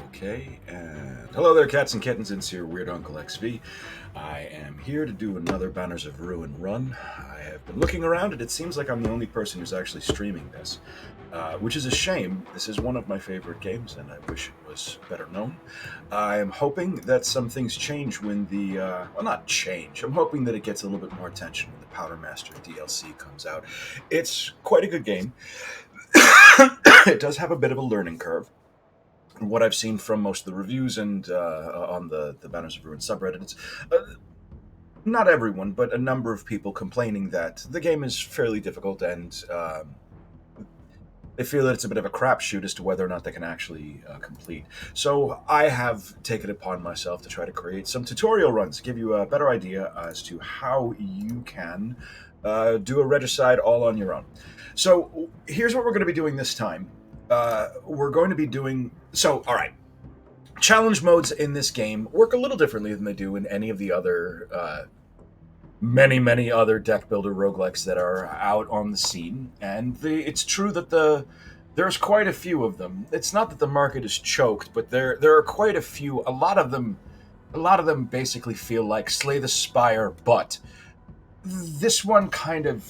Okay, and hello there, cats and kittens. It's your weird Uncle XV. I am here to do another Banners of Ruin run. I have been looking around, and it seems like I'm the only person who's actually streaming this, which is a shame. This is one of my favorite games, and I wish it was better known. I am hoping that some things change when well, not change. I'm hoping that it gets a little bit more attention when the Powder Master DLC comes out. It's quite a good game. It does have a bit of a learning curve. What I've seen from most of the reviews and on the Banners of Ruin subreddit, it's not everyone, but a number of people complaining that the game is fairly difficult and they feel that it's a bit of a crapshoot as to whether or not they can actually complete. So I have taken it upon myself to try to create some tutorial runs to give you a better idea as to how you can do a regicide all on your own. So here's what we're going to be doing this time. We're going to be doing... So, all right. Challenge modes in this game work a little differently than they do in any of the other... many other deck builder roguelikes that are out on the scene. And it's true that there's quite a few of them. It's not that the market is choked, but there are quite a few. A lot of them basically feel like Slay the Spire, but... This one kind of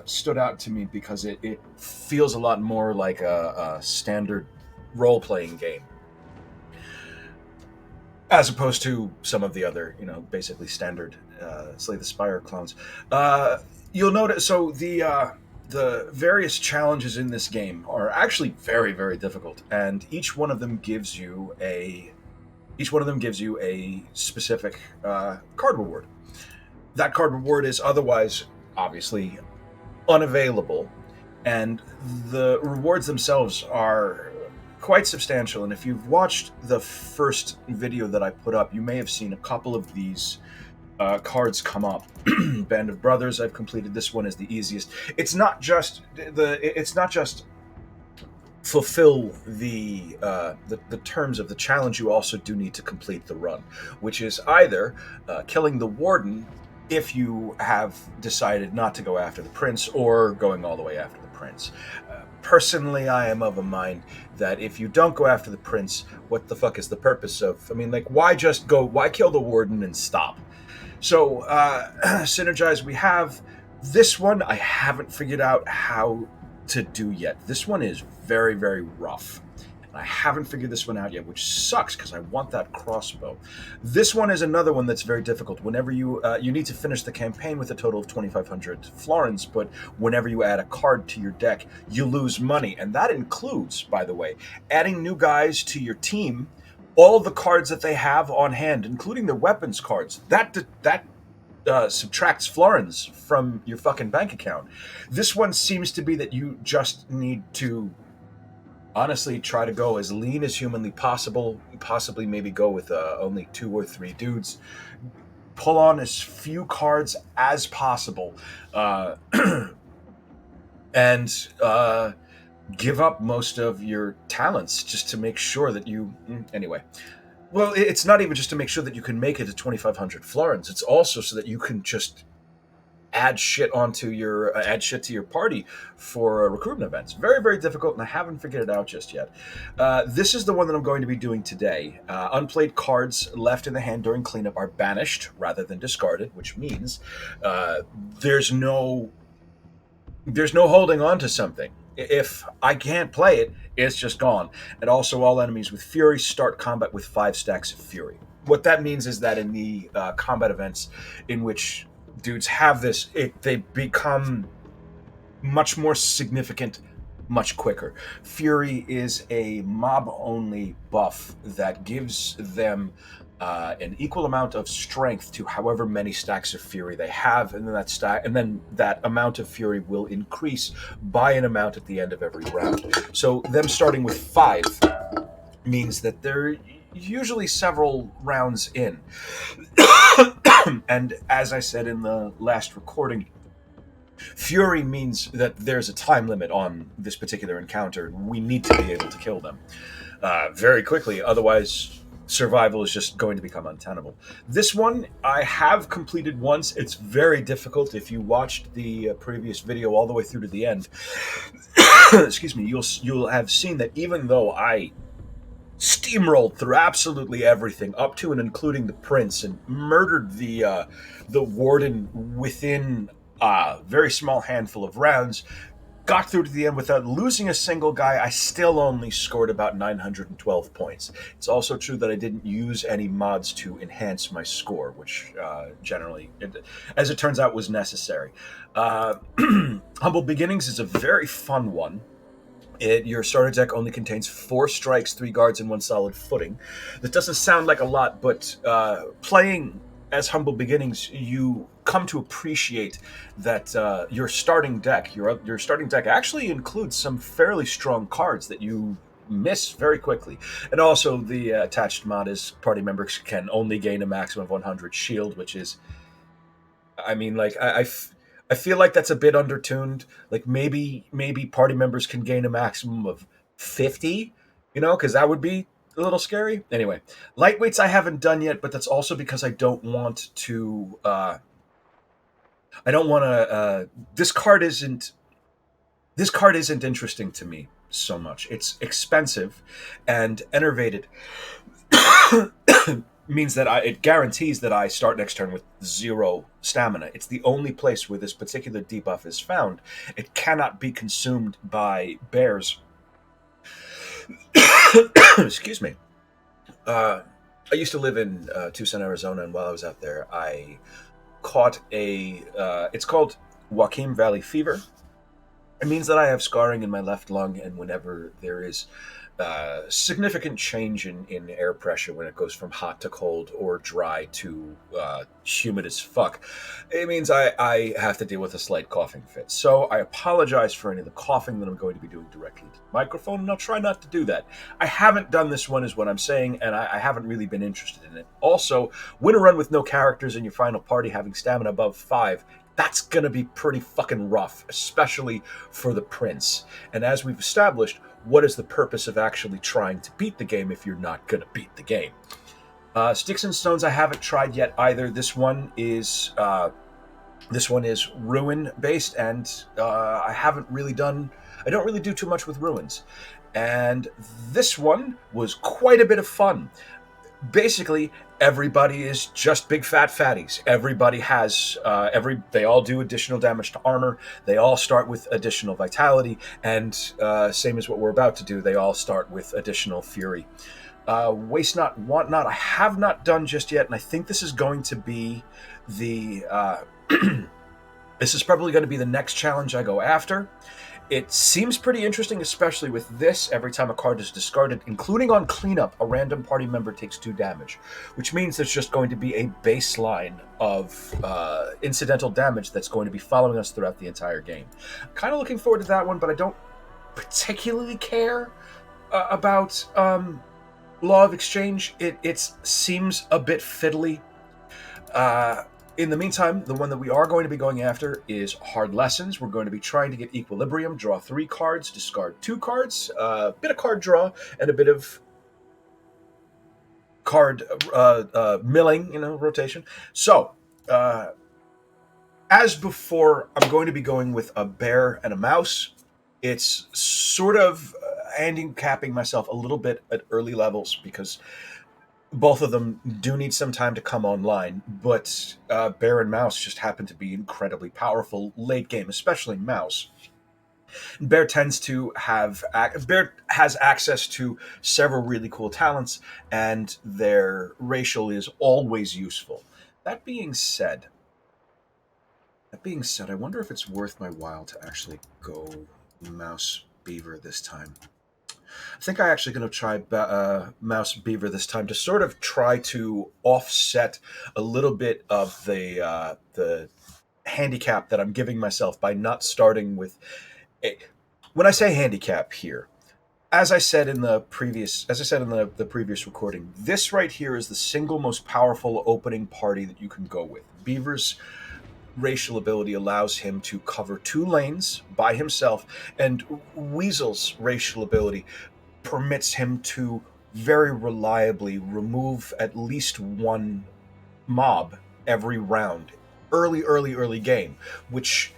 stood out to me because it feels a lot more like a standard role-playing game, as opposed to some of the other, basically standard Slay the Spire clones. You'll notice, so the various challenges in this game are actually very, very difficult, and each one of them gives you a specific card reward. That card reward is otherwise, obviously, unavailable, and the rewards themselves are quite substantial. And if you've watched the first video that I put up, you may have seen a couple of these cards come up. Band of Brothers, I've completed. This one is the easiest. It's not just fulfill the terms of the challenge. You also do need to complete the run, which is either killing the warden if you have decided not to go after the prince, or going all the way after the prince. Personally, I am of a mind that if you don't go after the prince, what the fuck is the purpose of... why kill the warden and stop? So, Synergize, we have this one. I haven't figured out how to do yet. This one is very, very rough. I haven't figured this one out yet, which sucks because I want that crossbow. This one is another one that's very difficult. Whenever you need to finish the campaign with a total of 2,500 florins, but whenever you add a card to your deck, you lose money. And that includes, by the way, adding new guys to your team, all the cards that they have on hand, including their weapons cards. That subtracts florins from your fucking bank account. This one seems to be that you just need to... honestly, try to go as lean as humanly possible. Possibly maybe go with only 2 or 3 dudes. Pull on as few cards as possible. And give up most of your talents just to make sure that you... Anyway. Well, it's not even just to make sure that you can make it to 2,500 florins. It's also so that you can just... add shit to your party for recruitment events. Very, very difficult, and I haven't figured it out just yet. This is the one that I'm going to be doing today. Unplayed cards left in the hand during cleanup are banished rather than discarded, which means there's no holding on to something. If I can't play it, it's just gone. And also, all enemies with Fury start combat with 5 stacks of Fury. What that means is that in the combat events in which dudes have this, they become much more significant much quicker. Fury is a mob-only buff that gives them an equal amount of strength to however many stacks of Fury they have, and then that amount of Fury will increase by an amount at the end of every round. So them starting with 5 means that they're usually several rounds in. And as I said in the last recording, Fury means that there's a time limit on this particular encounter. We need to be able to kill them very quickly, otherwise survival is just going to become untenable. This one I have completed once. It's very difficult. If you watched the previous video all the way through to the end, excuse me, you'll have seen that even though I steamrolled through absolutely everything, up to and including the prince, and murdered the warden within a very small handful of rounds. Got through to the end without losing a single guy. I still only scored about 912 points. It's also true that I didn't use any mods to enhance my score, which generally, as it turns out, was necessary. Humble Beginnings is a very fun one. Your starter deck only contains 4 strikes, 3 guards, and 1 solid footing. That doesn't sound like a lot, but playing as Humble Beginnings, you come to appreciate that your starting deck actually includes some fairly strong cards that you miss very quickly. And also the attached mod is party members can only gain a maximum of 100 shield, which is, I mean, like I feel like that's a bit undertuned. Like maybe party members can gain a maximum of 50, because that would be a little scary. Anyway, lightweights I haven't done yet, but that's also because I don't want to. I don't want to. This card isn't. This card isn't interesting to me so much. It's expensive and enervated. Means that it guarantees that I start next turn with 0 stamina. It's the only place where this particular debuff is found. It cannot be consumed by bears. Excuse me. I used to live in Tucson, Arizona, and while I was out there, I caught it's called Joaquin Valley fever. It means that I have scarring in my left lung, and whenever there is significant change in air pressure, when it goes from hot to cold or dry to humid as fuck, it means I have to deal with a slight coughing fit. So I apologize for any of the coughing that I'm going to be doing directly to the microphone, and I'll try not to do that. I haven't done this one, is what I'm saying, and I haven't really been interested in it. Also, win a run with no characters in your final party having stamina above 5. That's going to be pretty fucking rough, especially for the prince. And as we've established, what is the purpose of actually trying to beat the game if you're not going to beat the game? Sticks and Stones I haven't tried yet either. This one is ruin based, and I don't really do too much with ruins. And this one was quite a bit of fun. Basically, everybody is just big fat fatties. Everybody has they all do additional damage to armor. They all start with additional vitality, and same as what we're about to do, they all start with additional fury. Waste not, want not, I have not done just yet, and I think this is going to be the this is probably going to be the next challenge I go after. It seems pretty interesting, especially with this. Every time a card is discarded, including on cleanup, a random party member takes 2 damage, which means there's just going to be a baseline of incidental damage that's going to be following us throughout the entire game. Kind of looking forward to that one, but I don't particularly care about Law of Exchange. It seems a bit fiddly. In the meantime, the one that we are going to be going after is Hard Lessons. We're going to be trying to get Equilibrium, draw 3 cards, discard 2 cards, a bit of card draw, and a bit of card milling, rotation. So, as before, I'm going to be going with a bear and a mouse. It's sort of handicapping myself a little bit at early levels because both of them do need some time to come online, but Bear and Mouse just happen to be incredibly powerful late game, especially Mouse. Bear has access to several really cool talents, and their racial is always useful. That being said, I wonder if it's worth my while to actually go Mouse Beaver this time. I think I'm actually going to try Mouse Beaver this time to sort of try to offset a little bit of the handicap that I'm giving myself by not starting with. When I say handicap here, as I said in the previous recording, this right here is the single most powerful opening party that you can go with. Beaver's racial ability allows him to cover 2 lanes by himself, and Weasel's racial ability permits him to very reliably remove at least 1 mob every round, early game, which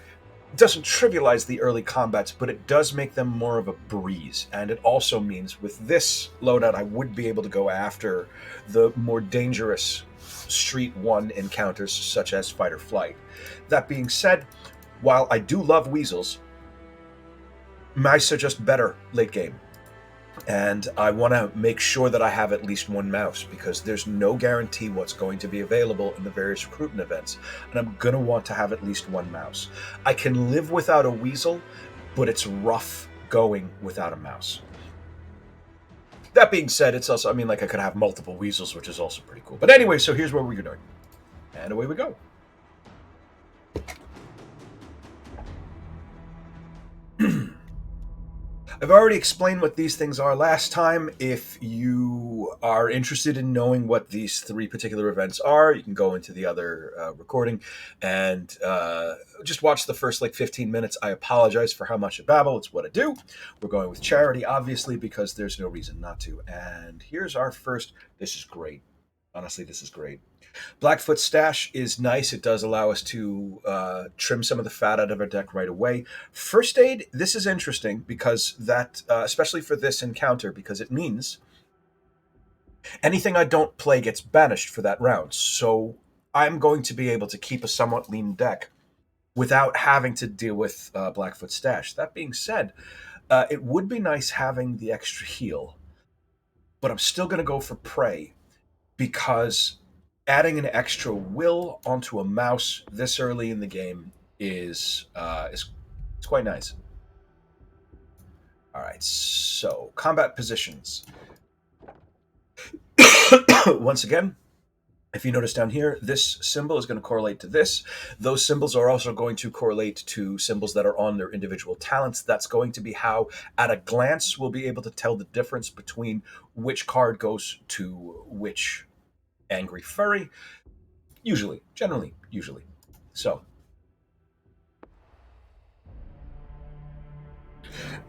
doesn't trivialize the early combats, but it does make them more of a breeze. And it also means with this loadout, I would be able to go after the more dangerous Street 1 encounters, such as fight or flight. That being said, while I do love weasels, mice are just better late game. And I want to make sure that I have at least one mouse because there's no guarantee what's going to be available in the various recruitment events. And I'm going to want to have at least one mouse. I can live without a weasel, but it's rough going without a mouse. That being said, it's also, I mean, like I could have multiple weasels, which is also pretty cool. But anyway, so here's what we're doing. And away we go. I've already explained what these things are last time. If you are interested in knowing what these three particular events are, you can go into the other recording and just watch the first like 15 minutes. I apologize for how much I babble. It's what I do. We're going with charity, obviously, because there's no reason not to. And here's our first. This is great. Honestly, this is great. Blackfoot Stash is nice. It does allow us to trim some of the fat out of our deck right away. First Aid, this is interesting because that, especially for this encounter, because it means anything I don't play gets banished for that round. So I'm going to be able to keep a somewhat lean deck without having to deal with Blackfoot Stash. That being said, it would be nice having the extra heal, but I'm still going to go for Prey because adding an extra will onto a mouse this early in the game is it's quite nice. All right, so combat positions. Once again, if you notice down here, this symbol is going to correlate to this. Those symbols are also going to correlate to symbols that are on their individual talents. That's going to be how, at a glance, we'll be able to tell the difference between which card goes to which angry furry. Generally. So,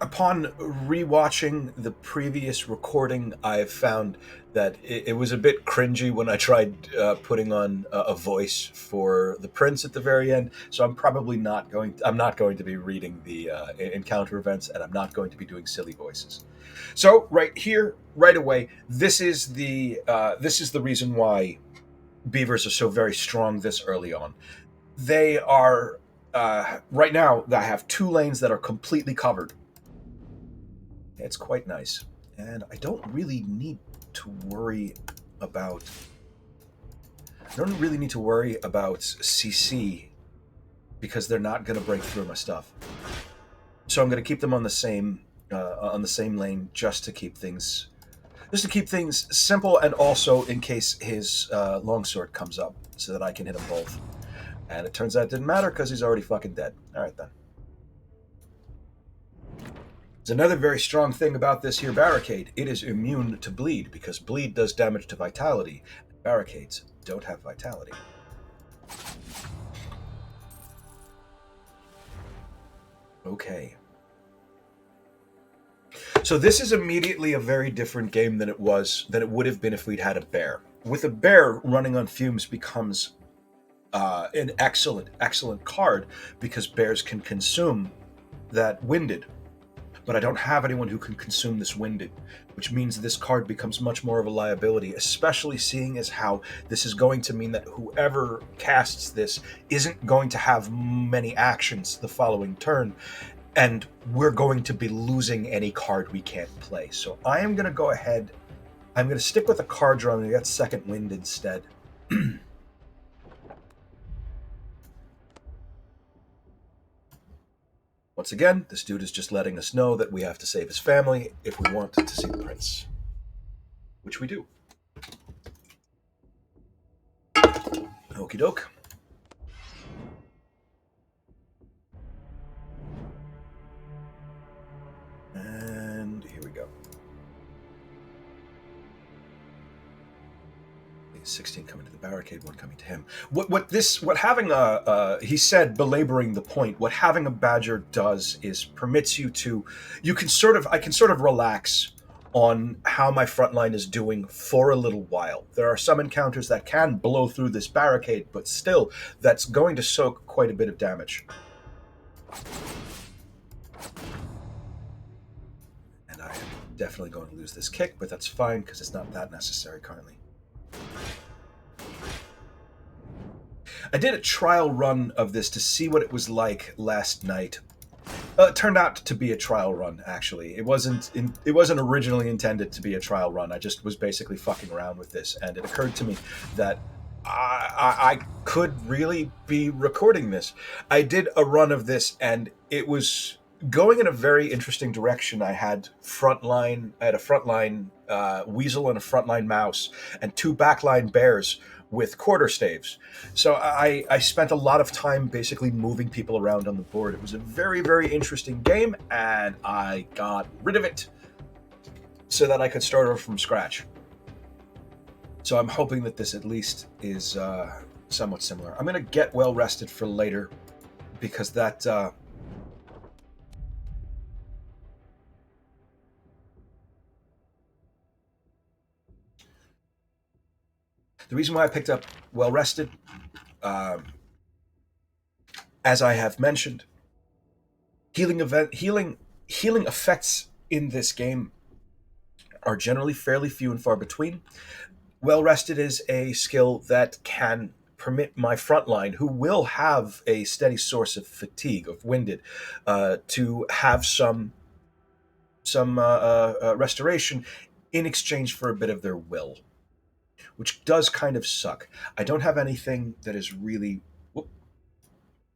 upon rewatching the previous recording, I've found that it was a bit cringy when I tried putting on a voice for the prince at the very end. So I'm probably not going. I'm not going to be reading the encounter events, and I'm not going to be doing silly voices. So right here, right away, this is the reason why beavers are so very strong this early on. They are right now. I have 2 lanes that are completely covered. It's quite nice, and I don't really need to worry about. I don't really need to worry about CC because they're not going to break through my stuff. So I'm going to keep them on the same lane just to keep things simple, and also in case his longsword comes up, so that I can hit them both. And it turns out it didn't matter because he's already fucking dead. All right then. There's another very strong thing about this here barricade. It is immune to bleed because bleed does damage to vitality. And barricades don't have vitality. Okay. So this is immediately a very different game than it would have been if we'd had a bear. With a bear, running on fumes becomes an excellent card because bears can consume that winded. But I don't have anyone who can consume this winded, which means this card becomes much more of a liability, especially seeing as how this is going to mean that whoever casts this isn't going to have many actions the following turn, and we're going to be losing any card we can't play. So I am going to go ahead. I'm going to stick with a card draw and get second wind instead. Once again, this dude is just letting us know that we have to save his family if we want to see the prince. Which we do. Okie doke. And here we go. 16 coming to the barricade, 1 coming to him. What having he said, belaboring the point, what having a badger does is permits you to, I can sort of relax on how my front line is doing for a little while. There are some encounters that can blow through this barricade, but still, that's going to soak quite a bit of damage. And I am definitely going to lose this kick, but that's fine because it's not that necessary currently. I did a trial run of this to see what it was like last night. It turned out to be a trial run. Actually, it wasn't. It wasn't originally intended to be a trial run. I just was basically fucking around with this, and it occurred to me that I could really be recording this. I did a run of this, and it was going in a very interesting direction. I had a frontline weasel and a frontline mouse, and two backline bears with quarterstaves. So I spent a lot of time basically moving people around on the board. It was a very, very interesting game, and I got rid of it so that I could start over from scratch. So I'm hoping that this at least is somewhat similar. I'm going to get well rested for later because that... The reason why I picked up well rested, as I have mentioned, healing effects in this game are generally fairly few and far between. Well rested is a skill that can permit my frontline, who will have a steady source of fatigue, of winded, to have some restoration in exchange for a bit of their will, which does kind of suck. I don't have anything that is really...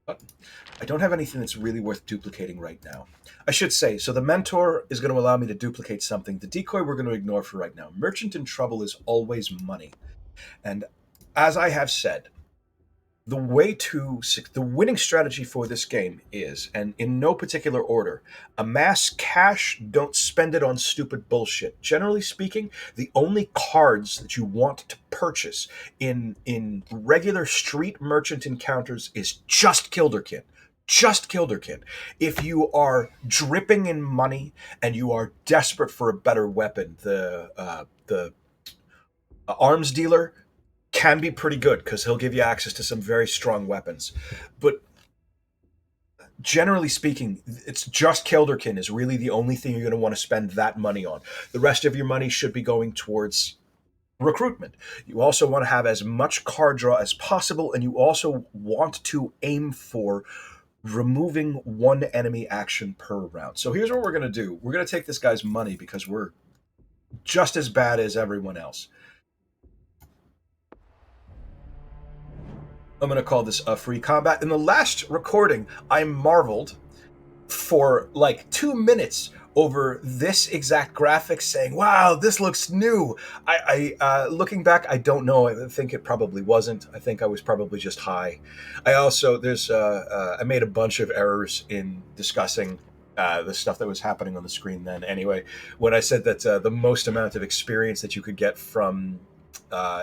I don't have anything that's really worth duplicating right now. I should say, so the mentor is going to allow me to duplicate something. The decoy we're going to ignore for right now. Merchant in trouble is always money. And as I have said, the winning strategy for this game is, and in no particular order, amass cash, don't spend it on stupid bullshit. Generally speaking, the only cards that you want to purchase in regular street merchant encounters is just Kilderkin. Just Kilderkin. If you are dripping in money and you are desperate for a better weapon, the arms dealer can be pretty good because he'll give you access to some very strong weapons. But generally speaking, it's just Kilderkin is really the only thing you're going to want to spend that money on. The rest of your money should be going towards recruitment. You also want to have as much card draw as possible, and you also want to aim for removing one enemy action per round. So here's what we're going to do. We're going to take this guy's money because we're just as bad as everyone else. I'm going to call this a free combat. In the last recording, I marveled for like 2 minutes over this exact graphic, saying, wow, this looks new. I looking back, I don't know. I think it probably wasn't. I think I was probably just high. I also, I made a bunch of errors in discussing the stuff that was happening on the screen then. Anyway, when I said that the most amount of experience that you could get from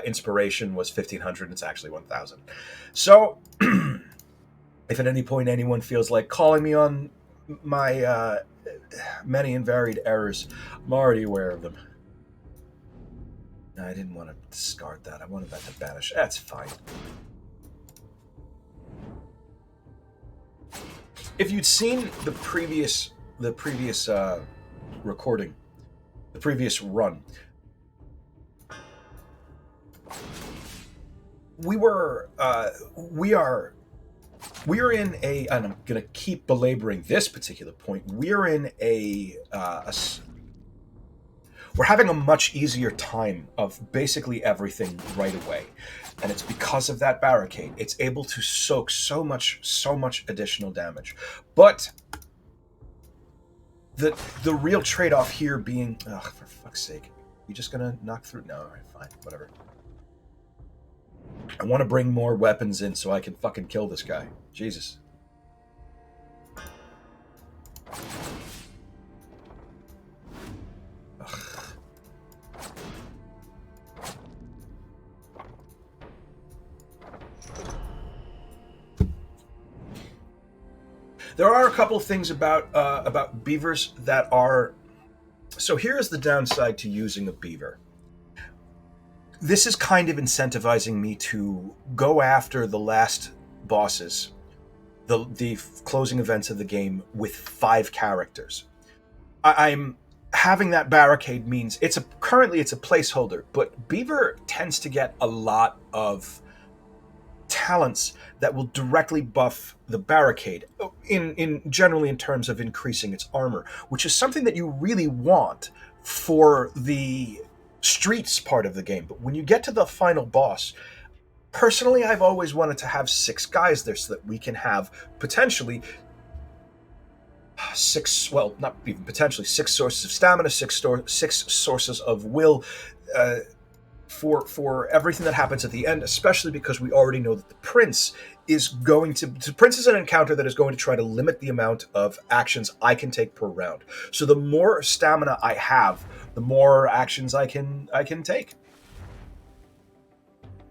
inspiration was 1,500, it's actually 1,000. So, if at any point anyone feels like calling me on my many and varied errors, I'm already aware of them. I didn't want to discard that. I wanted that to banish. That's fine. If you'd seen the previous recording, the previous run, we are in a, and I'm going to keep belaboring this particular point, we're in we're having a much easier time of basically everything right away. And it's because of that barricade. It's able to soak so much additional damage. But the real trade-off here being, for fuck's sake, you just gonna knock through? No, all right, fine, whatever. I want to bring more weapons in so I can fucking kill this guy. Jesus. Ugh. There are a couple things about beavers that are... So here's the downside to using a beaver. This is kind of incentivizing me to go after the last bosses the closing events of the game with 5 characters. I'm having that barricade means currently it's a placeholder, but Beaver tends to get a lot of talents that will directly buff the barricade in generally in terms of increasing its armor, which is something that you really want for the streets part of the game. But when you get to the final boss, personally I've always wanted to have 6 guys there so that we can have potentially six, well, not even potentially, 6 sources of stamina, six sources of will, uh, for everything that happens at the end, especially because we already know that the prince is going to the prince is an encounter that is going to try to limit the amount of actions I can take per round. So the more stamina I have, the more actions I can take.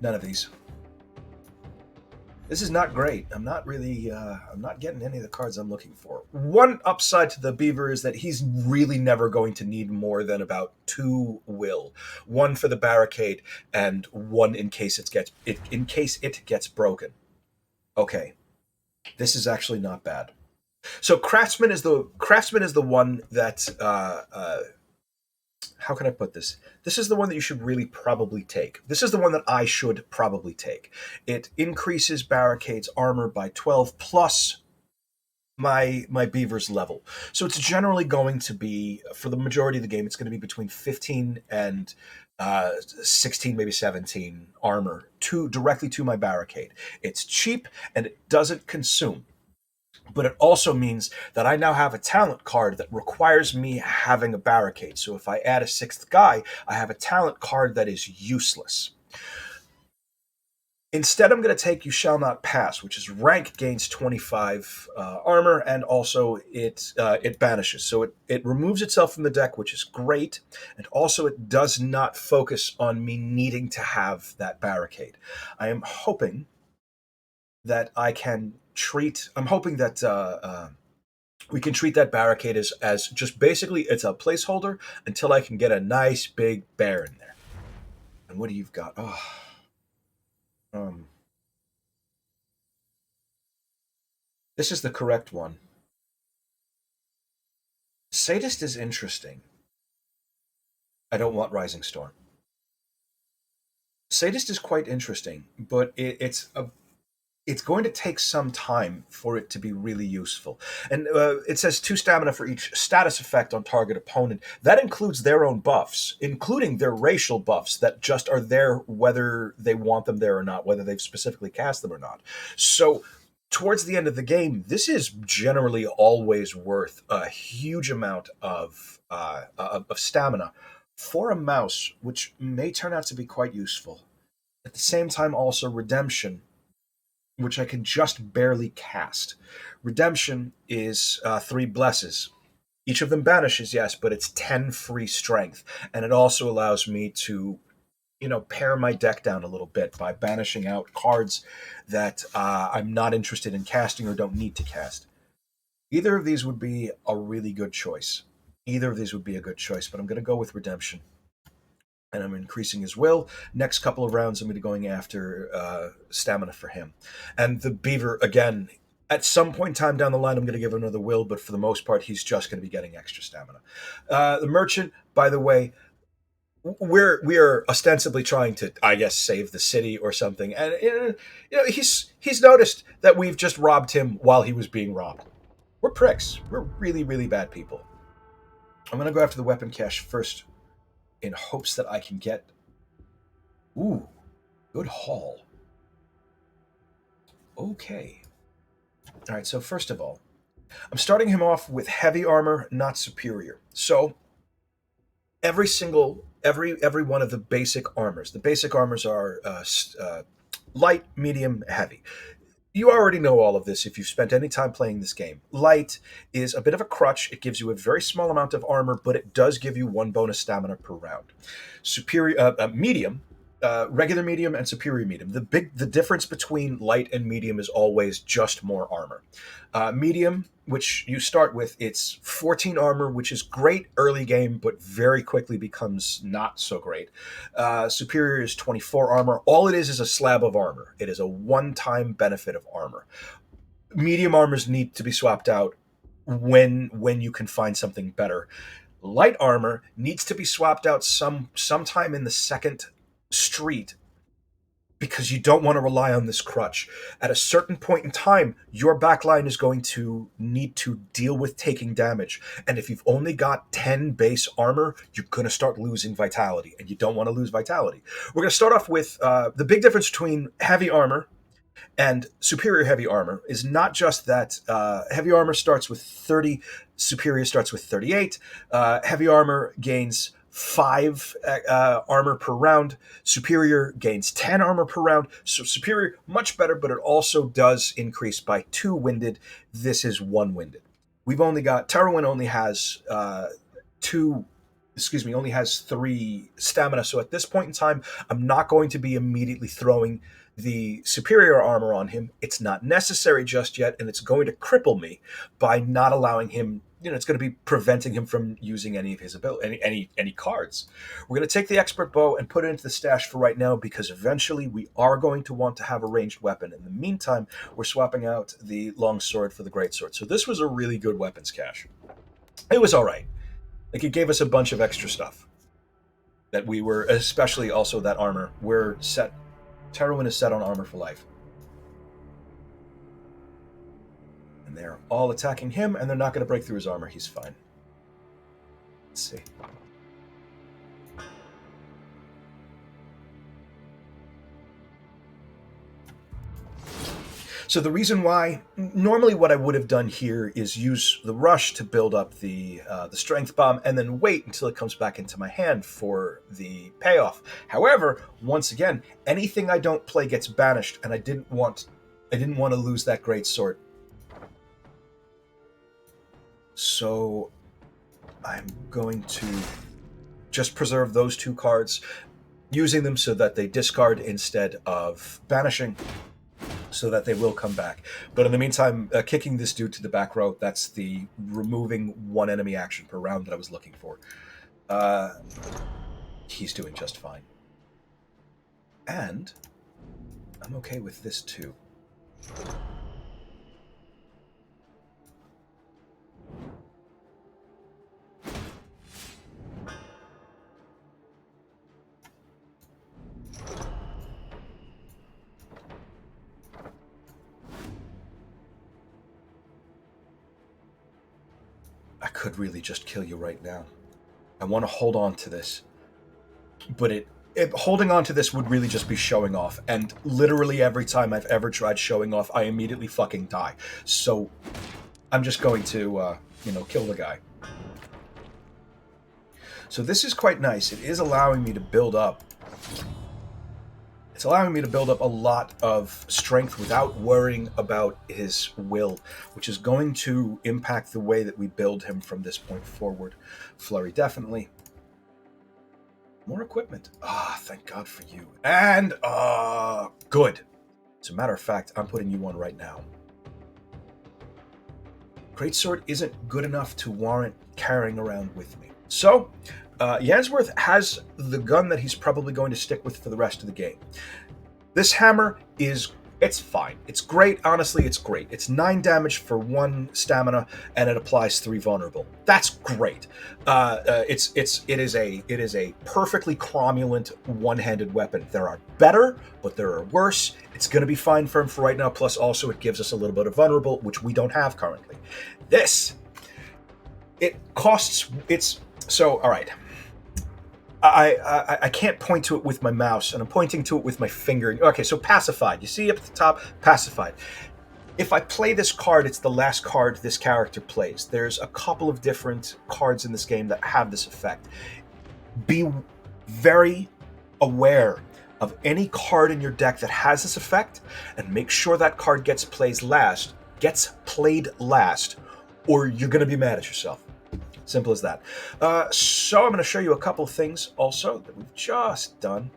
None of these. This is not great. I'm not really. I'm not getting any of the cards I'm looking for. One upside to the Beaver is that he's really never going to need more than about 2 will, one for the barricade and one in case it gets broken. Okay, this is actually not bad. So craftsman is the one that how can I put this? This is the one that you should really probably take. This is the one that I should probably take. It increases barricades armor by 12 plus my beaver's level. So it's generally going to be, for the majority of the game, it's going to be between 15 and 16, maybe 17 armor directly to my barricade. It's cheap and it doesn't consume. But it also means that I now have a talent card that requires me having a barricade. So if I add a 6th guy, I have a talent card that is useless. Instead, I'm going to take You Shall Not Pass, which is rank, gains 25 armor, and also it banishes. So it removes itself from the deck, which is great. And also, it does not focus on me needing to have that barricade. I am hoping that I'm hoping that we can treat that barricade as just basically it's a placeholder until I can get a nice big bear in there. And what do you've got? Oh, um, this is the correct one. Sadist is interesting. I don't want Rising Storm. Sadist is quite interesting, but it's going to take some time for it to be really useful. And it says 2 stamina for each status effect on target opponent. That includes their own buffs, including their racial buffs that just are there whether they want them there or not, whether they've specifically cast them or not. So towards the end of the game, this is generally always worth a huge amount of stamina for a mouse, which may turn out to be quite useful. At the same time, also Redemption, which I can just barely cast. Redemption is 3 blesses. Each of them banishes, yes, but it's 10 free strength. And it also allows me to, pare my deck down a little bit by banishing out cards that I'm not interested in casting or don't need to cast. Either of these would be a really good choice. Either of these would be a good choice, but I'm going to go with Redemption. And I'm increasing his will. Next couple of rounds, I'm going to be going after stamina for him. And the Beaver, again, at some point in time down the line, I'm going to give him another will, but for the most part, he's just going to be getting extra stamina. The Merchant, by the way, we are ostensibly trying to, I guess, save the city or something, and he's noticed that we've just robbed him while he was being robbed. We're pricks. We're really, really bad people. I'm going to go after the weapon cache first, in hopes that I can get. Ooh, good haul. Okay. All right, so first of all, I'm starting him off with heavy armor, not superior. So every one of the basic armors. The basic armors are light, medium, heavy. You already know all of this if you've spent any time playing this game. Light is a bit of a crutch. It gives you a very small amount of armor, but it does give you 1 bonus stamina per round. Medium, regular medium and superior medium. The difference between light and medium is always just more armor. Medium, which you start with, it's 14 armor, which is great early game, but very quickly becomes not so great. Superior is 24 armor. All it is a slab of armor. It is a one-time benefit of armor. medium armors need to be swapped out when you can find something better. Light armor needs to be swapped out sometime in the second street because you don't want to rely on this crutch. At a certain point in time, your backline is going to need to deal with taking damage. And if you've only got 10 base armor, you're going to start losing vitality, and you don't want to lose vitality. We're going to start off with the big difference between heavy armor and superior heavy armor is not just that heavy armor starts with 30, superior starts with 38. Heavy armor gains 5 armor per round. Superior gains 10 armor per round. So superior, much better, but it also does increase by 2 winded. This is 1 winded. We've only got, Terwin only has only has 3 stamina. So at this point in time, I'm not going to be immediately throwing the superior armor on him. It's not necessary just yet, and it's going to cripple me by not allowing him. It's going to be preventing him from using any of his ability, any cards. We're going to take the expert bow and put it into the stash for right now because eventually we are going to want to have a ranged weapon. In the meantime, we're swapping out the long sword for the great sword. So this was a really good weapons cache. It was all right. Like, it gave us a bunch of extra stuff that we were, especially also that armor. We're set. Terwin is set on armor for life. And they're all attacking him, and they're not going to break through his armor. He's fine. Let's see. So the reason why, normally what I would have done here is use the rush to build up the strength bomb and then wait until it comes back into my hand for the payoff. However, once again, anything I don't play gets banished, and I didn't want to lose that great sword. So I'm going to just preserve those 2 cards, using them so that they discard instead of banishing, so that they will come back. But in the meantime, kicking this dude to the back row, that's the removing 1 enemy action per round that I was looking for. He's doing just fine. And I'm okay with this too. I could really just kill you right now. I want to hold on to this. But holding on to this would really just be showing off. And literally every time I've ever tried showing off, I immediately fucking die. So I'm just going to, kill the guy. So this is quite nice. It is allowing me to build up. It's allowing me to build up a lot of strength without worrying about his will, which is going to impact the way that we build him from this point forward. Flurry, definitely. More equipment. Thank God for you. And, good. As a matter of fact, I'm putting you on right now. Greatsword isn't good enough to warrant carrying around with me. So, Yansworth has the gun that he's probably going to stick with for the rest of the game. This hammer it's fine. It's great. Honestly, it's great. It's 9 damage for 1 stamina, and it applies 3 vulnerable. That's great. It is a perfectly cromulent one-handed weapon. There are better, but there are worse. It's going to be fine for him for right now. Plus, also, it gives us a little bit of vulnerable, which we don't have currently. All right. I can't point to it with my mouse, and I'm pointing to it with my finger. Okay, so pacified. You see up at the top, pacified. If I play this card, it's the last card this character plays. There's a couple of different cards in this game that have this effect. Be very aware of any card in your deck that has this effect, and make sure that card gets played last, or you're going to be mad at yourself. Simple as that. So I'm going to show you a couple of things also that we've just done.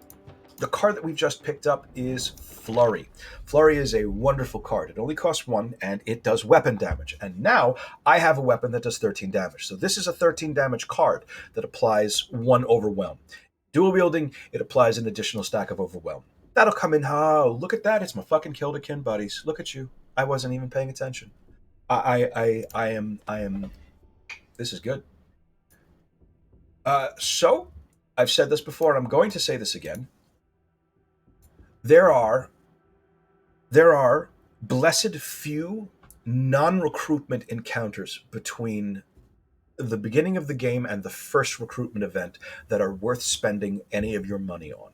The card that we've just picked up is Flurry. Flurry is a wonderful card. It only costs 1, and it does weapon damage. And now I have a weapon that does 13 damage. So this is a 13 damage card that applies 1 Overwhelm. Dual wielding, it applies an additional stack of Overwhelm. That'll come in. Oh, look at that. It's my fucking Kildakin buddies. Look at you. I wasn't even paying attention. I am. This is good. So, I've said this before, and I'm going to say this again. There are there are blessed few non-recruitment encounters between the beginning of the game and the first recruitment event that are worth spending any of your money on.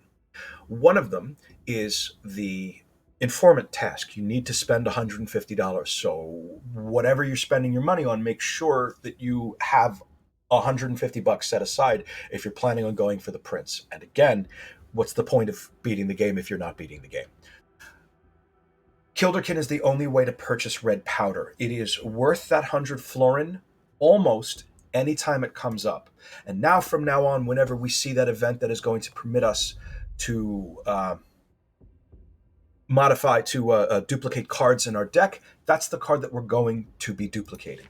One of them is the informant task. You need to spend $150. So whatever you're spending your money on, make sure that you have $150 set aside if you're planning on going for the prince. And again, what's the point of beating the game if you're not beating the game? Kilderkin is the only way to purchase red powder. It is worth that 100 florin almost anytime it comes up. And now, from now on, whenever we see that event that is going to permit us to duplicate cards in our deck, that's the card that we're going to be duplicating.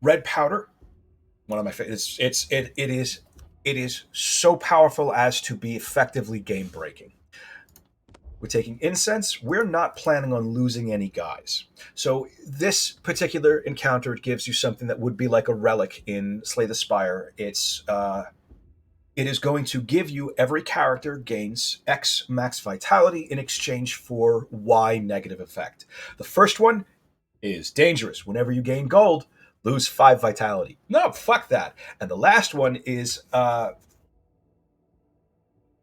Red powder, one of my favorites. It is so powerful as to be effectively game breaking. We're taking incense. We're not planning on losing any guys. So this particular encounter gives you something that would be like a relic in Slay the Spire. It is going to give you every character gains X max vitality in exchange for Y negative effect. The first one is dangerous. Whenever you gain gold, lose 5 vitality. No, fuck that. And the last one is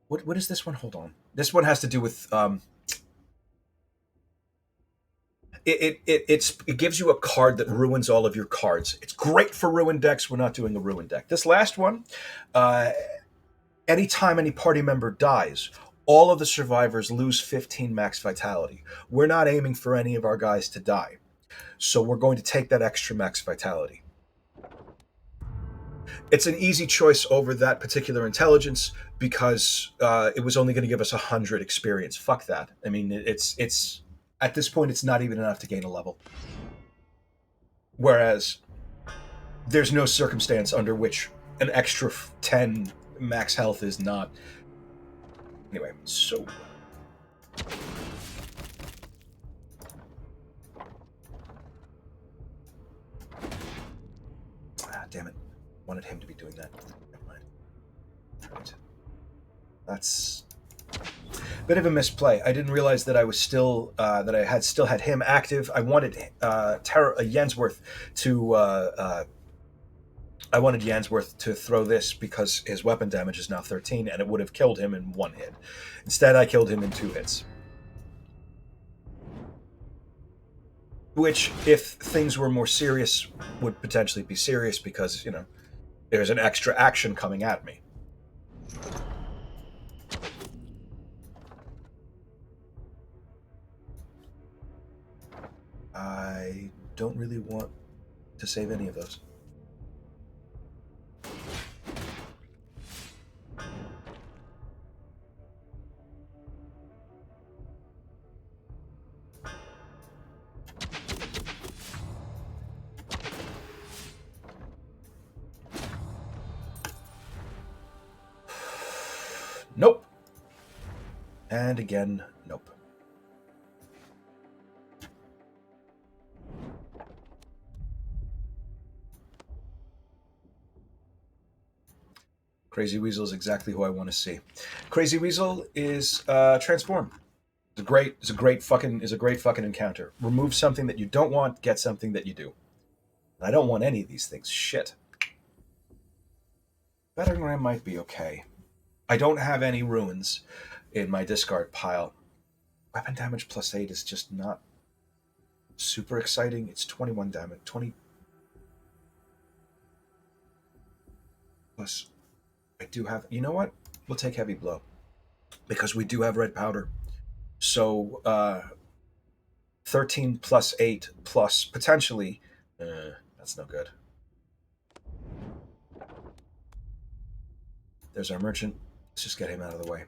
what is this one? Hold on. This one has to do with it gives you a card that ruins all of your cards. It's great for ruin decks. We're not doing a ruin deck. This last one, anytime any party member dies, all of the survivors lose 15 max vitality. We're not aiming for any of our guys to die, so we're going to take that extra max vitality. It's an easy choice over that particular intelligence because it was only going to give us 100 experience. Fuck that. I mean, it's at this point, it's not even enough to gain a level. Whereas there's no circumstance under which an extra 10 max health is not. Anyway, so. Damn it. Wanted him to be doing that. Never mind. Right. That's a bit of a misplay. I didn't realize that I was still that I had still had him active. I wanted Yansworth to throw this because his weapon damage is now 13, and it would have killed him in 1 hit. Instead, I killed him in 2 hits. Which, if things were more serious, would potentially be serious because, there's an extra action coming at me. I don't really want to save any of those. Nope. And again, nope. Crazy Weasel is exactly who I want to see. Crazy Weasel is transform. It's a great fucking encounter. Remove something that you don't want, get something that you do. And I don't want any of these things. Shit. Battering Ram might be okay. I don't have any ruins in my discard pile. Weapon damage plus 8 is just not super exciting. It's 21 damage. 20 plus. I do have. You know what? We'll take heavy blow because we do have red powder. So 13 plus 8 plus potentially. That's no good. There's our merchant. Let's just get him out of the way.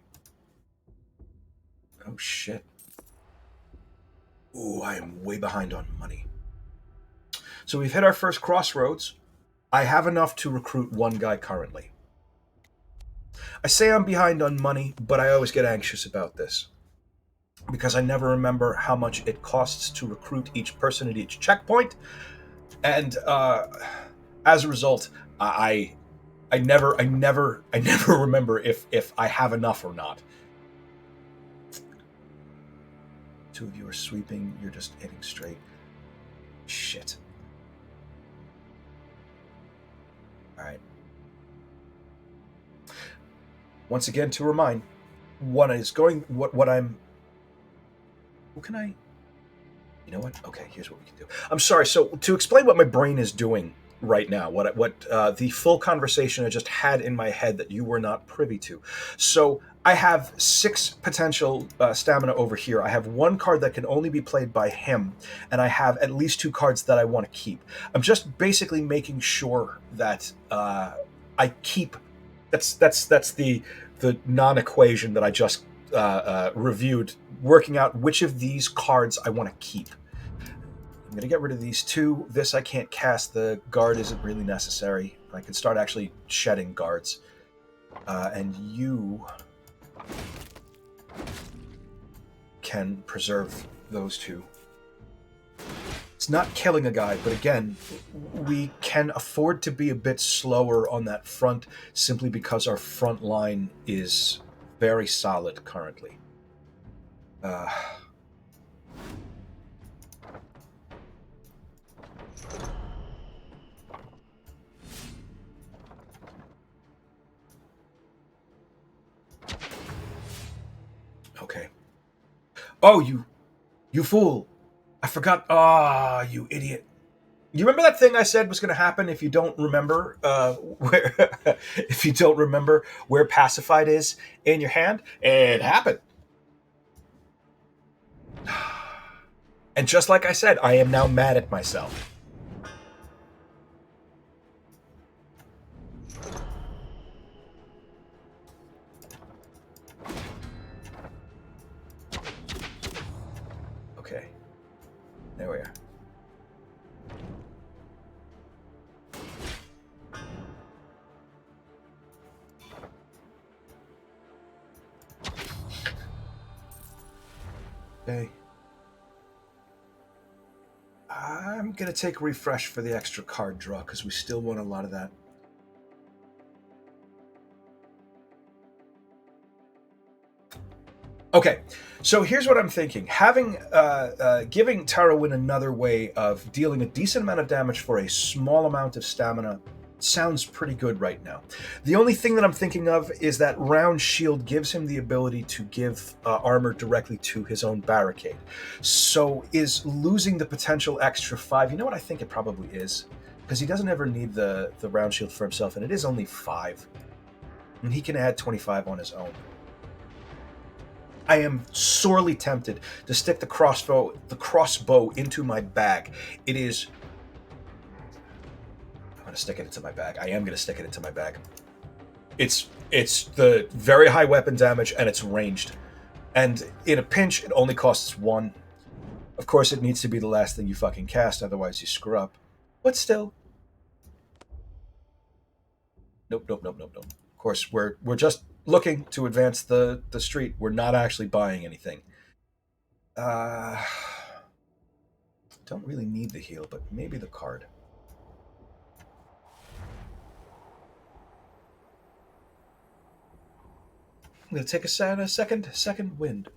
Oh, shit. Ooh, I am way behind on money. So we've hit our first crossroads. I have enough to recruit 1 guy currently. I say I'm behind on money, but I always get anxious about this. because I never remember how much it costs to recruit each person at each checkpoint, and as a result, I never remember if I have enough or not. Two of you are sweeping. You're just hitting straight. Shit. All right. Once again, to remind, what I'm. Who can I? You know what? Okay, here's what we can do. I'm sorry. So to explain what my brain is doing right now, what the full conversation I just had in my head that you were not privy to. So I have 6 potential stamina over here. I have 1 card that can only be played by him, and I have at least 2 cards that I want to keep. I'm just basically making sure that I keep. That's the non-equation that I just reviewed, working out which of these cards I want to keep. I'm going to get rid of these 2. This I can't cast. The guard isn't really necessary. I can start actually shedding guards. And you can preserve those 2. It's not killing a guy, but again, we can afford to be a bit slower on that front simply because our front line is very solid currently. Okay. Oh, you fool! I forgot. Ah, you idiot! You remember that thing I said was going to happen if you don't remember where if you don't remember where pacified is in your hand? It happened. And just like I said, I am now mad at myself. Okay. There we are. Okay. I'm going to take refresh for the extra card draw because we still want a lot of that. Okay, so here's what I'm thinking. Having giving Tarawin another way of dealing a decent amount of damage for a small amount of stamina sounds pretty good right now. The only thing that I'm thinking of is that round shield gives him the ability to give armor directly to his own barricade. So is losing the potential extra 5, you know what I think it probably is? Because he doesn't ever need the round shield for himself, and it is only 5. And he can add 25 on his own. I am sorely tempted to stick the crossbow into my bag. It is... I'm going to stick it into my bag. I am going to stick it into my bag. It's the very high weapon damage, and it's ranged. And in a pinch, it only costs 1. Of course, it needs to be the last thing you fucking cast, otherwise you screw up. But still. Nope. Of course, we're just looking to advance the street. We're not actually buying anything. Don't really need the heal, but maybe the card. I'm gonna take a second wind.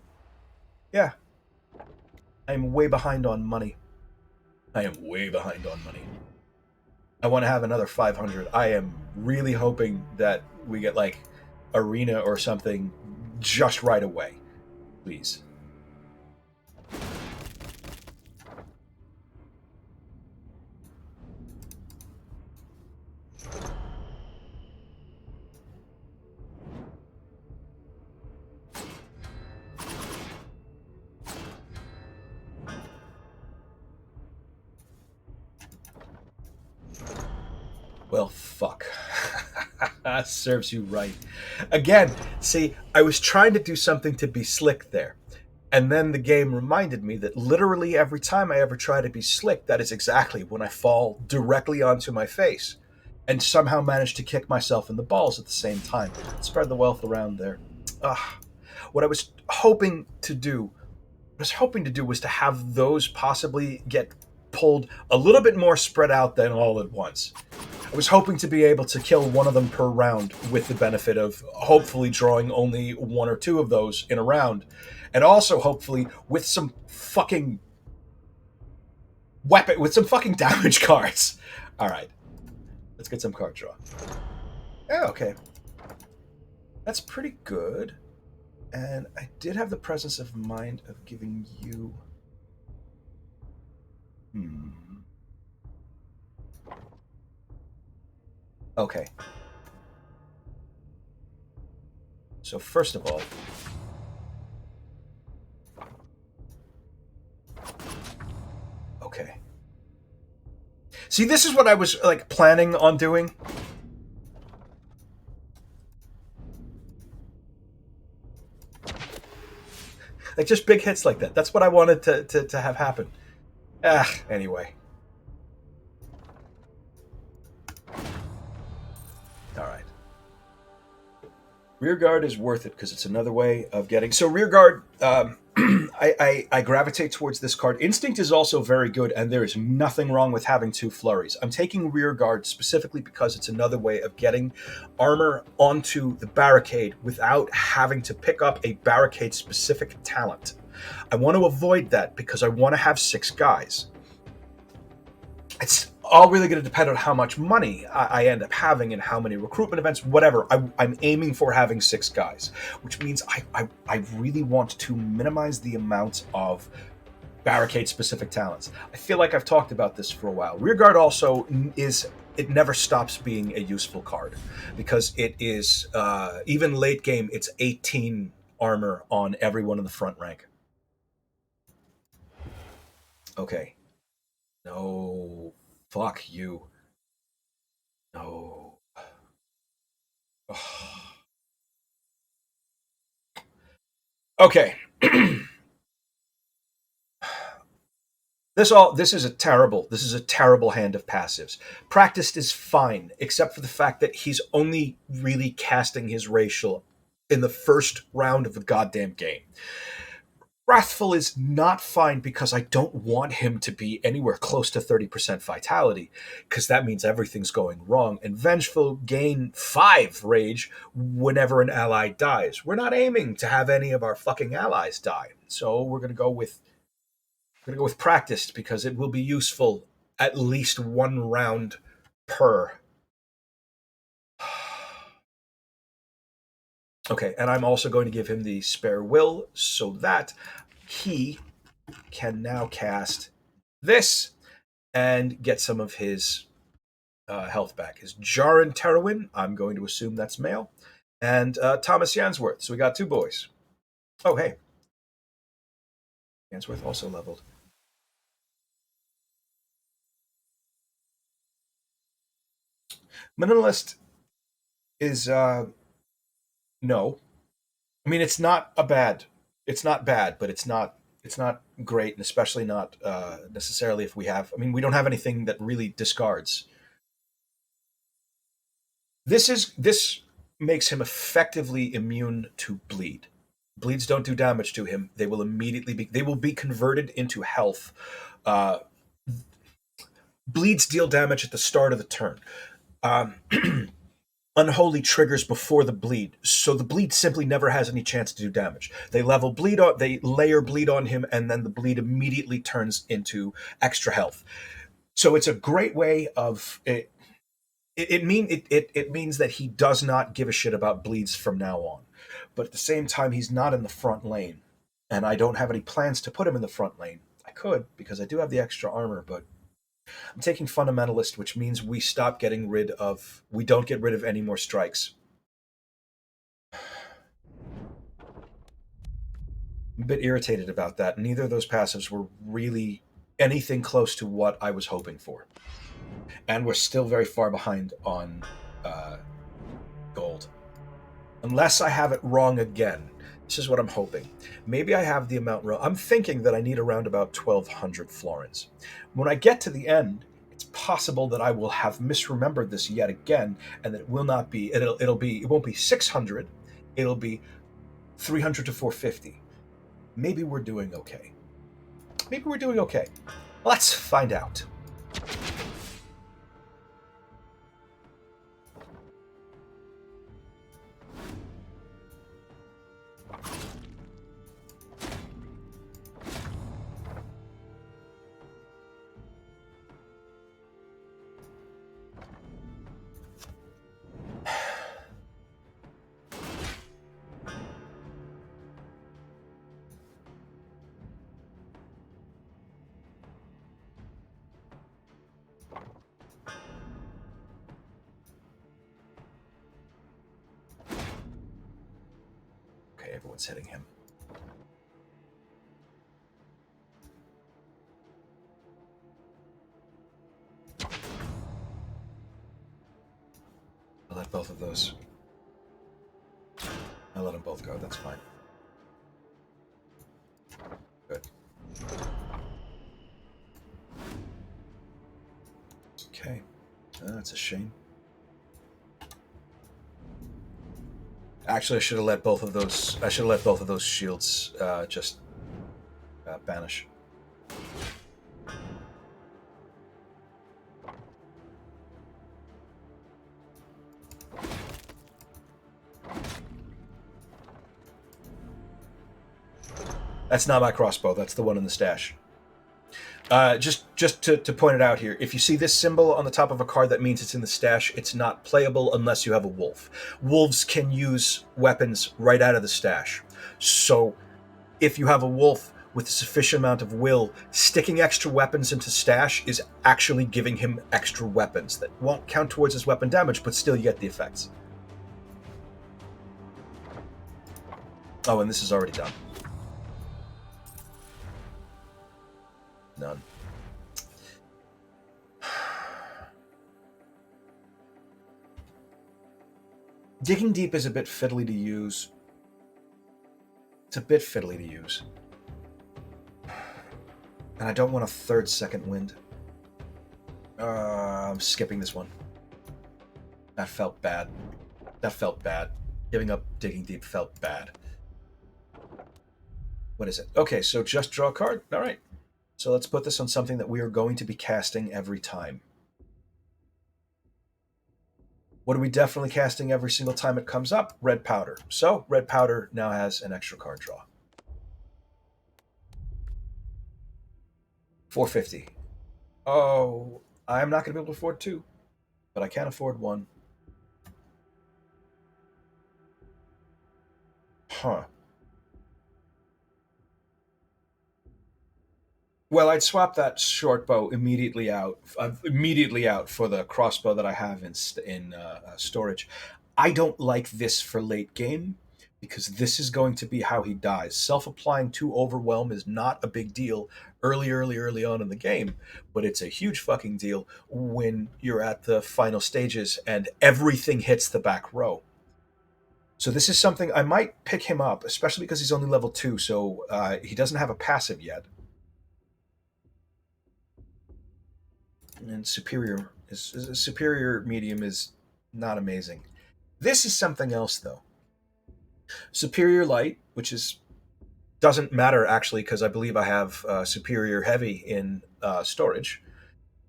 Yeah. I'm way behind on money. I want to have another 500. I am really hoping that we get like arena or something just right away. Please. Well, fuck. Serves you right. Again, see, I was trying to do something to be slick there. And then the game reminded me that literally every time I ever try to be slick, that is exactly when I fall directly onto my face. And somehow manage to kick myself in the balls at the same time. Spread the wealth around there. What I was hoping to do I was hoping to do was to have those possibly get pulled a little bit more spread out than all at once. I was hoping to be able to kill one of them per round with the benefit of hopefully drawing only one or two of those in a round. And also hopefully with some fucking weapon, with some fucking damage cards. All right. Let's get some card draw. Oh, okay. That's pretty good. And I did have the presence of mind of giving you... Okay. So first of all... Okay. See, this is what I was, like, planning on doing. Like, just big hits like that. That's what I wanted to have happen. Anyway. Alright. Rearguard is worth it because it's another way of getting... So Rearguard, I gravitate towards this card. Instinct is also very good, and there is nothing wrong with having two flurries. I'm taking Rearguard specifically because it's another way of getting armor onto the barricade without having to pick up a barricade-specific talent. I want to avoid that because I want to have 6 guys. It's all really going to depend on how much money I end up having and how many recruitment events, whatever. I'm aiming for having 6 guys, which means I really want to minimize the amount of barricade-specific talents. I feel like I've talked about this for a while. Rearguard also is... It never stops being a useful card because it is, even late game, it's 18 armor on everyone in the front rank. Okay. No. Fuck you. No. Okay. This is a terrible hand of passives. Practiced is fine, except for the fact that he's only really casting his racial in the first round of the goddamn game. Wrathful is not fine because I don't want him to be anywhere close to 30% vitality, because that means everything's going wrong. And Vengeful gain 5 rage whenever an ally dies. We're not aiming to have any of our fucking allies die, so we're gonna go with Practiced because it will be useful at least 1 round per. Okay, and I'm also going to give him the Spare Will so that he can now cast this and get some of his health back. His Jarin Terwin, I'm going to assume that's male, and Thomas Yansworth. So we got 2 boys. Oh, hey. Yansworth also leveled. Minimalist is... No. I mean, it's not bad, but it's not great, and especially not necessarily if we have... I mean, we don't have anything that really discards. This makes him effectively immune to bleed. Bleeds don't do damage to him. They will immediately be converted into health. Bleeds deal damage at the start of the turn. Unholy triggers before the bleed, so the bleed simply never has any chance to do damage. They layer bleed on him, and then the bleed immediately turns into extra health. So it's a great way of it. It means that he does not give a shit about bleeds from now on, but at the same time, he's not in the front lane, and I don't have any plans to put him in the front lane. I could because I do have the extra armor, but I'm taking Fundamentalist, which means we don't get rid of any more strikes. I'm a bit irritated about that. Neither of those passives were really anything close to what I was hoping for. And we're still very far behind on gold. Unless I have it wrong again. This is what I'm hoping. Maybe I have the amount wrong. I'm thinking that I need around about 1,200 florins. When I get to the end, it's possible that I will have misremembered this yet again, and that it will not be. It won't be 600. It'll be 300 to 450. maybe we're doing okay. Maybe we're doing okay. Let's find out. Okay, everyone's hitting him. I'll let both of those. I'll let them both go. That's fine. Good. Okay. That's a shame. Actually, I should have let both of those. I should have let both of those shields just banish. That's not my crossbow. That's the one in the stash. Just to point it out here, if you see this symbol on the top of a card, that means it's in the stash. It's not playable unless you have a wolf. Wolves can use weapons right out of the stash. So if you have a wolf with a sufficient amount of will, sticking extra weapons into stash is actually giving him extra weapons that won't count towards his weapon damage, but still you get the effects. Oh, and this is already done. None. Digging Deep is a bit fiddly to use. It's a bit fiddly to use. And I don't want a third second wind. I'm skipping this one. That felt bad. That felt bad. Giving up Digging Deep felt bad. What is it? Okay, so just draw a card. All right. So let's put this on something that we are going to be casting every time. What are we definitely casting every single time it comes up? Red Powder. So Red Powder now has an extra card draw. 450. Oh, I'm not going to be able to afford two, but I can afford one. Huh. Well, I'd swap that short bow immediately out, for the crossbow that I have in storage. I don't like this for late game because this is going to be how he dies. Self-applying to overwhelm is not a big deal early on in the game, but it's a huge fucking deal when you're at the final stages and everything hits the back row. So this is something I might pick him up, especially because he's only level 2, so he doesn't have a passive yet. And superior medium is not amazing. This is something else though. Superior light, which is doesn't matter actually because I believe I have superior heavy in storage.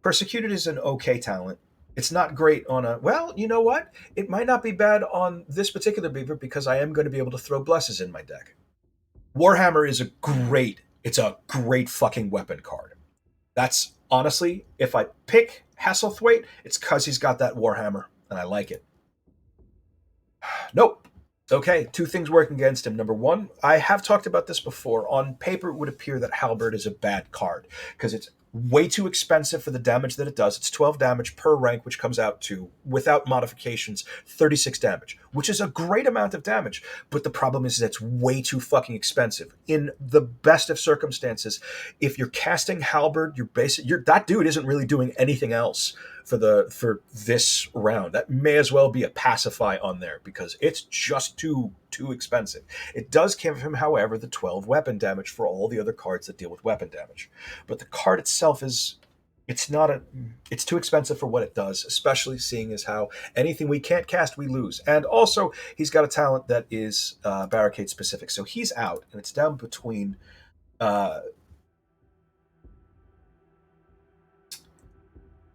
Persecuted is an okay talent. It's not great on a well. You know what? It might not be bad on this particular beaver because I am going to be able to throw blesses in my deck. Warhammer is a great. It's a great fucking weapon card. That's honestly, if I pick Hasselthwaite, it's because he's got that Warhammer, and I like it. Nope. Okay, two things working against him. Number one, I have talked about this before. On paper, it would appear that Halberd is a bad card because it's way too expensive for the damage that it does. It's 12 damage per rank, which comes out to, without modifications, 36 damage, which is a great amount of damage. But the problem is that it's way too fucking expensive. In the best of circumstances, if you're casting Halberd, that dude isn't really doing anything else for this round. That may as well be a pacify on there because it's just too expensive. It does give him, however, the 12 weapon damage for all the other cards that deal with weapon damage. But the card itself is It's not a. It's too expensive for what it does, especially seeing as how anything we can't cast, we lose. And also, he's got a talent that is barricade specific, so he's out, and it's down between uh,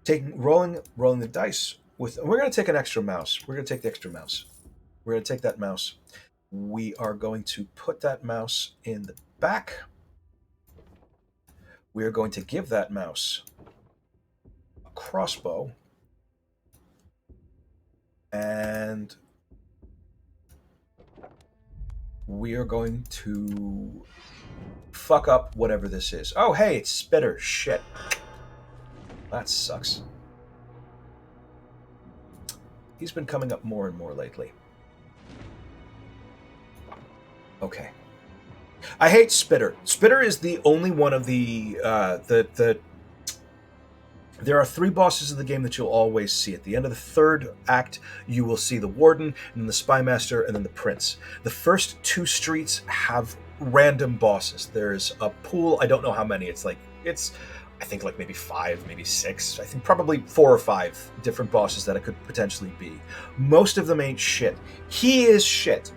taking rolling the dice with. We're going to take an extra mouse. We're going to take the extra mouse. We're going to take that mouse. We are going to put that mouse in the back. We are going to give that mouse a crossbow, and we are going to fuck up whatever this is. Oh, hey, it's Spitter. Shit. That sucks. He's been coming up more and more lately. Okay. I hate Spitter. Spitter is the only one of the there are 3 bosses in the game that you'll always see. At the end of the 3rd act, you will see the Warden, and then the Spymaster, and then the Prince. The first 2 streets have random bosses. There's a pool, I don't know how many. It's I think like maybe 5, maybe 6. I think probably 4 or 5 different bosses that it could potentially be. Most of them ain't shit. He is shit.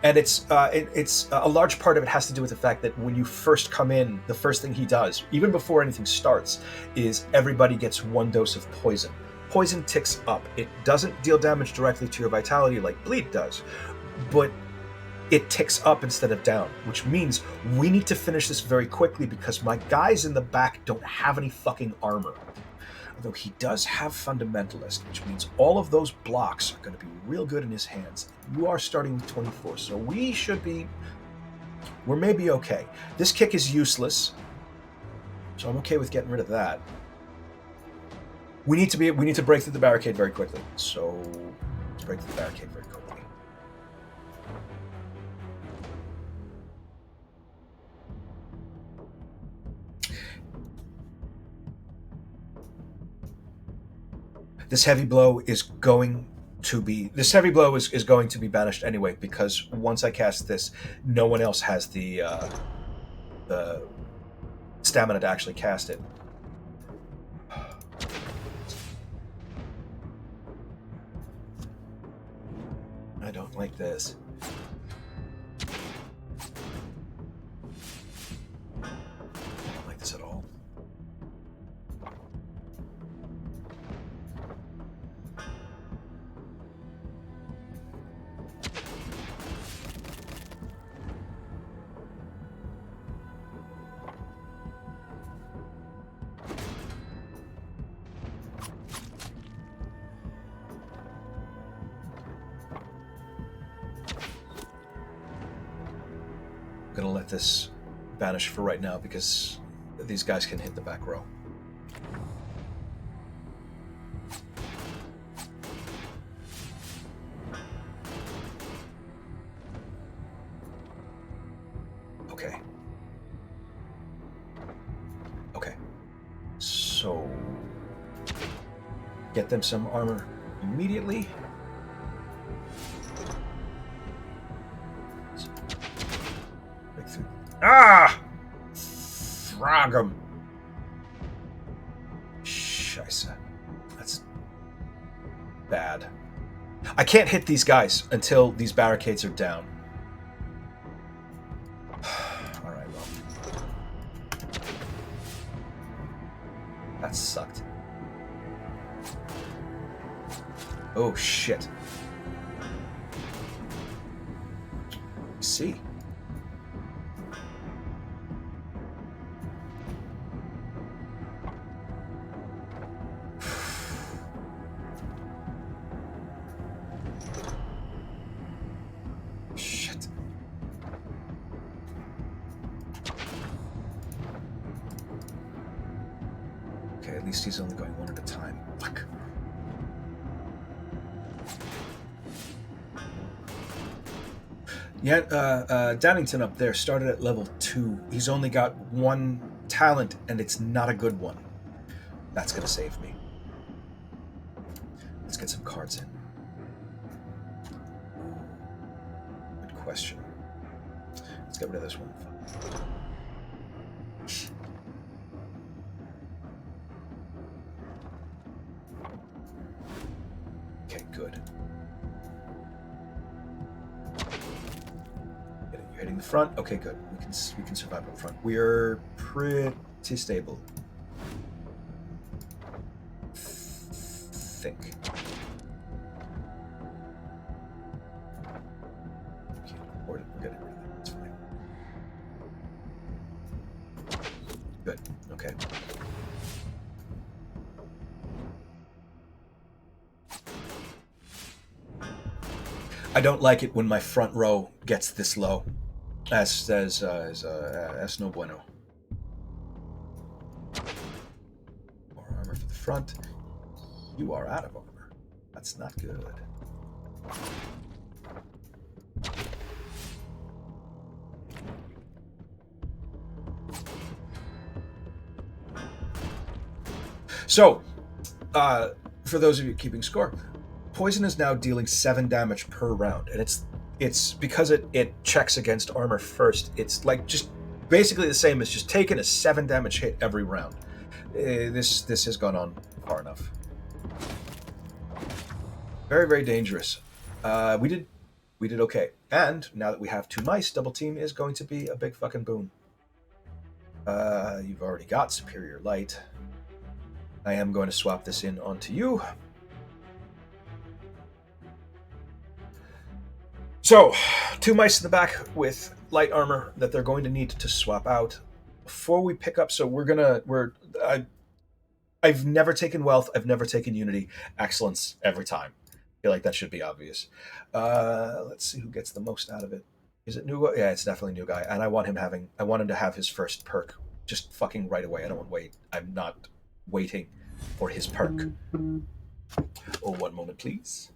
And it's a large part of it has to do with the fact that when you first come in, the first thing he does, even before anything starts, is everybody gets 1 dose of poison. Poison ticks up. It doesn't deal damage directly to your vitality like bleed does, but it ticks up instead of down, which means we need to finish this very quickly because my guys in the back don't have any fucking armor. Although he does have Fundamentalist, which means all of those blocks are going to be real good in his hands. You are starting with 24, so we're maybe okay. This kick is useless, so I'm okay with getting rid of that. We need to break through the barricade very quickly. So let's break through the barricade very quickly. This heavy blow is going to be banished anyway, because once I cast this, no one else has the stamina to actually cast it. I don't like this. I don't like this at all. I'm gonna let this banish for right now because these guys can hit the back row. Okay. Okay. So get them some armor immediately. Ah! Frog 'em. Scheisse. That's bad. I can't hit these guys until these barricades are down. Alright, well. That sucked. Oh, shit. See? At least he's only going one at a time. Fuck. Yeah, Downington up there started at level 2. He's only got 1 talent, and it's not a good one. That's gonna save me. Let's get some cards in. Good question. Let's get rid of this one. good. You're hitting the front. Okay, good. We can survive up front. We're pretty stable. Think. We're getting rid of that. It's fine. Good. Okay. I don't like it when my front row gets this low. As no bueno. More armor for the front. You are out of armor. That's not good. So, for those of you keeping score, poison is now dealing 7 damage per round, and it's because it checks against armor first. It's like just basically the same as just taking a 7 damage hit every round. This has gone on far enough. Very, very dangerous. We did okay, and now that we have 2 mice, double team is going to be a big fucking boon. You've already got superior light. I am going to swap this in onto you. So, 2 mice in the back with light armor that they're going to need to swap out before we pick up. So I've never taken wealth. I've never taken unity. Excellence every time. I feel like that should be obvious. Let's see who gets the most out of it. Is it new guy? Yeah, it's definitely new guy. And I want him to have his first perk just fucking right away. I don't want to wait. I'm not waiting for his perk. Oh, one moment, please.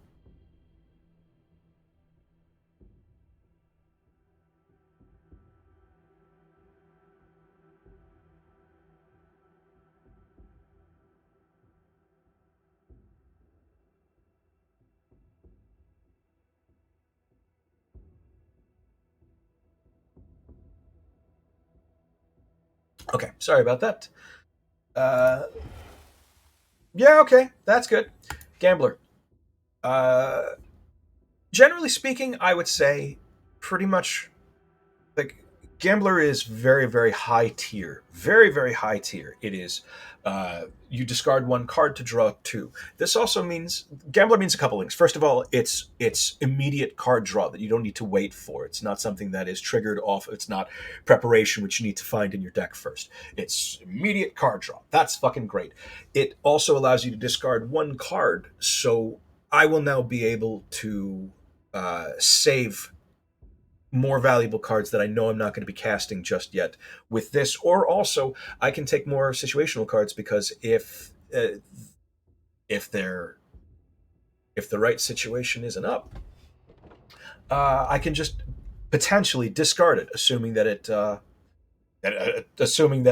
Okay, sorry about that. Yeah, okay, that's good. Gambler. Generally speaking, I would say pretty much like Gambler is very, very high tier. Very, very high tier. It is you discard 1 card to draw 2. This also means Gambler means a couple things. First of all, it's immediate card draw that you don't need to wait for. It's not something that is triggered off. It's not preparation which you need to find in your deck first. It's immediate card draw. That's fucking great. It also allows you to discard 1 card, so I will now be able to save more valuable cards that I know I'm not going to be casting just yet with this, or also I can take more situational cards because if the right situation isn't up, I can just potentially discard it, assuming that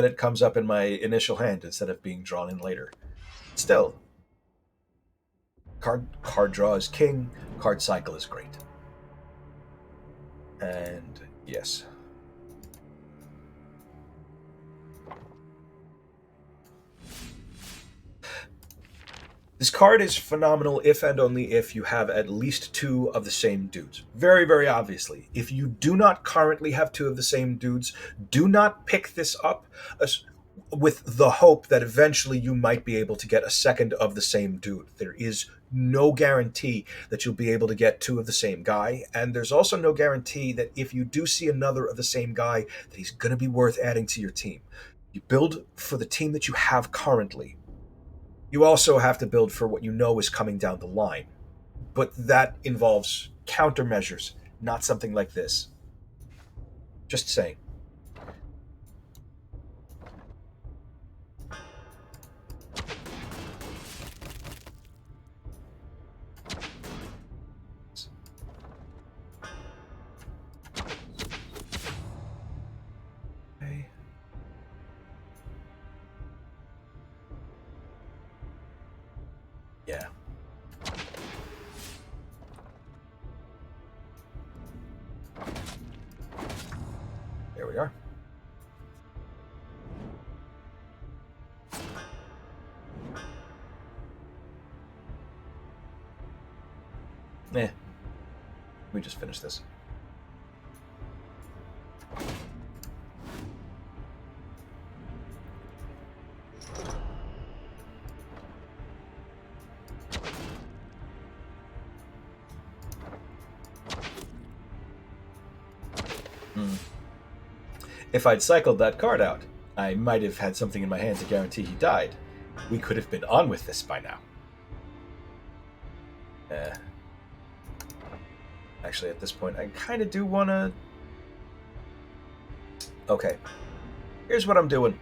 it comes up in my initial hand instead of being drawn in later. Still, card draw is king. Card cycle is great. And yes. This card is phenomenal if and only if you have at least 2 of the same dudes. Very, very obviously. If you do not currently have 2 of the same dudes, do not pick this up with the hope that eventually you might be able to get a second of the same dude. There is no guarantee that you'll be able to get 2 of the same guy, and there's also no guarantee that if you do see another of the same guy, that he's going to be worth adding to your team. You build for the team that you have currently. You also have to build for what you know is coming down the line, but that involves countermeasures, not something like this. Just saying. Yeah. There Let me just finish this. If I'd cycled that card out, I might have had something in my hand to guarantee he died. We could have been on with this by now. Actually, at this point, I kind of do want to... Okay. Here's what I'm doing.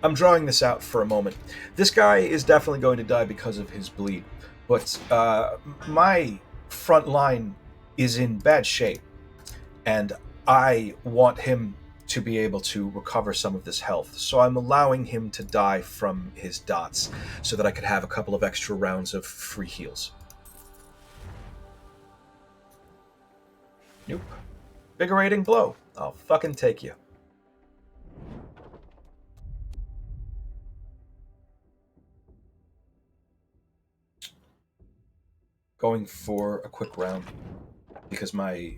I'm drawing this out for a moment. This guy is definitely going to die because of his bleed, but my front line is in bad shape, and I want him to be able to recover some of this health, so I'm allowing him to die from his dots so that I could have a couple of extra rounds of free heals. Nope. Invigorating blow. I'll fucking take you. Going for a quick round because my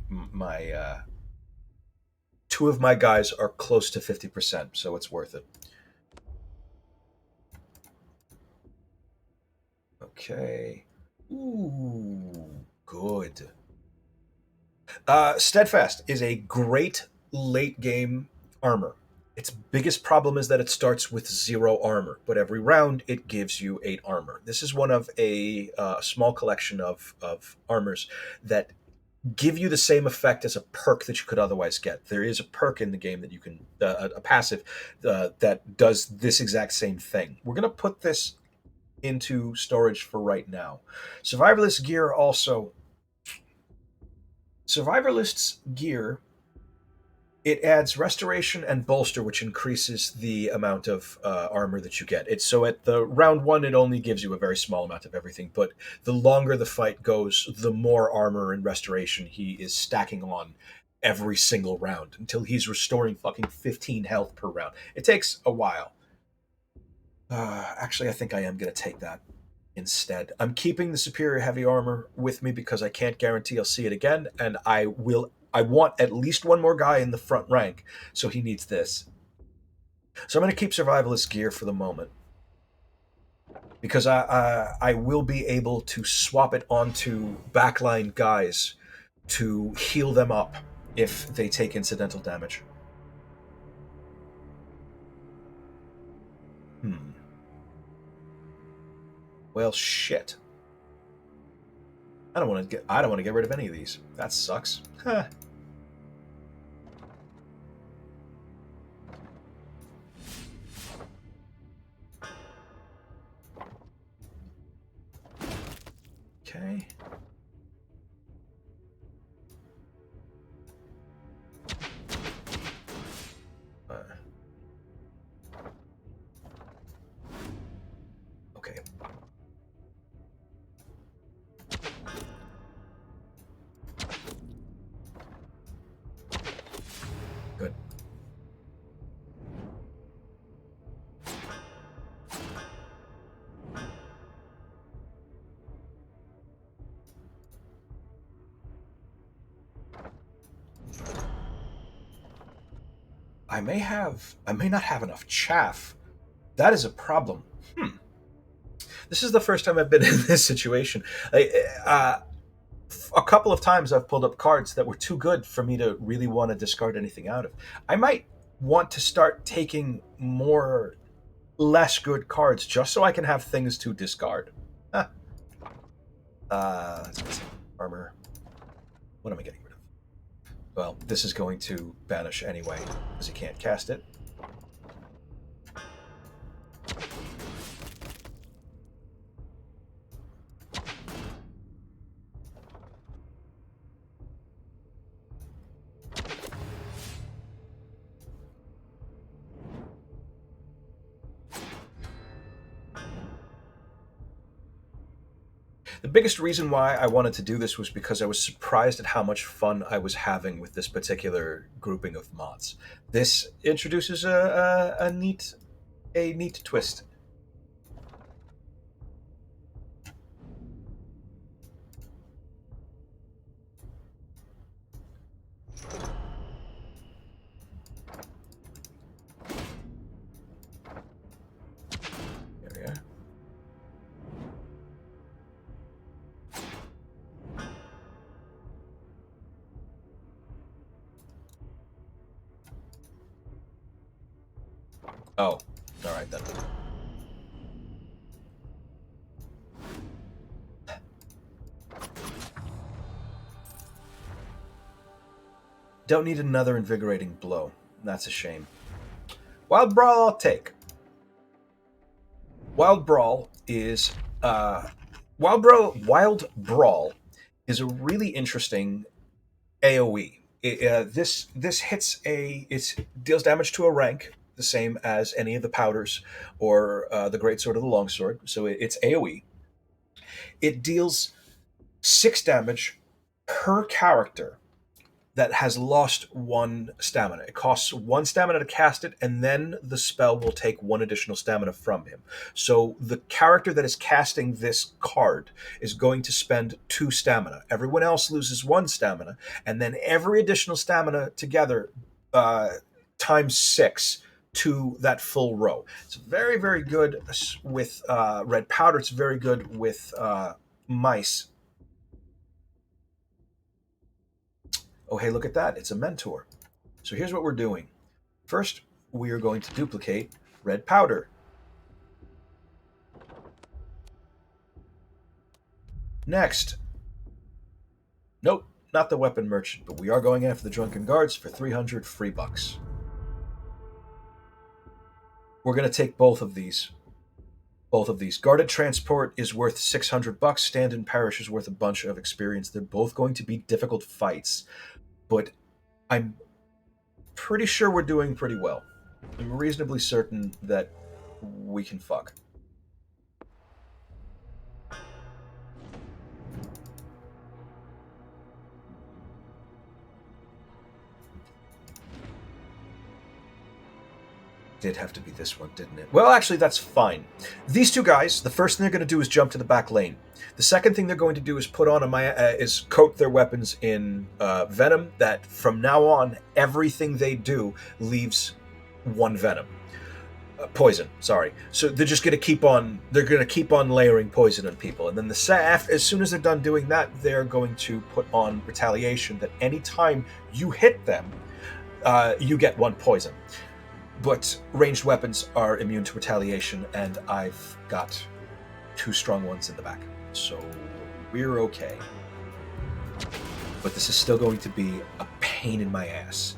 two of my guys are close to 50%, so it's worth it. Okay. Ooh, good. Steadfast is a great late game armor. Its biggest problem is that it starts with 0 armor, but every round it gives you 8 armor. This is one of a small collection of armors that give you the same effect as a perk that you could otherwise get. There is a perk in the game that you can, a passive that does this exact same thing. We're going to put this into storage for right now. Survivalist gear also. Survivalist's gear, it adds restoration and bolster, which increases the amount of armor that you get. It's so at the round 1, it only gives you a very small amount of everything, but the longer the fight goes, the more armor and restoration he is stacking on every single round until he's restoring fucking 15 health per round. It takes a while. Actually, I think I am going to take that instead. I'm keeping the superior heavy armor with me because I can't guarantee I'll see it again, and I want at least one more guy in the front rank, so he needs this. So I'm going to keep survivalist gear for the moment because I will be able to swap it onto backline guys to heal them up if they take incidental damage. Well, shit. I don't want to get rid of any of these. That sucks. Huh. Okay. Okay. Good. I may not have enough chaff. That is a problem. This is the first time I've been in this situation. A couple of times I've pulled up cards that were too good for me to really want to discard anything out of. I might want to start taking more less good cards just so I can have things to discard. Huh. Let's see. Armor. What am I getting rid of? Well, this is going to banish anyway, because you can't cast it. The biggest reason why I wanted to do this was because I was surprised at how much fun I was having with this particular grouping of mods. This introduces a neat twist. Oh, all right then. Don't need another invigorating blow. That's a shame. Wild Brawl I'll take. Wild Brawl is Wild Brawl is a really interesting AOE. This hits it deals damage to a rank, the same as any of the powders or the great sword or the longsword. So it's AOE. It deals 6 damage per character that has lost 1 stamina. It costs 1 stamina to cast it, and then the spell will take 1 additional stamina from him. So the character that is casting this card is going to spend 2 stamina. Everyone else loses 1 stamina, and then every additional stamina together times 6 to that full row. It's very, very good with red powder. It's very good with mice. Oh, hey, look at that. It's a mentor. So here's what we're doing. First, we are going to duplicate red powder. Next. Nope, not the weapon merchant, but we are going after the drunken guards for 300 free bucks. We're going to take both of these. Guarded transport is worth 600 bucks. Stand-in parish is worth a bunch of experience. They're both going to be difficult fights, but I'm pretty sure we're doing pretty well. I'm reasonably certain that we can fuck. Did have to be this one, didn't it? Well, actually, that's fine. These 2 guys, the first thing they're going to do is jump to the back lane. The second thing they're going to do is put on is coat their weapons in venom. That from now on, everything they do leaves 1 venom. Poison, sorry. So they're just going to keep on. They're going to keep on layering poison on people, and then as soon as they're done doing that, they're going to put on retaliation. That anytime you hit them, you get 1 poison. But ranged weapons are immune to retaliation, and I've got 2 strong ones in the back, so we're okay. But this is still going to be a pain in my ass.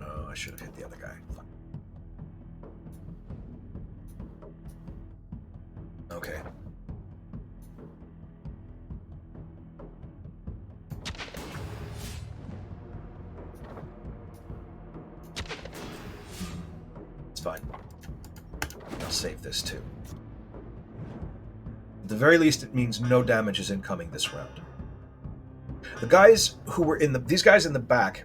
Oh, I should have hit the other guy. Okay. Fine. I'll save this too. At the very least, it means no damage is incoming this round. The guys who were these guys in the back.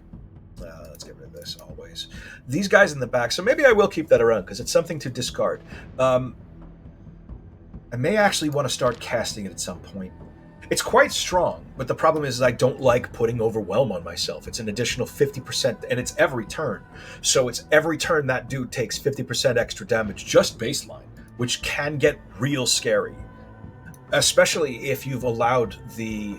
Let's get rid of this always. These guys in the back. So maybe I will keep that around because it's something to discard. I may actually want to start casting it at some point. It's quite strong, but the problem is I don't like putting Overwhelm on myself. It's an additional 50%, and it's every turn. So it's every turn that dude takes 50% extra damage, just baseline, which can get real scary. Especially if you've allowed the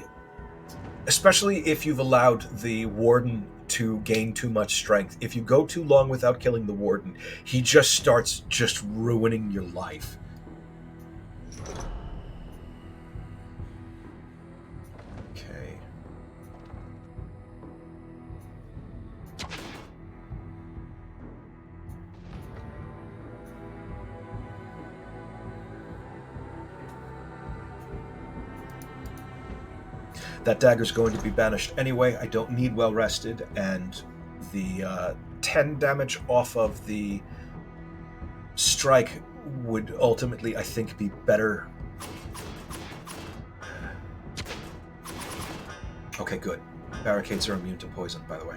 warden to gain too much strength. If you go too long without killing the warden, he just starts just ruining your life. That dagger's going to be banished anyway. I don't need well rested, and the 10 damage off of the strike would ultimately, I think, be better. Okay, good. Barricades are immune to poison, by the way.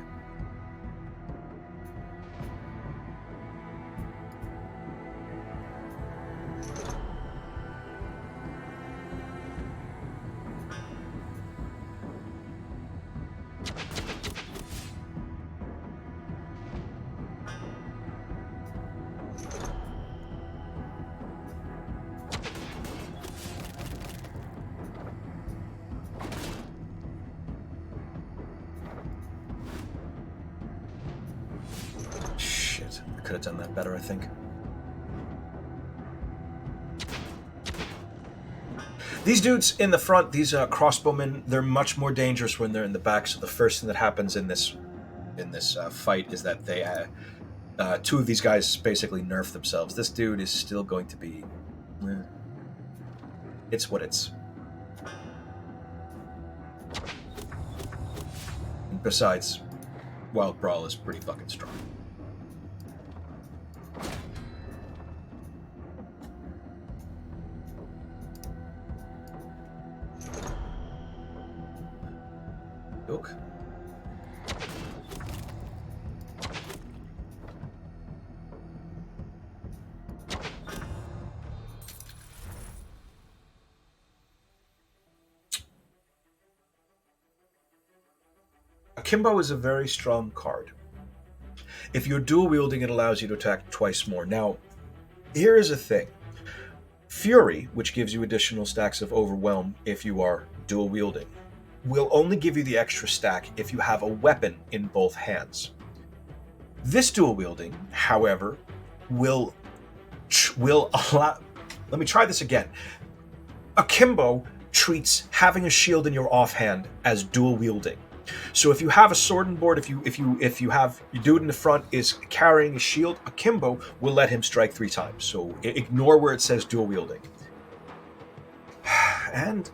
Could have done that better, I think. These dudes in the front, these crossbowmen, they're much more dangerous when they're in the back. So the first thing that happens in this fight is that they two of these guys basically nerf themselves. This dude is still going to be. It's what it's. And besides, Wild Brawl is pretty fucking strong. Look. Akimbo is a very strong card. If you're dual wielding, it allows you to attack twice more. Now, here is a thing. Fury, which gives you additional stacks of Overwhelm if you are dual wielding, will only give you the extra stack if you have a weapon in both hands. This dual wielding, however, will allow. Let me try this again. Akimbo treats having a shield in your offhand as dual wielding. So if you have a sword and board, if you have your dude in the front is carrying a shield, Akimbo will let him strike 3 times. So ignore where it says dual wielding. And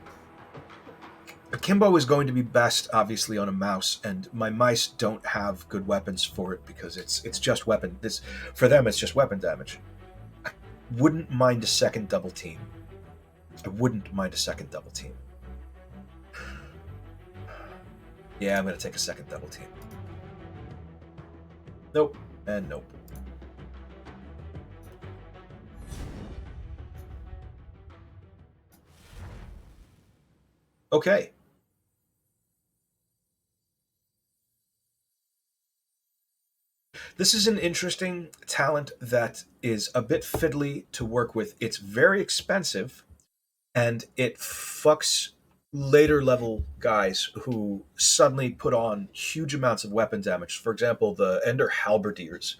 Akimbo is going to be best, obviously, on a mouse, and my mice don't have good weapons for it because it's just weapon. For them, it's just weapon damage. I wouldn't mind a second double team. Yeah, I'm going to take a second double team. Nope, and nope. Okay. This is an interesting talent that is a bit fiddly to work with. It's very expensive, and it fucks later level guys who suddenly put on huge amounts of weapon damage. For example, the Ender Halberdiers.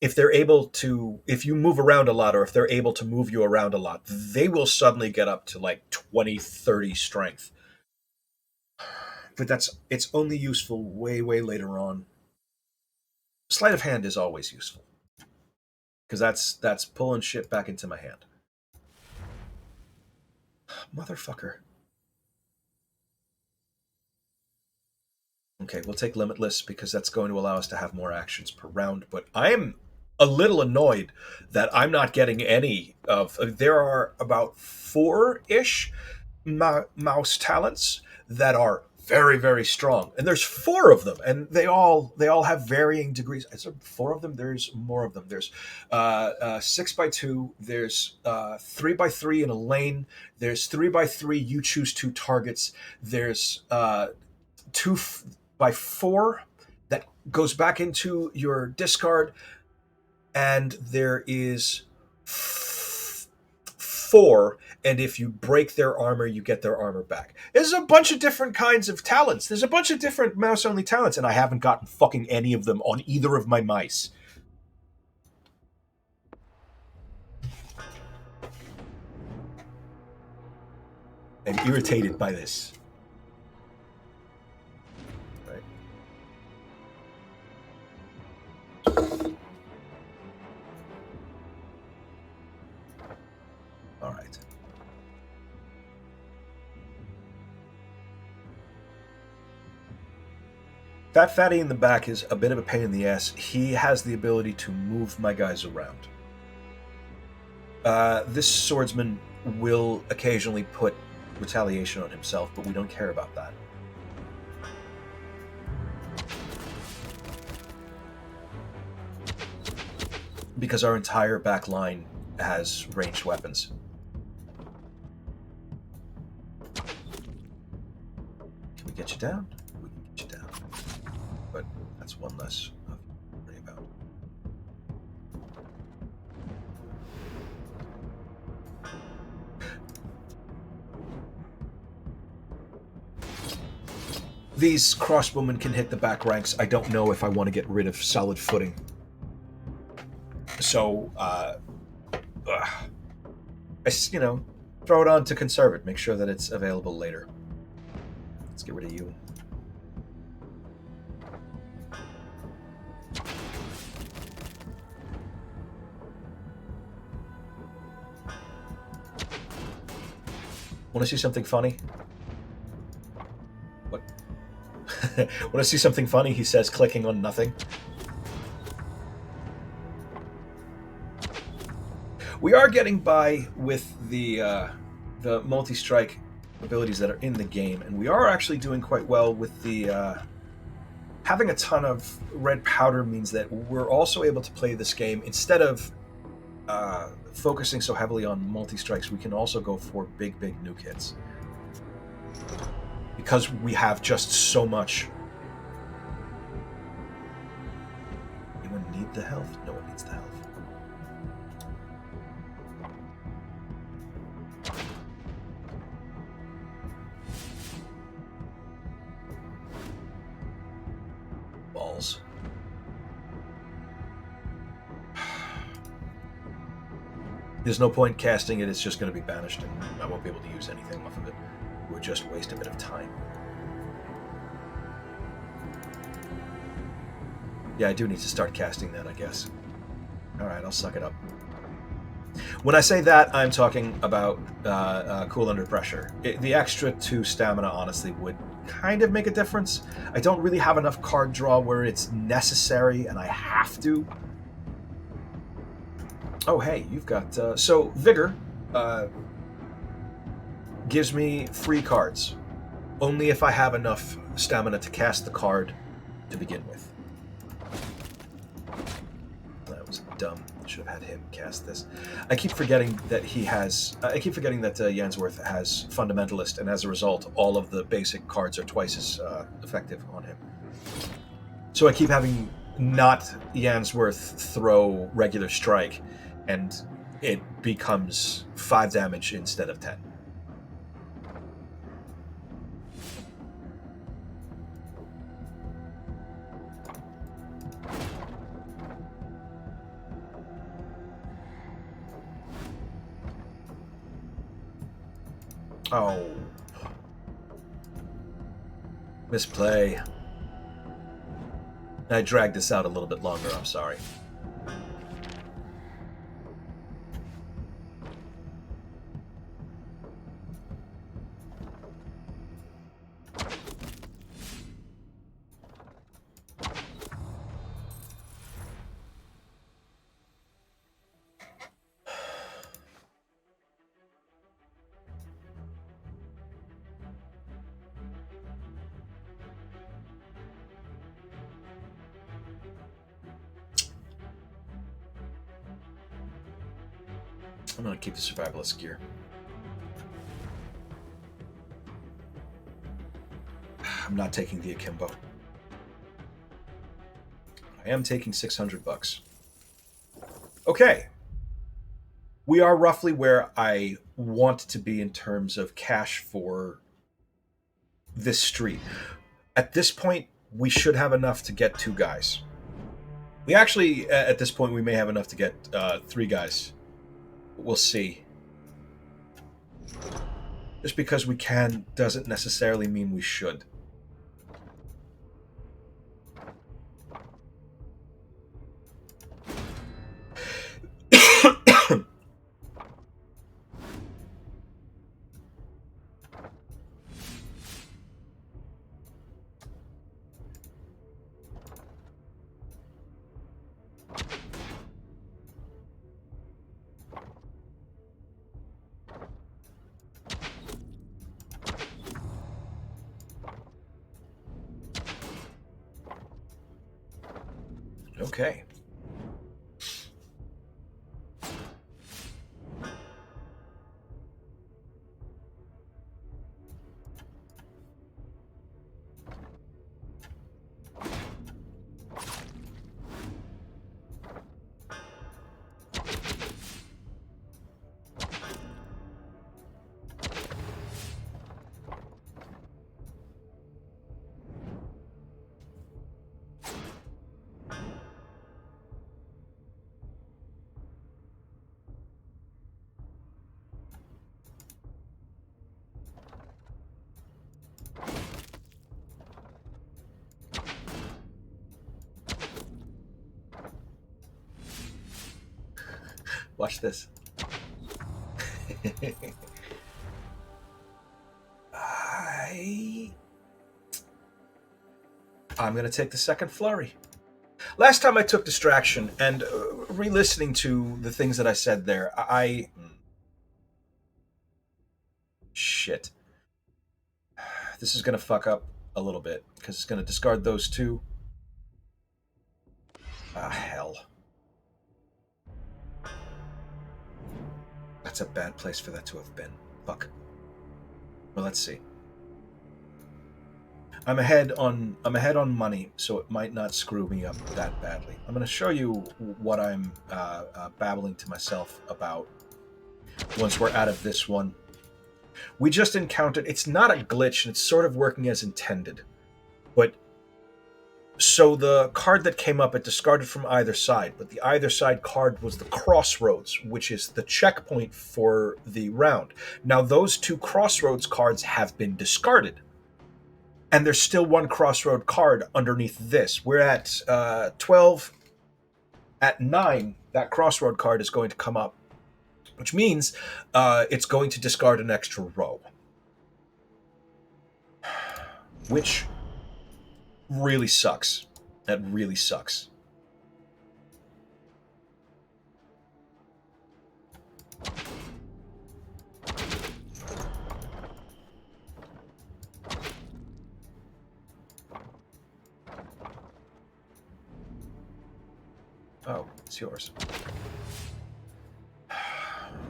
If you move around a lot, or if they're able to move you around a lot, they will suddenly get up to like 20, 30 strength. But it's only useful way, way later on. Sleight of hand is always useful. Because that's pulling shit back into my hand. Motherfucker. Okay, we'll take Limitless because that's going to allow us to have more actions per round, but I am a little annoyed that I'm not getting any of... There are about 4-ish mouse talents that are very, very strong, and there's 4 of them, and they all have varying degrees. Is there 4 of them? There's more of them. There's 6x2, there's 3x3 in a lane, there's 3x3, you choose 2 targets, there's 2x4 that goes back into your discard, and there is 4, and if you break their armor, you get their armor back. There's a bunch of different kinds of talents. There's a bunch of different mouse-only talents, and I haven't gotten fucking any of them on either of my mice. I'm irritated by this. Right. All right. Fat Fatty in the back is a bit of a pain in the ass. He has the ability to move my guys around. This swordsman will occasionally put retaliation on himself, but we don't care about that. Because our entire back line has ranged weapons. Can we get you down? We can get you down. But that's one less to worry about. These crossbowmen can hit the back ranks. I don't know if I want to get rid of solid footing. So, throw it on to conserve it. Make sure that it's available later. Let's get rid of you. Want to see something funny? What? Want to see something funny? He says, clicking on nothing. We are getting by with the multi-strike abilities that are in the game, and we are actually doing quite well with the having a ton of red powder means that we're also able to play this game instead of focusing so heavily on multi-strikes. We can also go for big nuke hits because we have just so much. Anyone need the health? No one needs the health. Balls. There's no point casting it, it's just going to be banished, and I won't be able to use anything off of it. It would just waste a bit of time. Yeah, I do need to start casting that, I guess. Alright, I'll suck it up. When I say that, I'm talking about cool under pressure. The extra 2 stamina, honestly, would kind of make a difference. I don't really have enough card draw where it's necessary, and I have to. Oh, hey, you've got... so, Vigor gives me free cards. Only if I have enough stamina to cast the card to begin with. That was dumb. Should have had him cast this. I keep forgetting that he has... I keep forgetting that Yansworth has Fundamentalist, and as a result, all of the basic cards are twice as effective on him. So I keep having not Yansworth throw regular strike, and it becomes 5 damage instead of 10. Oh. Misplay. I dragged this out a little bit longer, I'm sorry. I'm gonna keep the survivalist gear. I'm not taking the akimbo. I am taking $600. Okay. We are roughly where I want to be in terms of cash for this street. At this point, we should have enough to get 2 guys. We actually, at this point, we may have enough to get 3 guys. We'll see. Just because we can doesn't necessarily mean we should. Okay. Watch this. I'm going to take the second flurry. Last time I took distraction, and re-listening to the things that I said there, shit. This is going to fuck up a little bit, because it's going to discard those two. Ah, hell. That's a bad place for that to have been. Fuck. Well, let's see. I'm ahead on money, so it might not screw me up that badly. I'm going to show you what I'm babbling to myself about once we're out of this one. We just encountered, it's not a glitch, and it's sort of working as intended. But, so the card that came up, it discarded from either side, but the either side card was the crossroads, which is the checkpoint for the round. Now, those two crossroads cards have been discarded. And there's still one crossroad card underneath this. We're at 12. At 9, that crossroad card is going to come up, which means it's going to discard an extra row. Which really sucks. That really sucks. Oh, it's yours.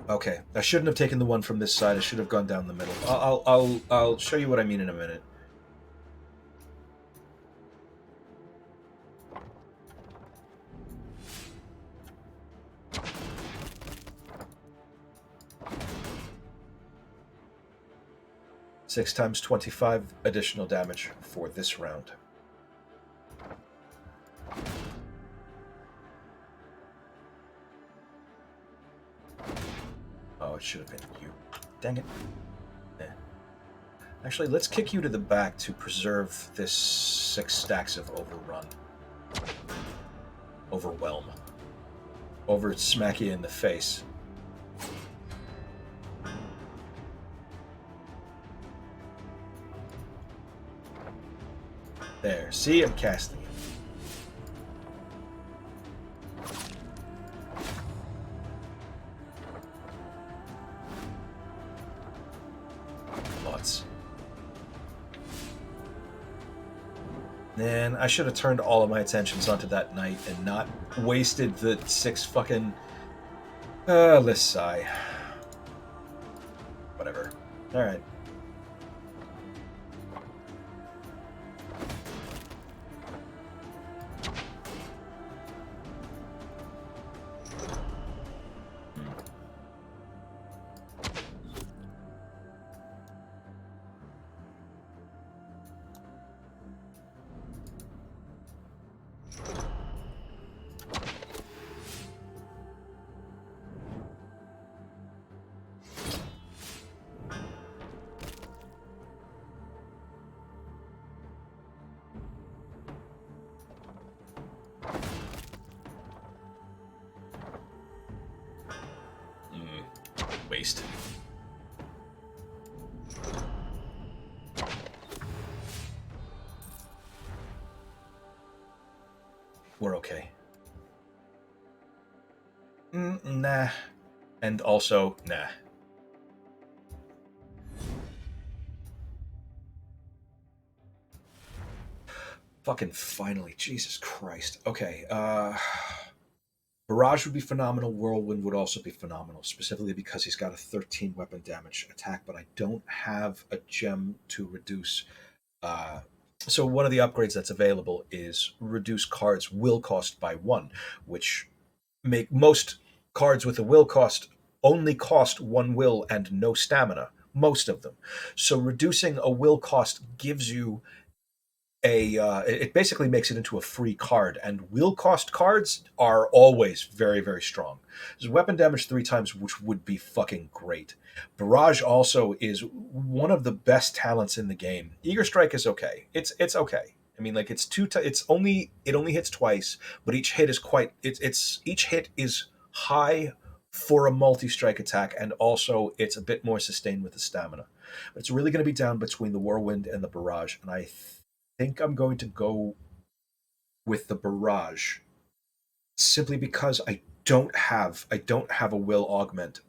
Okay, I shouldn't have taken the one from this side. I should have gone down the middle. I'll show you what I mean in a minute. Six times 25 additional damage for this round. Oh, it should have been you. Dang it. Eh. Actually, let's kick you to the back to preserve this 6 stacks of overrun. Overwhelm. Over smack you in the face. There. See, I'm casting it. Lots. Man, I should have turned all of my attentions onto that knight and not wasted the 6 fucking... let's sigh. Whatever. Alright. Waste. We're okay. Nah. And also, nah. Fucking finally. Jesus Christ. Okay, Barrage would be phenomenal. Whirlwind would also be phenomenal, specifically because he's got a 13 weapon damage attack, but I don't have a gem to reduce. So one of the upgrades that's available is reduce cards will cost by 1, which make most cards with a will cost only cost 1 will and no stamina, most of them. So reducing a will cost gives you it basically makes it into a free card, and will cost cards are always very, very strong. There's weapon damage 3 times, which would be fucking great. Barrage also is one of the best talents in the game. Eager Strike is okay. It's okay. I mean, like, it only hits twice, but each hit is each hit is high for a multi-strike attack, and also it's a bit more sustained with the stamina. But it's really going to be down between the whirlwind and the barrage, and I think I'm going to go with the barrage simply because I don't have a will augment,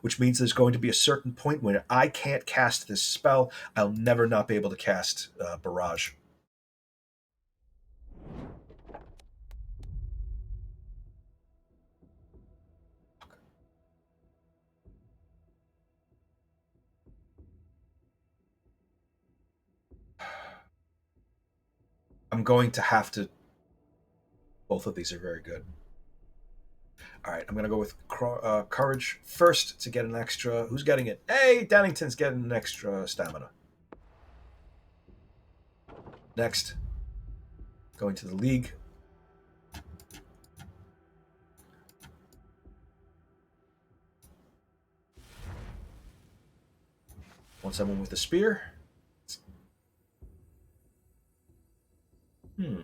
which means there's going to be a certain point when I can't cast this spell. I'll never not be able to cast barrage. I'm going to have to. Both of these are very good. All right, I'm going to go with courage first to get an extra. Who's getting it? Hey, Dannington's getting an extra stamina. Next, going to the league. Want someone with a spear? Hmm.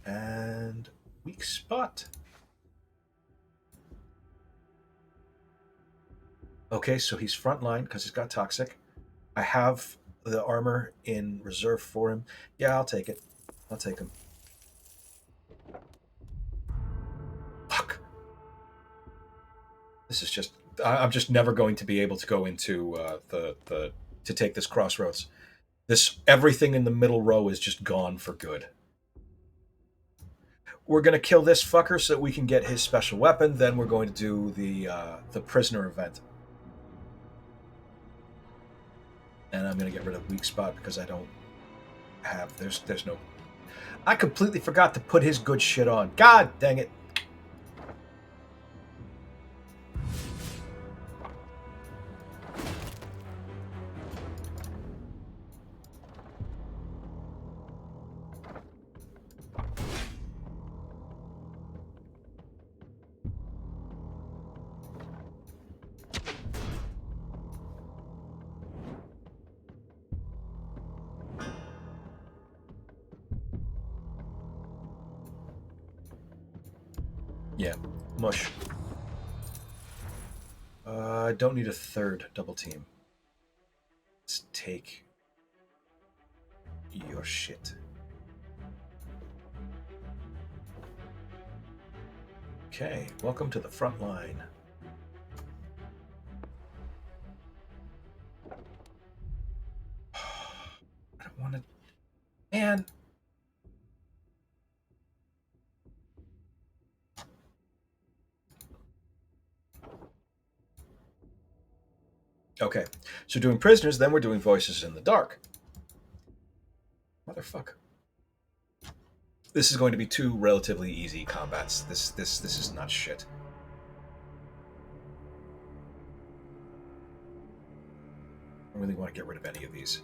And weak spot. Okay, so he's frontline because he's got toxic. I have the armor in reserve for him. Yeah, I'll take it. I'll take him. Fuck. This is just. I'm just never going to be able to go into the to take this crossroads. This everything in the middle row is just gone for good. We're gonna kill this fucker so that we can get his special weapon. Then we're going to do the prisoner event, and I'm gonna get rid of weak spot because I don't have. There's no. I completely forgot to put his good shit on. God dang it! Yeah, mush. I don't need a third double team. Let's take your shit. Okay, welcome to the front line. I don't want to. Man. Okay, so doing prisoners, then we're doing voices in the dark. Motherfucker. This is going to be two relatively easy combats. This is not shit. I really want to get rid of any of these.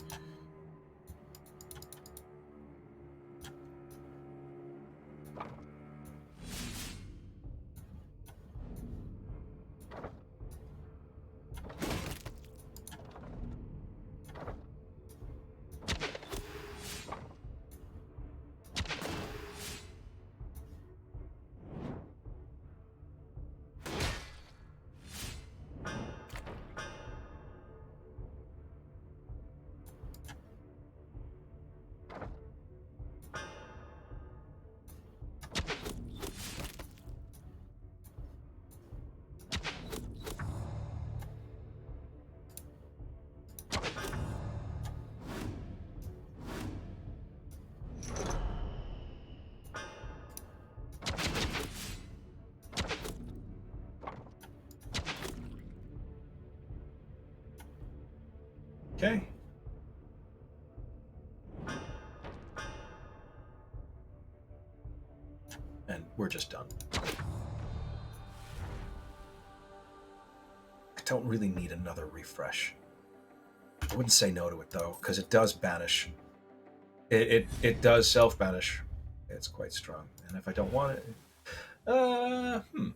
Okay. And we're just done. I don't really need another refresh. I wouldn't say no to it though, because it does banish. It does self banish. It's quite strong. And if I don't want it, uh, hmm,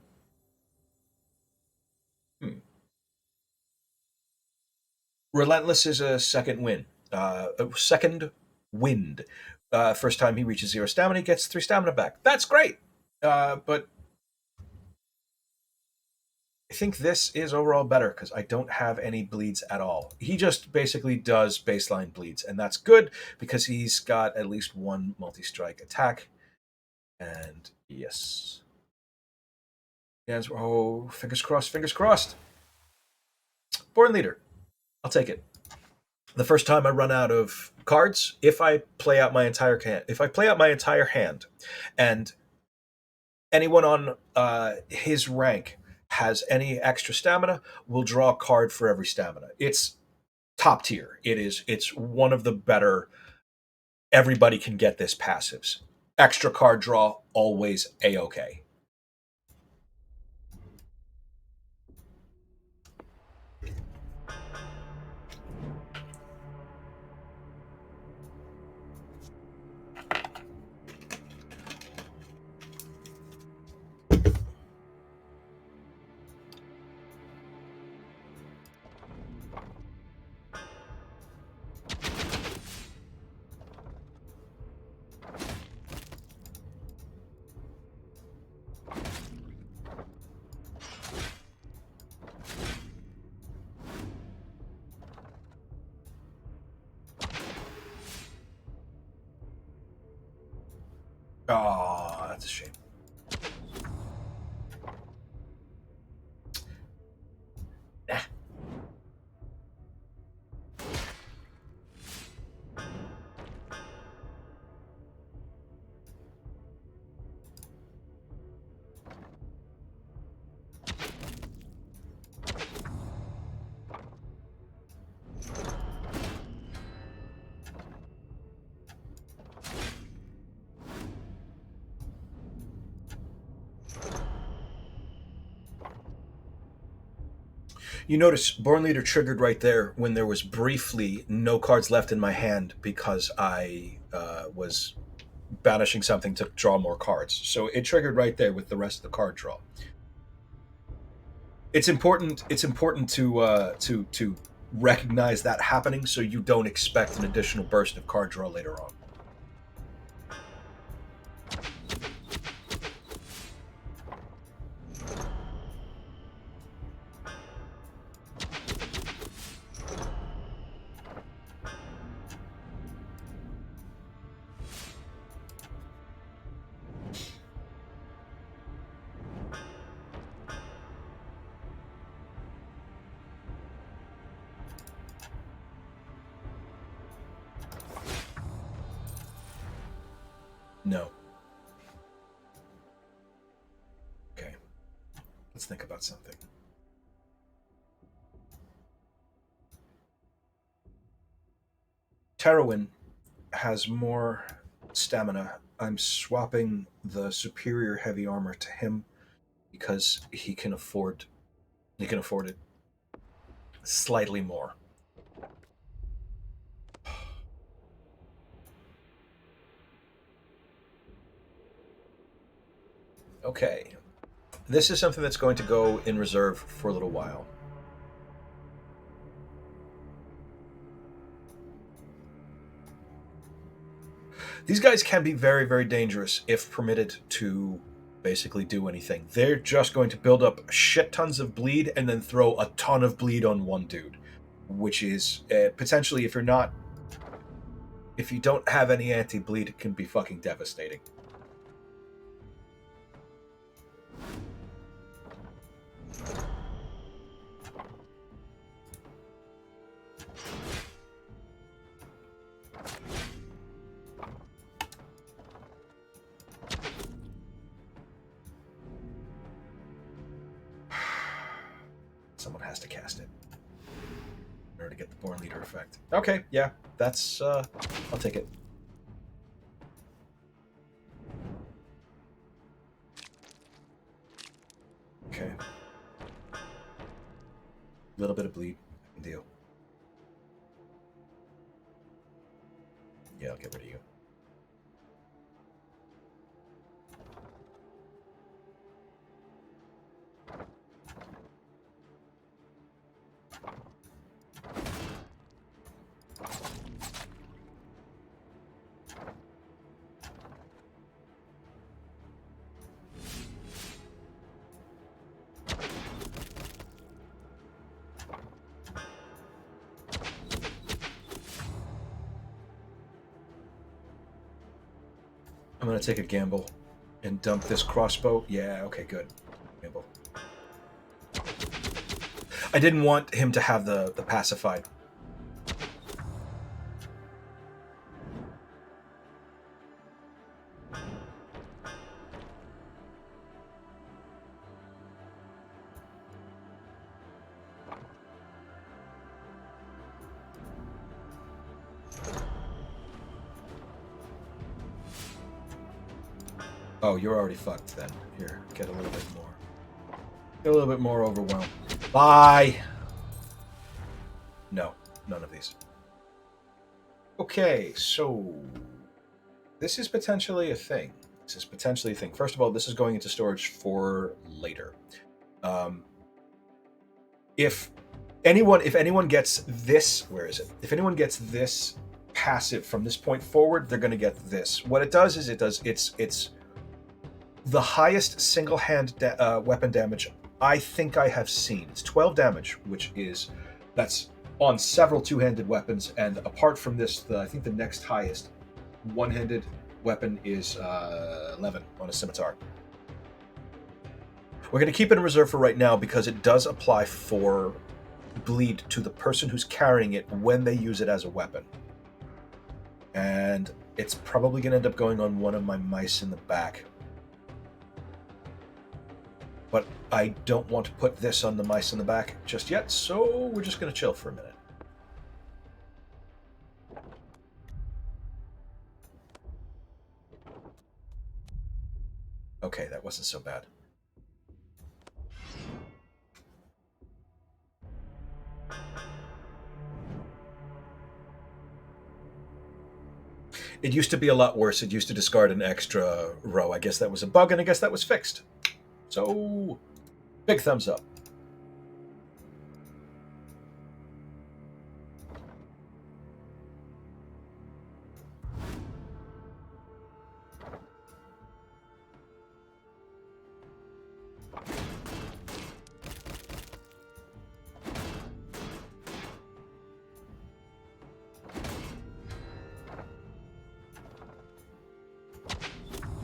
hmm. Relentless is a second win. second wind. First time he reaches 0 stamina, he gets 3 stamina back. That's great. But I think this is overall better because I don't have any bleeds at all. He just basically does baseline bleeds, and that's good because he's got at least one multi-strike attack. And yes. Yes, oh, fingers crossed, fingers crossed. Born leader. I'll take it. The first time I run out of cards, if I play out my entire hand, and anyone on his rank has any extra stamina, will draw a card for every stamina. It's top tier. It's one of the better. Everybody can get this passives. Extra card draw, always A-okay. Oh, that's a shame. You notice Born Leader triggered right there when there was briefly no cards left in my hand because I was banishing something to draw more cards. So it triggered right there with the rest of the card draw. It's important. It's important to recognize that happening so you don't expect an additional burst of card draw later on. No. Okay. Let's think about something. Terowin has more stamina. I'm swapping the superior heavy armor to him because he can afford it slightly more. Okay. This is something that's going to go in reserve for a little while. These guys can be very, very dangerous if permitted to basically do anything. They're just going to build up shit tons of bleed and then throw a ton of bleed on one dude, which is potentially, if you don't have any anti-bleed, it can be fucking devastating. Someone has to cast it in order to get the Born Leader effect. Okay, yeah, that's I'll take it. Okay. A little bit of bleed. Deal. Yeah, I'll get rid of you. I'm going to take a gamble and dump this crossbow. Yeah, okay, good. Gamble. I didn't want him to have the pacified. Oh, you're already fucked then. Here, get a little bit more. Get a little bit more overwhelmed. Bye! No, none of these. Okay, so this is potentially a thing. This is potentially a thing. First of all, this is going into storage for later. If anyone gets this, where is it? If anyone gets this passive from this point forward, they're going to get this. What it does is it's the highest single hand weapon damage I think I have seen. It's 12 damage, that's on several two-handed weapons, and apart from this, I think the next highest one-handed weapon is 11 on a scimitar. We're going to keep it in reserve for right now because it does apply for bleed to the person who's carrying it when they use it as a weapon. And it's probably going to end up going on one of my mice in the back. But I don't want to put this on the mice in the back just yet, so we're just going to chill for a minute. Okay, that wasn't so bad. It used to be a lot worse. It used to discard an extra row. I guess that was a bug, and I guess that was fixed. So, big thumbs up.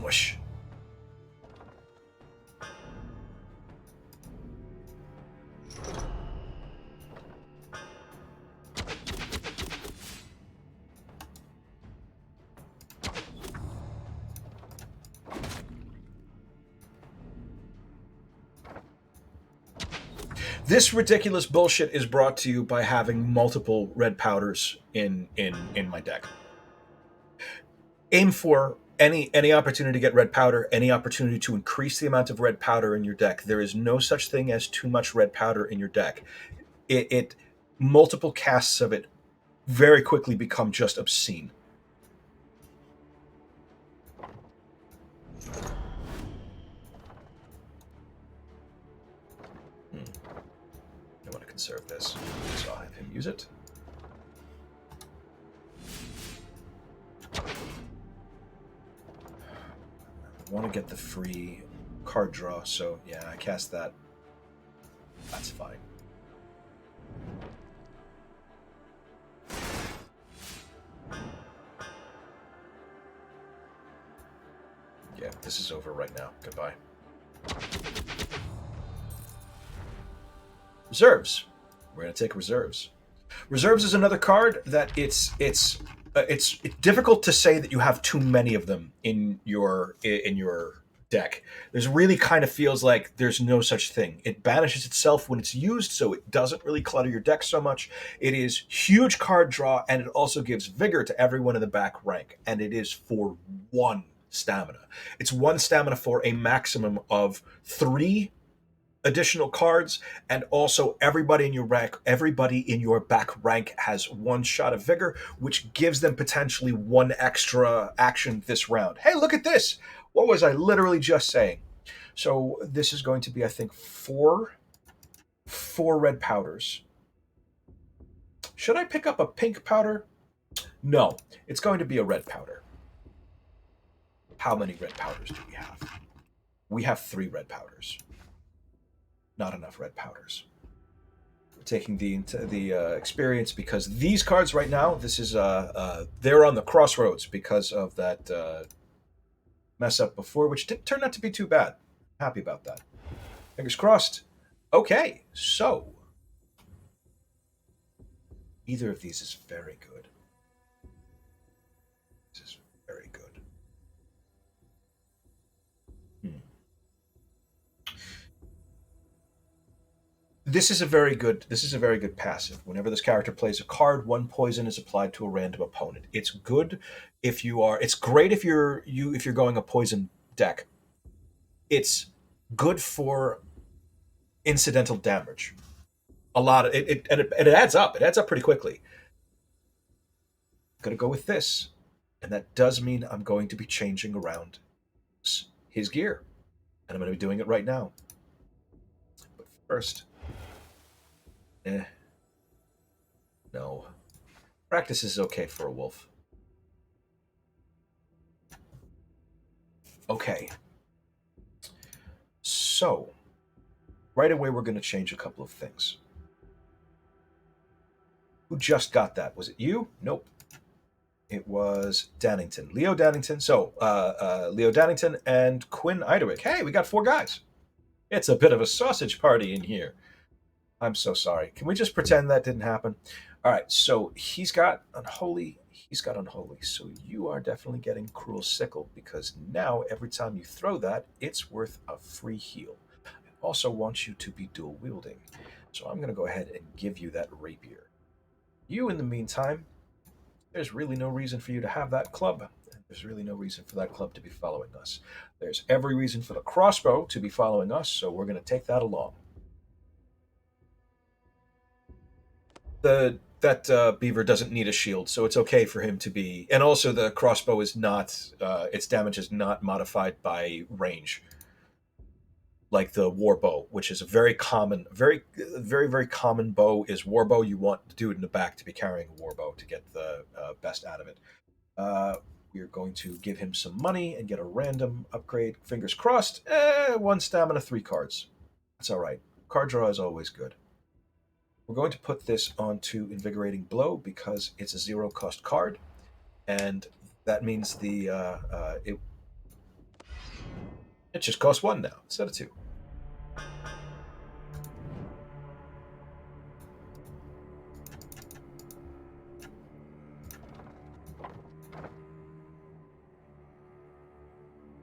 Mush. This ridiculous bullshit is brought to you by having multiple red powders in my deck. Aim for any opportunity to get red powder, any opportunity to increase the amount of red powder in your deck. There is no such thing as too much red powder in your deck. It multiple casts of it very quickly become just obscene. I want to conserve this, so I'll have him use it. I want to get the free card draw, so yeah, I cast that. That's fine. Yeah, this is over right now. Goodbye. Reserves. We're going to take reserves. Reserves is another card that it's difficult to say that you have too many of them in your deck. There's really kind of feels like there's no such thing. It banishes itself when it's used, so it doesn't really clutter your deck so much. It is huge card draw, and it also gives vigor to everyone in the back rank, and it is for 1 stamina. It's 1 stamina for a maximum of 3 additional cards, and also everybody in your back rank has 1 shot of vigor, which gives them potentially 1 extra action this round. Hey, look at this! What was I literally just saying? So this is going to be, I think, 4 red powders. Should I pick up a pink powder? No, it's going to be a red powder. How many red powders do we have? We have 3 red powders. Not enough red powders. We're taking the experience because these cards right now, this is they're on the crossroads because of that mess up before, which didn't turn out to be too bad. Happy about that. Fingers crossed. Okay, so either of these is very good. This is very good. Hmm. This is a very good. This is a very good passive. Whenever this character plays a card, one poison is applied to a random opponent. It's good if you are. It's great if you're going a poison deck. It's good for incidental damage. A lot of it adds up. It adds up pretty quickly. I'm gonna go with this, and that does mean I'm going to be changing around his gear, and I'm going to be doing it right now. But first, no, practice is okay for a wolf. Okay, so right away we're going to change a couple of things. Who just got that? Was it you? Nope. It was Dannington. Leo Dannington. So, Leo Dannington and Quinn Iderick. Hey, we got 4 guys. It's a bit of a sausage party in here. I'm so sorry. Can we just pretend that didn't happen? All right, so he's got Unholy. He's got Unholy. So you are definitely getting Cruel Sickle because now every time you throw that, it's worth a free heal. I also want you to be dual wielding. So I'm going to go ahead and give you that rapier. You, in the meantime, there's really no reason for you to have that club. There's really no reason for that club to be following us. There's every reason for the crossbow to be following us, so we're going to take that along. That beaver doesn't need a shield, so it's okay for him to be. And also, the crossbow is not its damage is not modified by range, like the war bow, which is a very common, very common bow. Is war bow. You want to do it in the back to be carrying a war bow to get the best out of it. We're going to give him some money and get a random upgrade. Fingers crossed. 1 stamina, 3 cards. That's all right. Card draw is always good. We're going to put this onto Invigorating Blow because it's a 0-cost card, and that means it just costs 1 now instead of 2.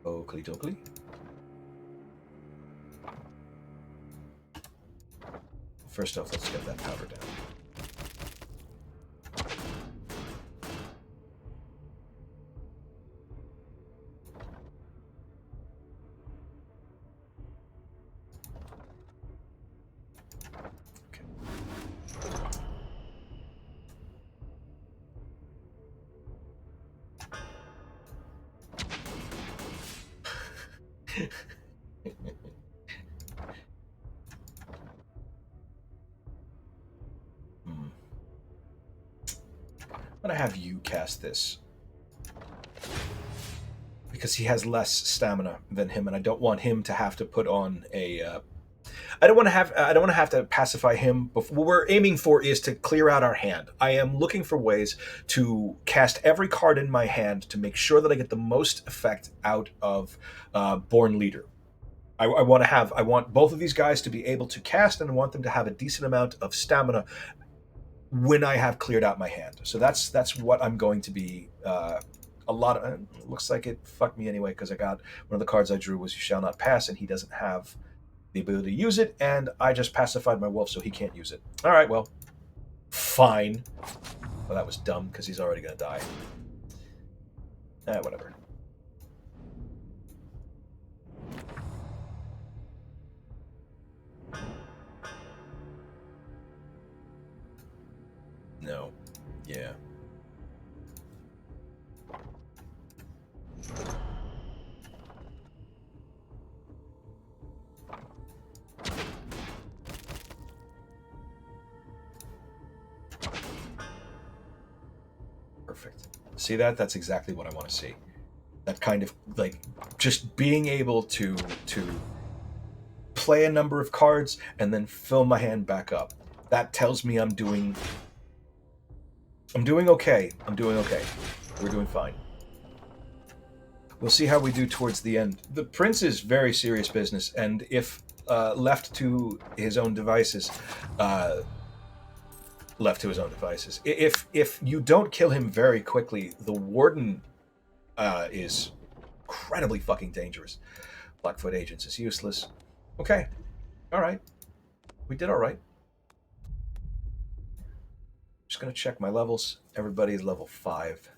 Oakley dokley. First off, let's get that powder down. I'm going to have you cast this because he has less stamina than him, and I don't want him to have to put on a. I don't want to have to pacify him. What we're aiming for is to clear out our hand. I am looking for ways to cast every card in my hand to make sure that I get the most effect out of Born Leader. I want both of these guys to be able to cast, and I want them to have a decent amount of stamina when I have cleared out my hand. So that's what I'm going to be. A lot of looks like it fucked me anyway because I got one of the cards I drew was You Shall Not Pass, and he doesn't have the ability to use it, and I just pacified my wolf so he can't use it. All right, well, fine. Well, that was dumb because he's already going to die. Whatever. No. Yeah. Perfect. See that? That's exactly what I want to see. That kind of like just being able to play a number of cards and then fill my hand back up. That tells me I'm doing okay. I'm doing okay. We're doing fine. We'll see how we do towards the end. The prince is very serious business, and if left to his own devices, uh, if you don't kill him very quickly, the warden is incredibly fucking dangerous. Blackfoot agents is useless. Okay, all right, we did all right. Just gonna check my levels. Everybody's level 5.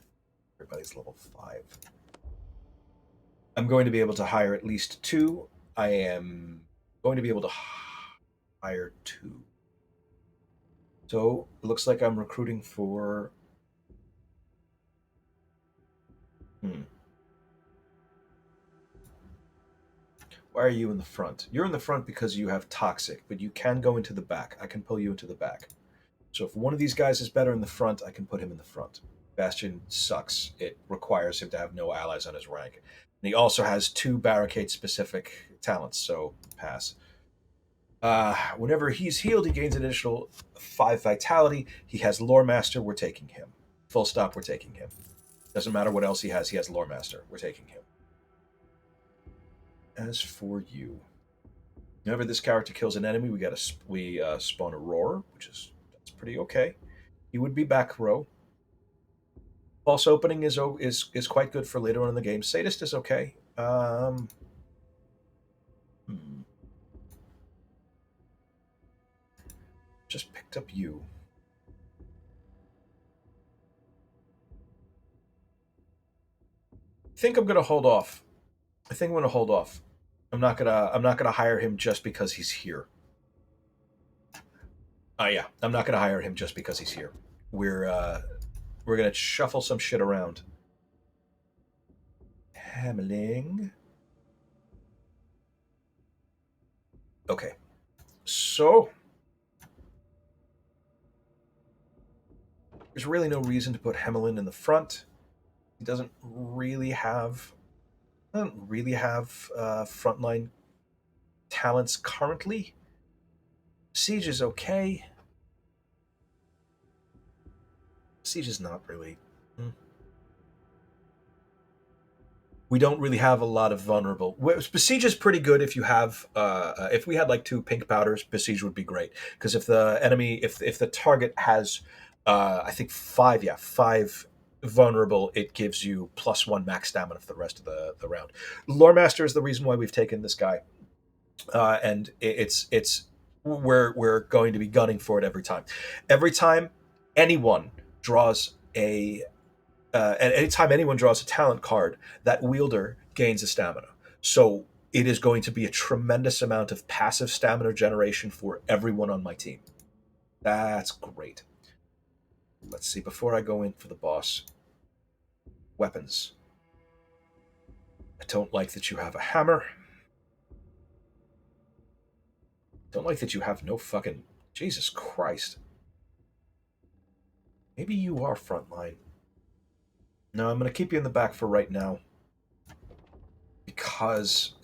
Everybody's level 5. I'm going to be able to hire at least 2. I am going to be able to hire 2. So it looks like I'm recruiting for. Why are you in the front? You're in the front because you have toxic, but you can go into the back. I can pull you into the back. So if one of these guys is better in the front, I can put him in the front. Bastion sucks. It requires him to have no allies on his rank. And he also has 2 barricade specific talents, so pass. Whenever he's healed, he gains an additional 5 vitality. He has Lore Master, we're taking him. Full stop, we're taking him. Doesn't matter what else he has Lore Master, we're taking him. As for you, whenever this character kills an enemy, we spawn a roar, that's pretty okay. He would be back row. False opening is quite good for later on in the game. Sadist is okay. Just picked up you. I think I'm gonna hold off. I'm not gonna hire him just because he's here. Yeah, I'm not gonna hire him just because he's here. We're gonna shuffle some shit around. Hammering. Okay, so there's really no reason to put Hemelin in the front. He doesn't really have frontline talents currently. Siege is okay. Siege is not really. We don't really have a lot of vulnerable. Besiege is pretty good if you have. If we had like 2 pink powders, Besiege would be great because if the enemy, if the target has, I think 5, 5 vulnerable, it gives you +1 max stamina for the rest of the round. Lore Master is the reason why we've taken this guy, and it's we're going to be gunning for it every time. Every time anyone draws and anytime anyone draws a talent card, that wielder gains a stamina. So it is going to be a tremendous amount of passive stamina generation for everyone on my team. That's great. Let's see, before I go in for the boss, weapons. I don't like that you have a hammer. Don't like that you have no fucking... Jesus Christ. Maybe you are frontline. No, I'm going to keep you in the back for right now. Because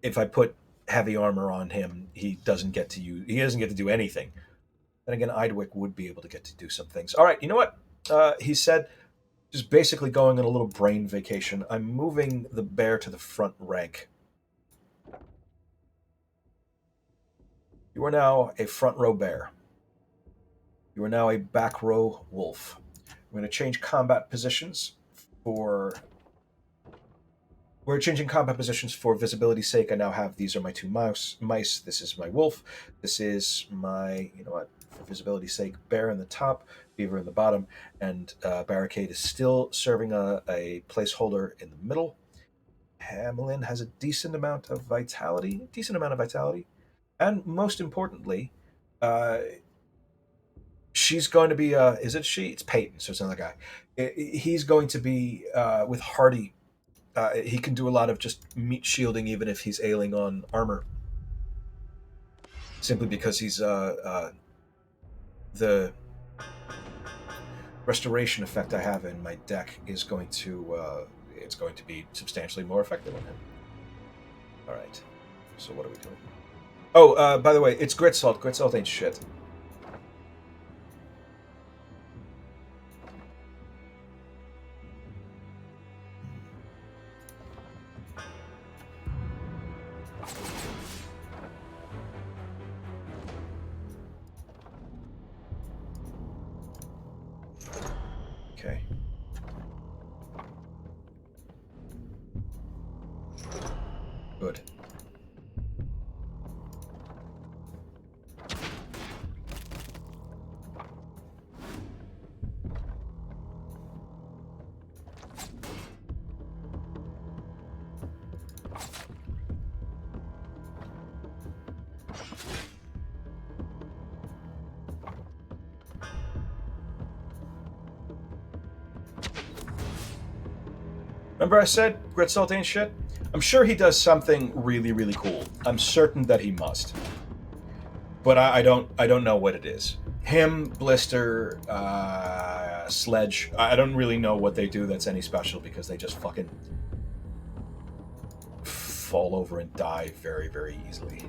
if I put heavy armor on him, he doesn't get to do anything. Then again, Idwick would be able to get to do some things. All right, you know what? He said, just basically going on a little brain vacation. I'm moving the bear to the front rank. You are now a front row bear. You are now a back row wolf. We're going to change combat positions for... We're changing combat positions for visibility's sake. I now have, these are my 2 mice. This is my wolf. This is my, you know what, for visibility's sake, bear in the top, beaver in the bottom, and barricade is still serving a placeholder in the middle. Hamelin has a decent amount of vitality. And most importantly, she's going to be, is it she? It's Peyton, so it's another guy. He's going to be, with Hardy, he can do a lot of just meat shielding even if he's ailing on armor. Simply because he's, the restoration effect I have in my deck is going to, it's going to be substantially more effective on him. Alright, so what are we doing? Oh, by the way, it's grit salt. Grit salt ain't shit. Okay. Good. Remember I said Grit Salt ain't shit? I'm sure he does something really, really cool. I'm certain that he must. But I don't know what it is. Him, Blister, Sledge. I don't really know what they do that's any special because they just fucking fall over and die very, very easily.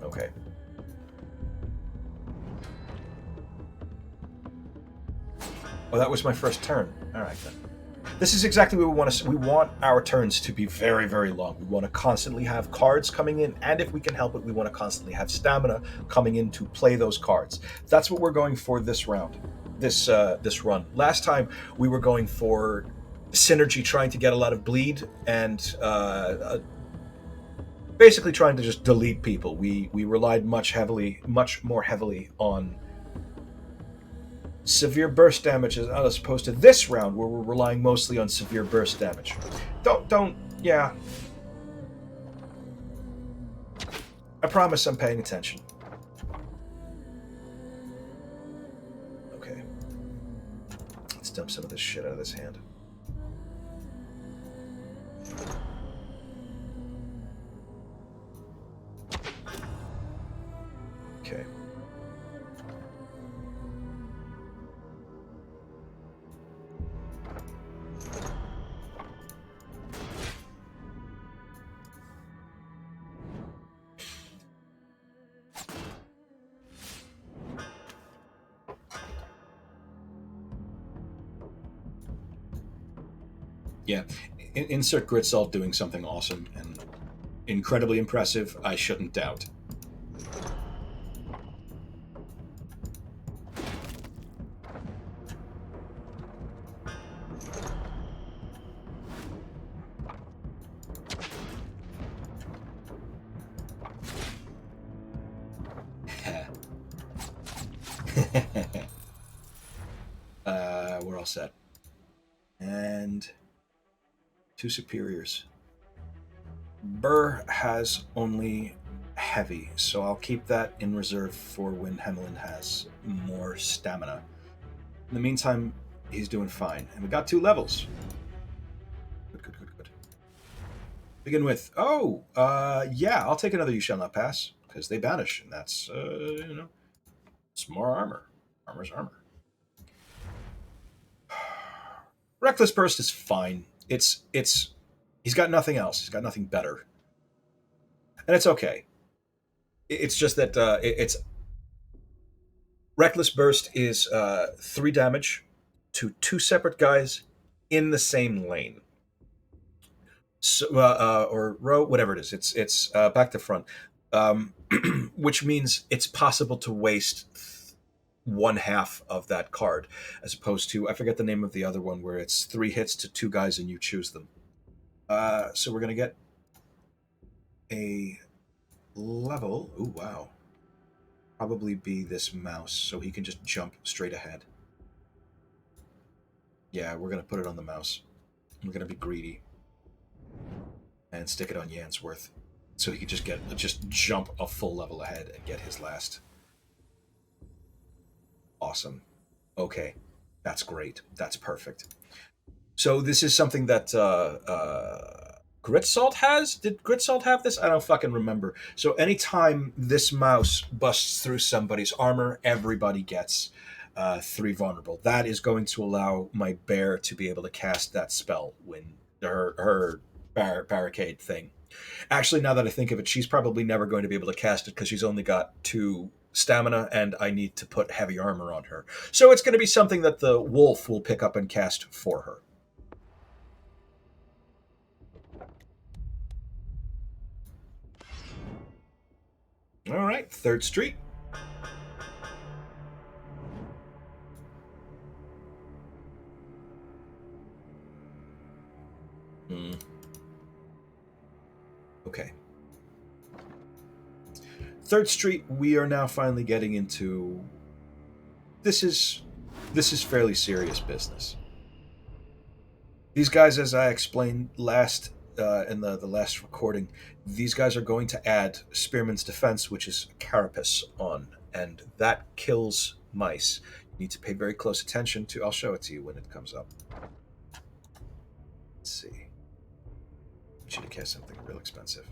Okay. Oh, that was my first turn. All right then. This is exactly what we want to. We want our turns to be very, very long. We want to constantly have cards coming in, and if we can help it, we want to constantly have stamina coming in to play those cards. That's what we're going for this round, this run. Last time we were going for synergy, trying to get a lot of bleed, and basically trying to just delete people. We relied much more heavily on severe burst damage as opposed to this round where we're relying mostly on severe burst damage. Yeah. I promise I'm paying attention. Okay. Let's dump some of this shit out of this hand. Okay. Yeah. Insert Grit Salt doing something awesome and incredibly impressive, I shouldn't doubt. We're all set. And 2 superiors. Burr has only heavy, so I'll keep that in reserve for when Hemelin has more stamina. In the meantime, he's doing fine. And we got 2 levels. Good. Begin with, yeah, I'll take another You Shall Not Pass, because they banish, and that's, it's more armor. Armor's armor. Reckless Burst is fine. He's got nothing else. He's got nothing better. And it's okay. It's just that it's Reckless Burst is 3 damage to 2 separate guys in the same lane. So, or row, whatever it is. It's back to front, which means it's possible to waste one half of that card, as opposed to, I forget the name of the other one, where it's 3 hits to 2 guys and you choose them. So we're gonna get a level. Ooh, wow. Probably be this mouse, so he can just jump straight ahead. Yeah, we're gonna put it on the mouse. We're gonna be greedy and stick it on Yansworth, so he can just jump a full level ahead and get his last. Awesome. Okay, that's great. That's perfect. So this is something that Grit Salt has? Did Grit Salt have this? I don't fucking remember. So anytime this mouse busts through somebody's armor, everybody gets 3 vulnerable. That is going to allow my bear to be able to cast that spell when her barricade thing. Actually, now that I think of it, she's probably never going to be able to cast it because she's only got 2 stamina, and I need to put heavy armor on her. So it's going to be something that the wolf will pick up and cast for her. All right, 3rd Street. Okay. 3rd Street, we are now finally getting into... This is fairly serious business. These guys, as I explained last in the last recording, these guys are going to add Spearman's Defense, which is a carapace on, and that kills mice. You need to pay very close attention to... I'll show it to you when it comes up. Let's see. I should have cast something real expensive.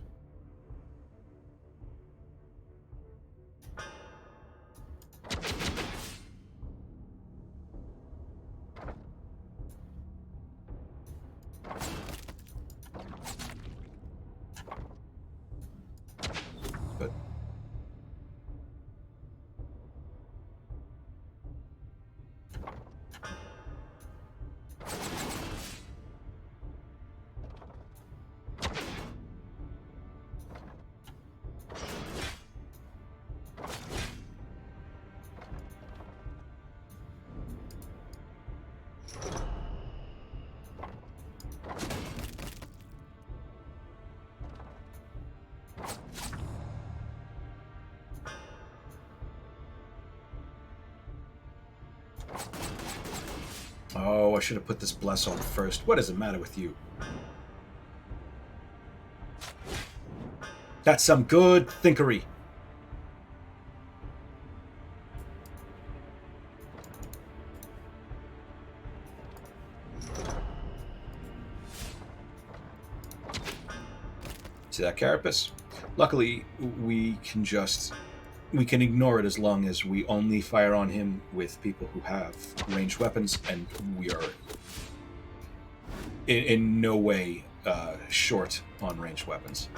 But oh, I should have put this bless on first. What is the matter with you? That's some good thinkery. See that carapace? Luckily, we can ignore it as long as we only fire on him with people who have ranged weapons, and we are in no way short on ranged weapons.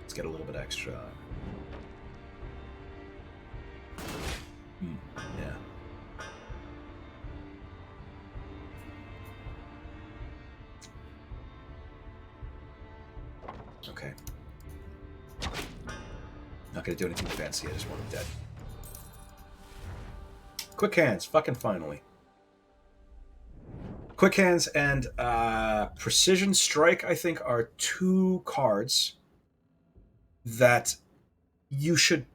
Let's get a little bit extra. Yeah. Okay. Not gonna do anything fancy, I just want him dead. Quick Hands, fucking finally. Quick Hands and Precision Strike, I think, are 2 cards that you should...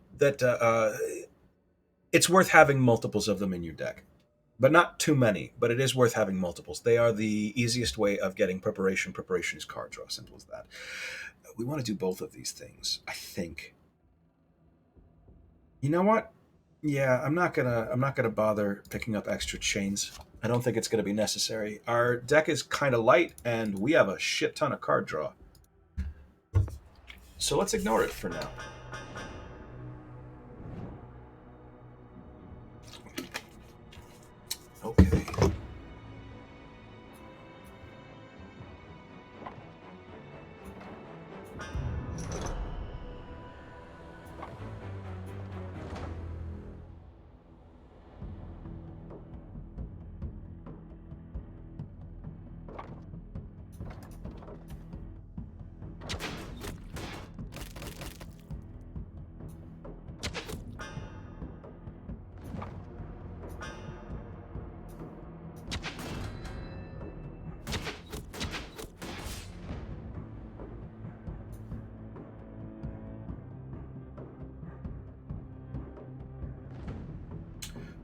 it's worth having multiples of them in your deck. But not too many, but it is worth having multiples. They are the easiest way of getting preparation. Preparation is card draw, simple as that. We want to do both of these things, I think. You know what? Yeah, I'm not gonna bother picking up extra chains. I don't think it's gonna be necessary. Our deck is kind of light, and we have a shit ton of card draw. So let's ignore it for now. Okay.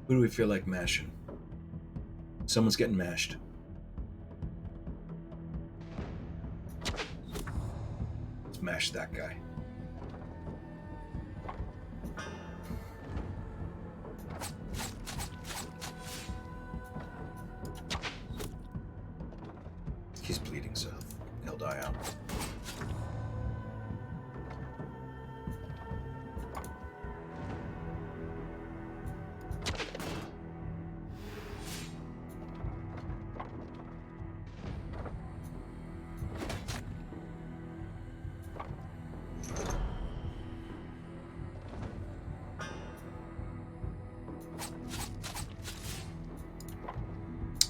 Who do we feel like mashing? Someone's getting mashed. Let's mash that guy. He's bleeding, so he'll die out.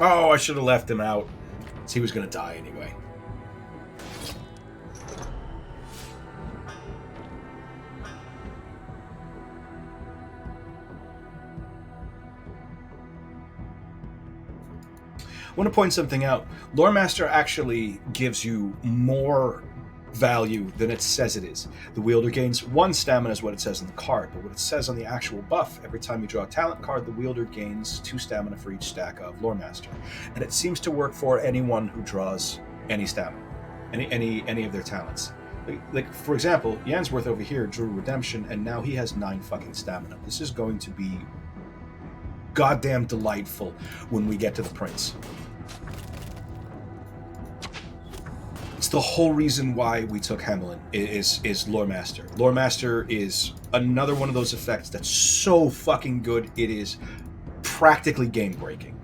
Oh, I should have left him out. He was going to die anyway. want to point something out. Lore Master actually gives you more value than it says it is. The wielder gains 1 stamina is what it says on the card, but what it says on the actual buff, every time you draw a talent card, the wielder gains 2 stamina for each stack of Lore Master. And it seems to work for anyone who draws any stamina, any of their talents. Like for example, Yansworth over here drew Redemption, and now he has 9 fucking stamina. This is going to be goddamn delightful when we get to the Prince. It's the whole reason why we took Hamelin is Lore Master. Lore Master is another one of those effects that's so fucking good, it is practically game breaking.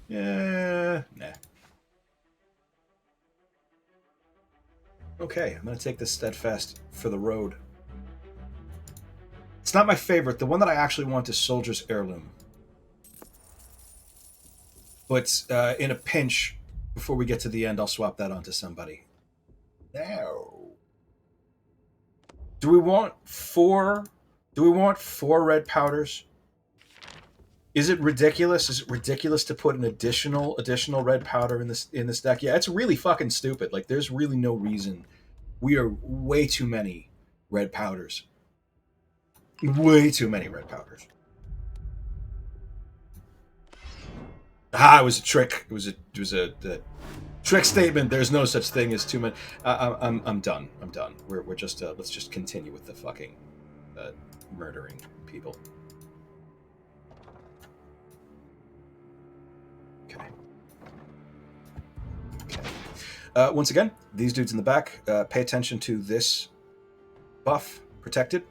Yeah, nah. Okay, I'm going to take this Steadfast for the road. It's not my favorite. The one that I actually want is Soldier's Heirloom. But in a pinch, before we get to the end, I'll swap that onto somebody. Now, do we want 4? Do we want 4 red powders? Is it ridiculous? Is it ridiculous to put an additional red powder in this deck? Yeah, it's really fucking stupid. Like, there's really no reason. We are way too many red powders. Way too many red powders. It was a trick. It was a trick statement. There's no such thing as too many. I'm done. I'm done. We're just let's just continue with the fucking murdering people. Once again, these dudes in the back, pay attention to this buff, protected.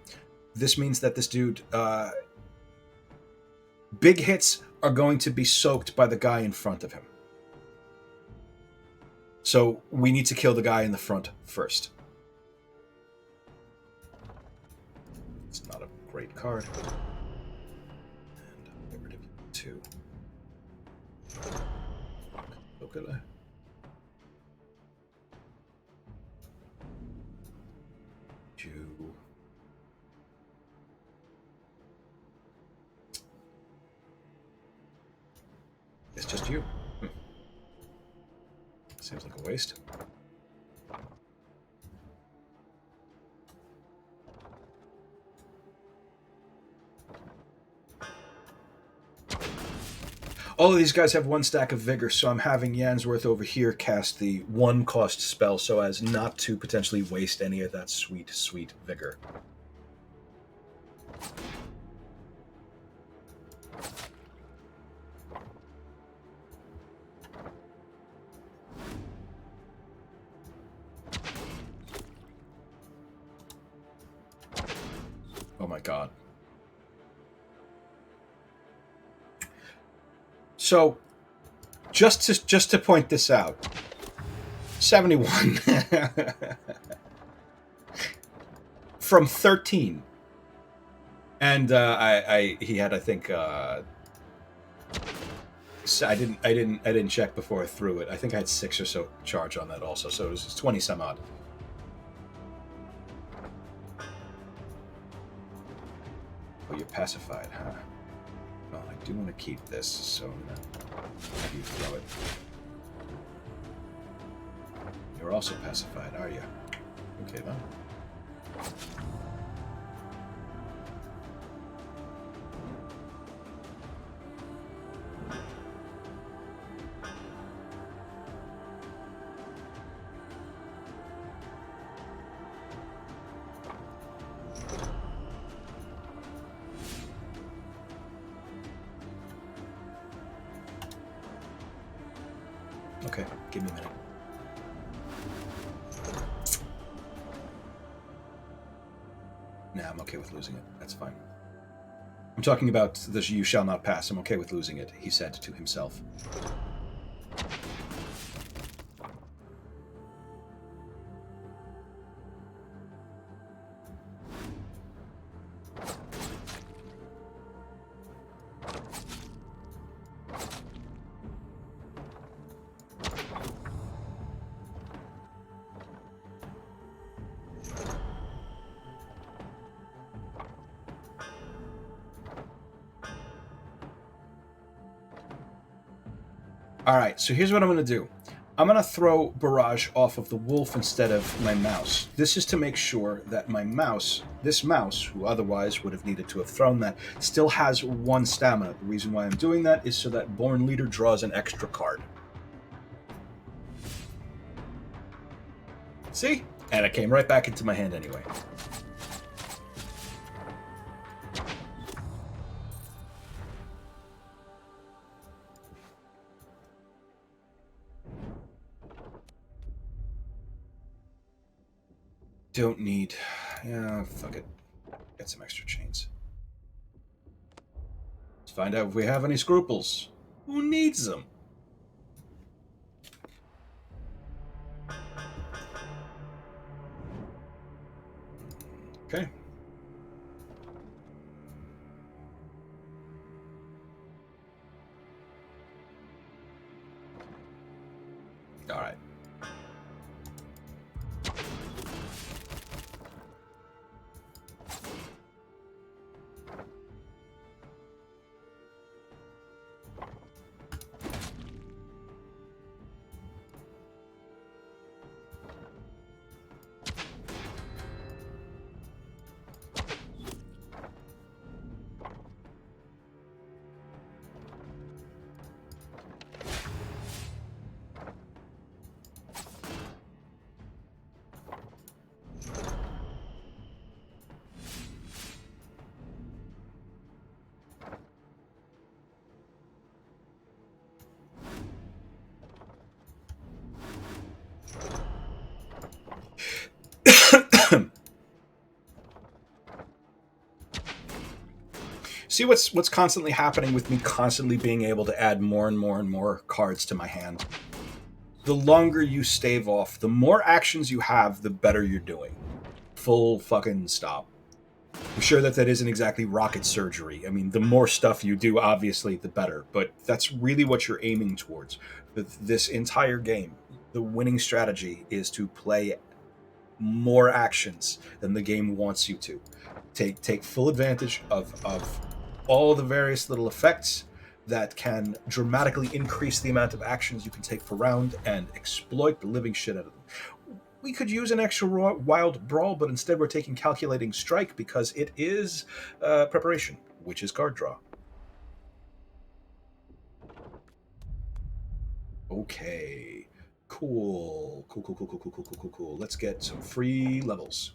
This means that this dude, big hits are going to be soaked by the guy in front of him. So we need to kill the guy in the front first. It's not a great card. And I'll get rid of 2. Look at that. It's just you. Seems like a waste. All of these guys have 1 stack of vigor, so I'm having Yansworth over here cast the 1 cost spell so as not to potentially waste any of that sweet, sweet vigor. Oh my god. So, just to point this out, 71 from 13, and he had, I think, I didn't check before I threw it. I think I had 6 or so charge on that also, so it was 20 some odd. Oh, you're pacified, huh? Well, I do want to keep this, so I'm going to have you throw it. You're also pacified, are you? Okay, then. Okay, give me a minute. Nah, I'm okay with losing it. That's fine. I'm talking about the "you shall not pass." I'm okay with losing it, he said to himself. All right, so here's what I'm going to do. I'm going to throw barrage off of the wolf instead of my mouse. This is to make sure that my mouse, this mouse, who otherwise would have needed to have thrown that, still has 1 stamina. The reason why I'm doing that is so that Born Leader draws an extra card. See? And it came right back into my hand anyway. Don't need... Yeah, fuck it. Get some extra chains. Let's find out if we have any scruples. Who needs them? Okay. All right. See what's constantly happening with me constantly being able to add more and more and more cards to my hand. The longer you stave off, the more actions you have, the better you're doing. Full fucking stop. I'm sure that isn't exactly rocket surgery. I mean, the more stuff you do, obviously, the better. But that's really what you're aiming towards. With this entire game, the winning strategy is to play more actions than the game wants you to. Take full advantage of all the various little effects that can dramatically increase the amount of actions you can take per round and exploit the living shit out of them. We could use an extra wild brawl, but instead we're taking calculating strike because it is preparation, which is card draw. Okay, cool. Let's get some free levels.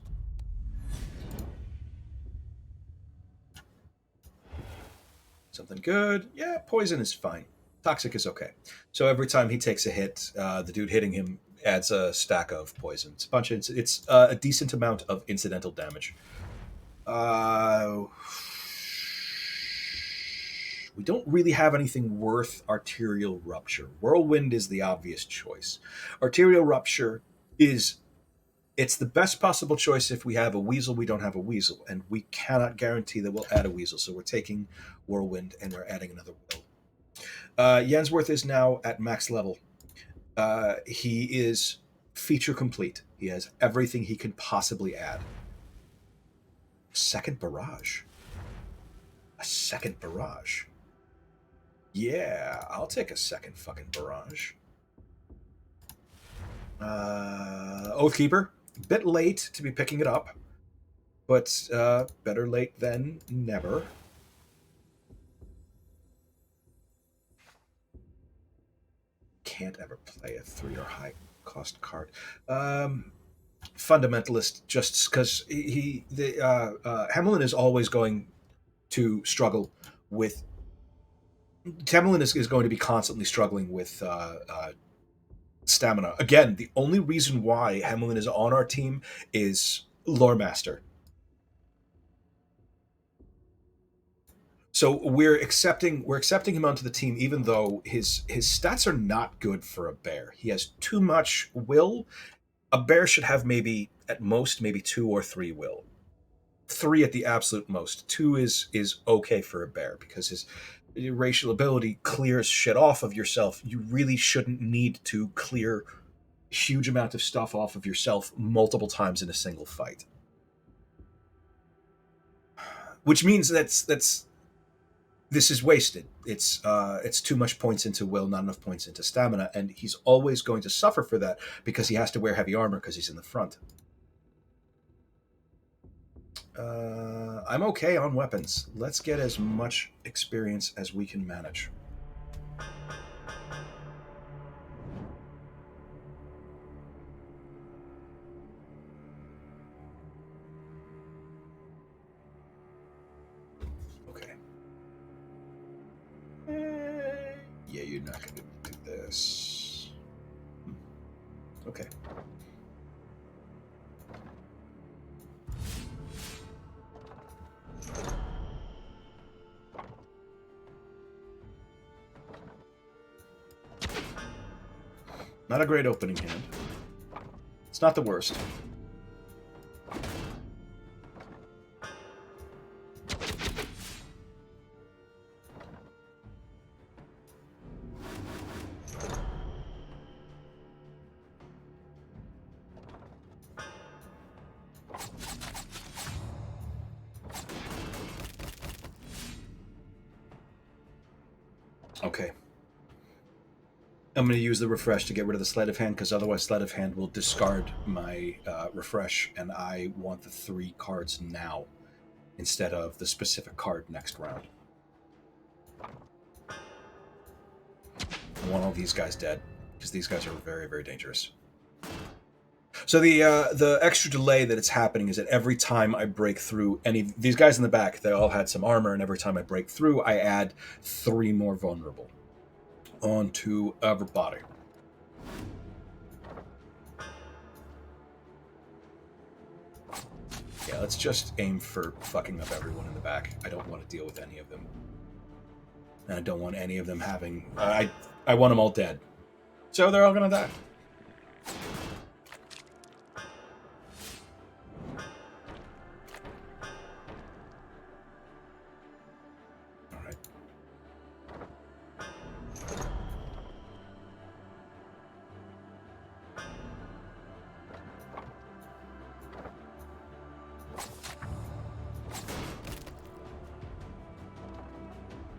Something good. Yeah, poison is fine. Toxic is okay. So every time he takes a hit, the dude hitting him adds a stack of poison. It's a decent amount of incidental damage. We don't really have anything worth Arterial Rupture. Whirlwind is the obvious choice. Arterial Rupture it's the best possible choice if we have a weasel, we don't have a weasel, and we cannot guarantee that we'll add a weasel, so we're taking Whirlwind and we're adding another will. Yansworth is now at max level. He is feature complete. He has everything he can possibly add. Second barrage. A second barrage. Yeah, I'll take a second fucking barrage. Oathkeeper. Bit late to be picking it up, but better late than never. Can't ever play a 3 or high cost card. Fundamentalist, just because Hamelin is always going to struggle with. Hamelin is going to be constantly struggling with stamina. Again, the only reason why Hamelin is on our team is Lore Master. So we're accepting him onto the team, even though his stats are not good for a bear. He has too much will. A bear should have maybe at most 2 or 3 will. 3 at the absolute most. 2 is okay for a bear because his racial ability clears shit off of yourself. You really shouldn't need to clear a huge amount of stuff off of yourself multiple times in a single fight. Which means that's this is wasted. It's too much points into will, not enough points into stamina, and he's always going to suffer for that because he has to wear heavy armor because he's in the front. I'm okay on weapons. Let's get as much experience as we can manage. Okay. Yeah, you're not going to do this. Okay. Not a great opening hand. It's not the worst. Okay. I'm going to use the refresh to get rid of the sleight of hand, because otherwise sleight of hand will discard my refresh, and I want the 3 cards now instead of the specific card next round. I want all these guys dead, because these guys are very, very dangerous. So the extra delay that it's happening is that every time I break through these guys in the back, they all had some armor, and every time I break through, I add 3 more vulnerable onto everybody. Yeah, let's just aim for fucking up everyone in the back. I don't want to deal with any of them. And I don't want any of them having... I want them all dead. So they're all gonna die. Alright.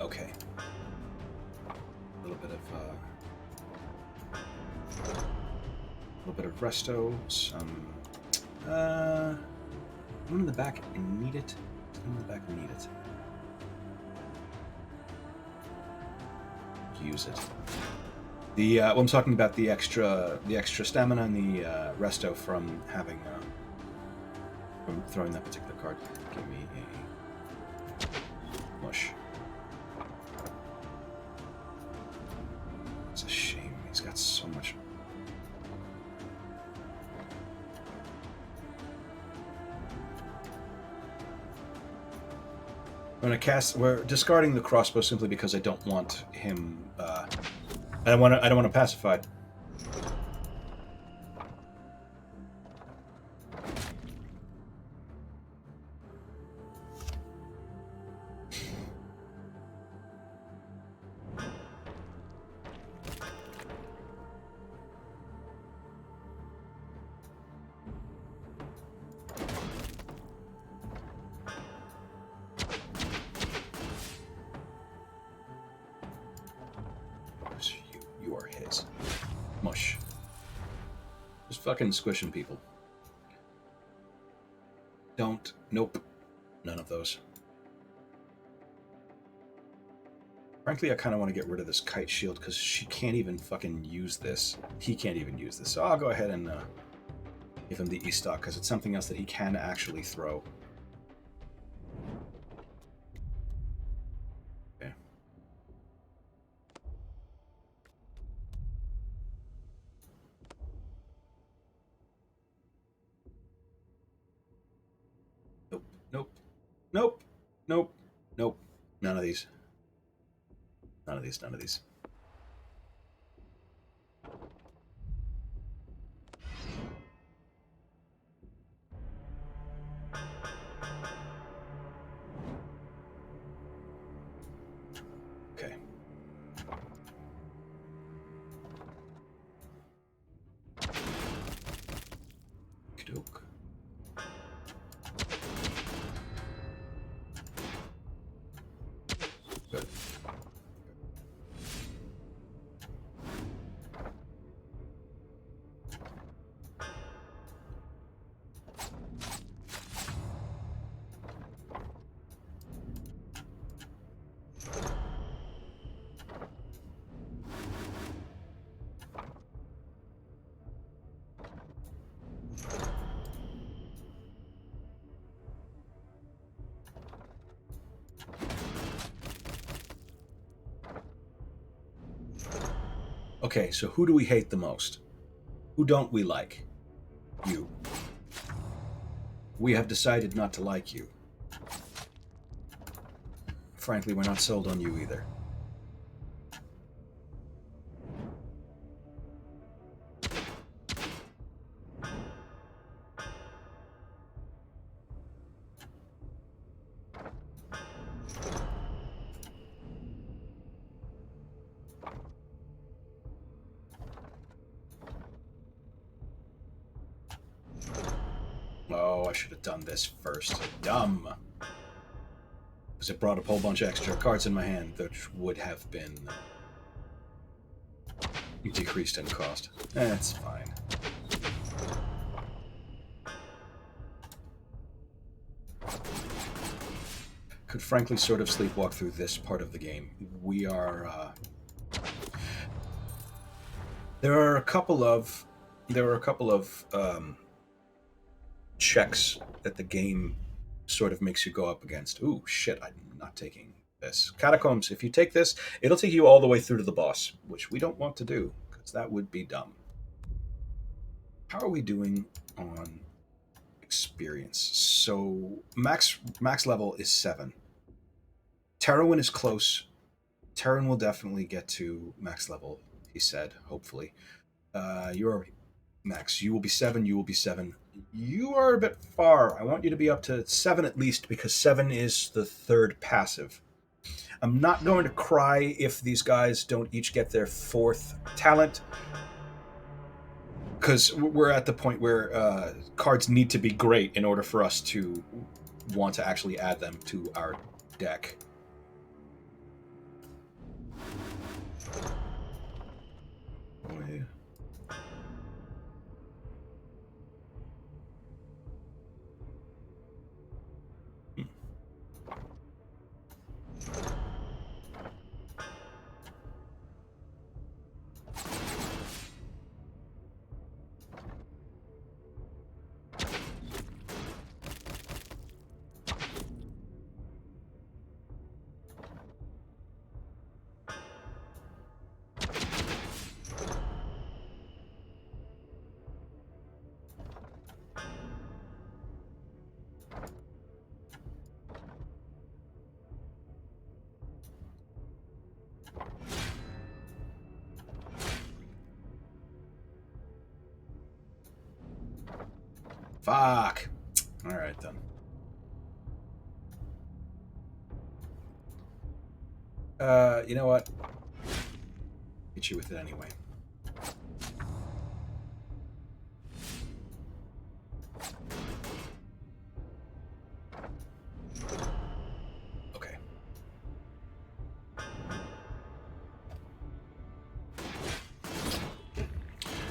Okay. A little bit of resto, some one in the back need it. One in the back need it. Use it. The well, I'm talking about the extra stamina and the resto from having from throwing that particular card. Give me a mush. It's a shame. He's got so much. I'm gonna cast. We're discarding the crossbow simply because I don't want him. I don't want to pacify. You are his. Mush. Just fucking squishing people. Don't. Nope. None of those. Frankly, I kind of want to get rid of this kite shield because she can't even fucking use this. He can't even use this. So I'll go ahead and give him the E-stock because it's something else that he can actually throw. Okay. Nope. Nope. Nope. Nope. Nope. None of these. None of these. None of these. Okay. Okey-doke. Good. Okay, so who do we hate the most? Who don't we like? You. We have decided not to like you. Frankly, we're not sold on you either. Oh, I should have done this first. Dumb. Because it brought up a whole bunch of extra cards in my hand, which would have been decreased in cost. That's fine. Could frankly sort of sleepwalk through this part of the game. We are... There are a couple of checks that the game sort of makes you go up against. Ooh, shit, I'm not taking this. Catacombs, if you take this, it'll take you all the way through to the boss, which we don't want to do, because that would be dumb. How are we doing on experience? So max level is 7. Terwin is close. Terran will definitely get to max level, he said, hopefully. You're max. You will be 7, you will be 7. You are a bit far. I want you to be up to 7 at least, because 7 is the third passive. I'm not going to cry if these guys don't each get their 4th talent, because we're at the point where cards need to be great in order for us to want to actually add them to our deck. Fuck. All right, then. You know what? Hit you with it anyway. Okay.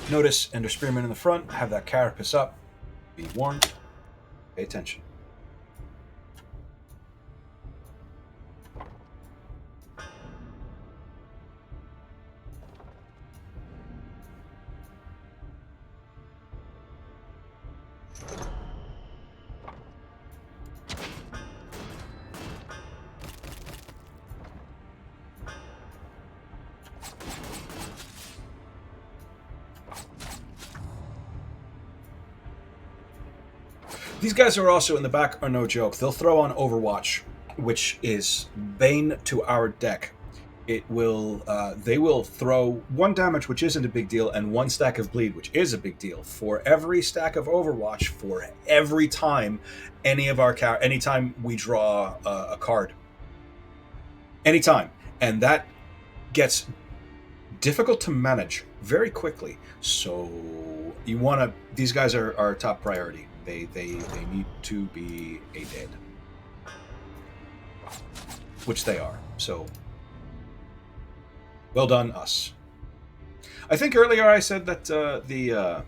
Notice Ender Spearman in the front. Have that carapace up. Be warned. Pay attention. These guys are also in the back are no joke. They'll throw on Overwatch, which is bane to our deck. It will. They will throw 1 damage, which isn't a big deal, and 1 stack of bleed, which is a big deal, for every stack of Overwatch for every time anytime we draw a card. Anytime, and that gets difficult to manage very quickly. So you want to. These guys are top priority. They need to be a dead, which they are. So well done, us. I think earlier I said that the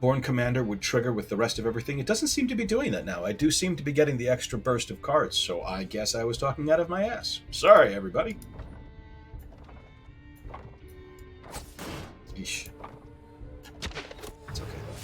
Born Commander would trigger with the rest of everything. It doesn't seem to be doing that now. I do seem to be getting the extra burst of cards, so I guess I was talking out of my ass. Sorry, everybody. Yeesh. It's okay, though.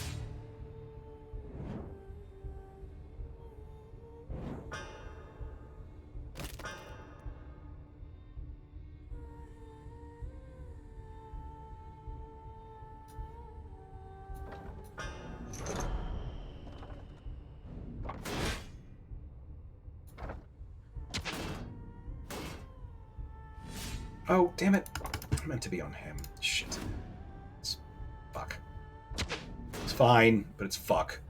Oh, damn it. I meant to be on him. Shit. It's fuck. It's fine, but it's fuck.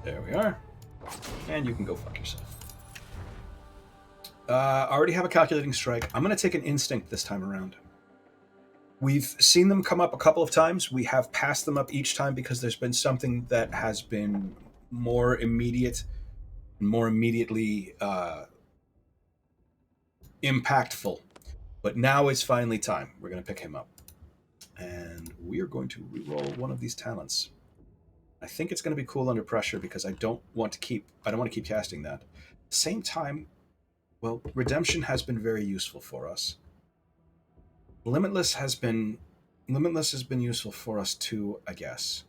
There we are. And you can go fuck yourself. I already have a calculating strike. I'm going to take an instinct this time around. We've seen them come up a couple of times. We have passed them up each time because there's been something that has been more immediate, more immediately impactful. But now it's finally time. We're going to pick him up. And we are going to reroll one of these talents. I think it's going to be cool under pressure because I don't want to keep casting that. At the same time, well, redemption has been very useful for us. Limitless has been useful for us too, I guess.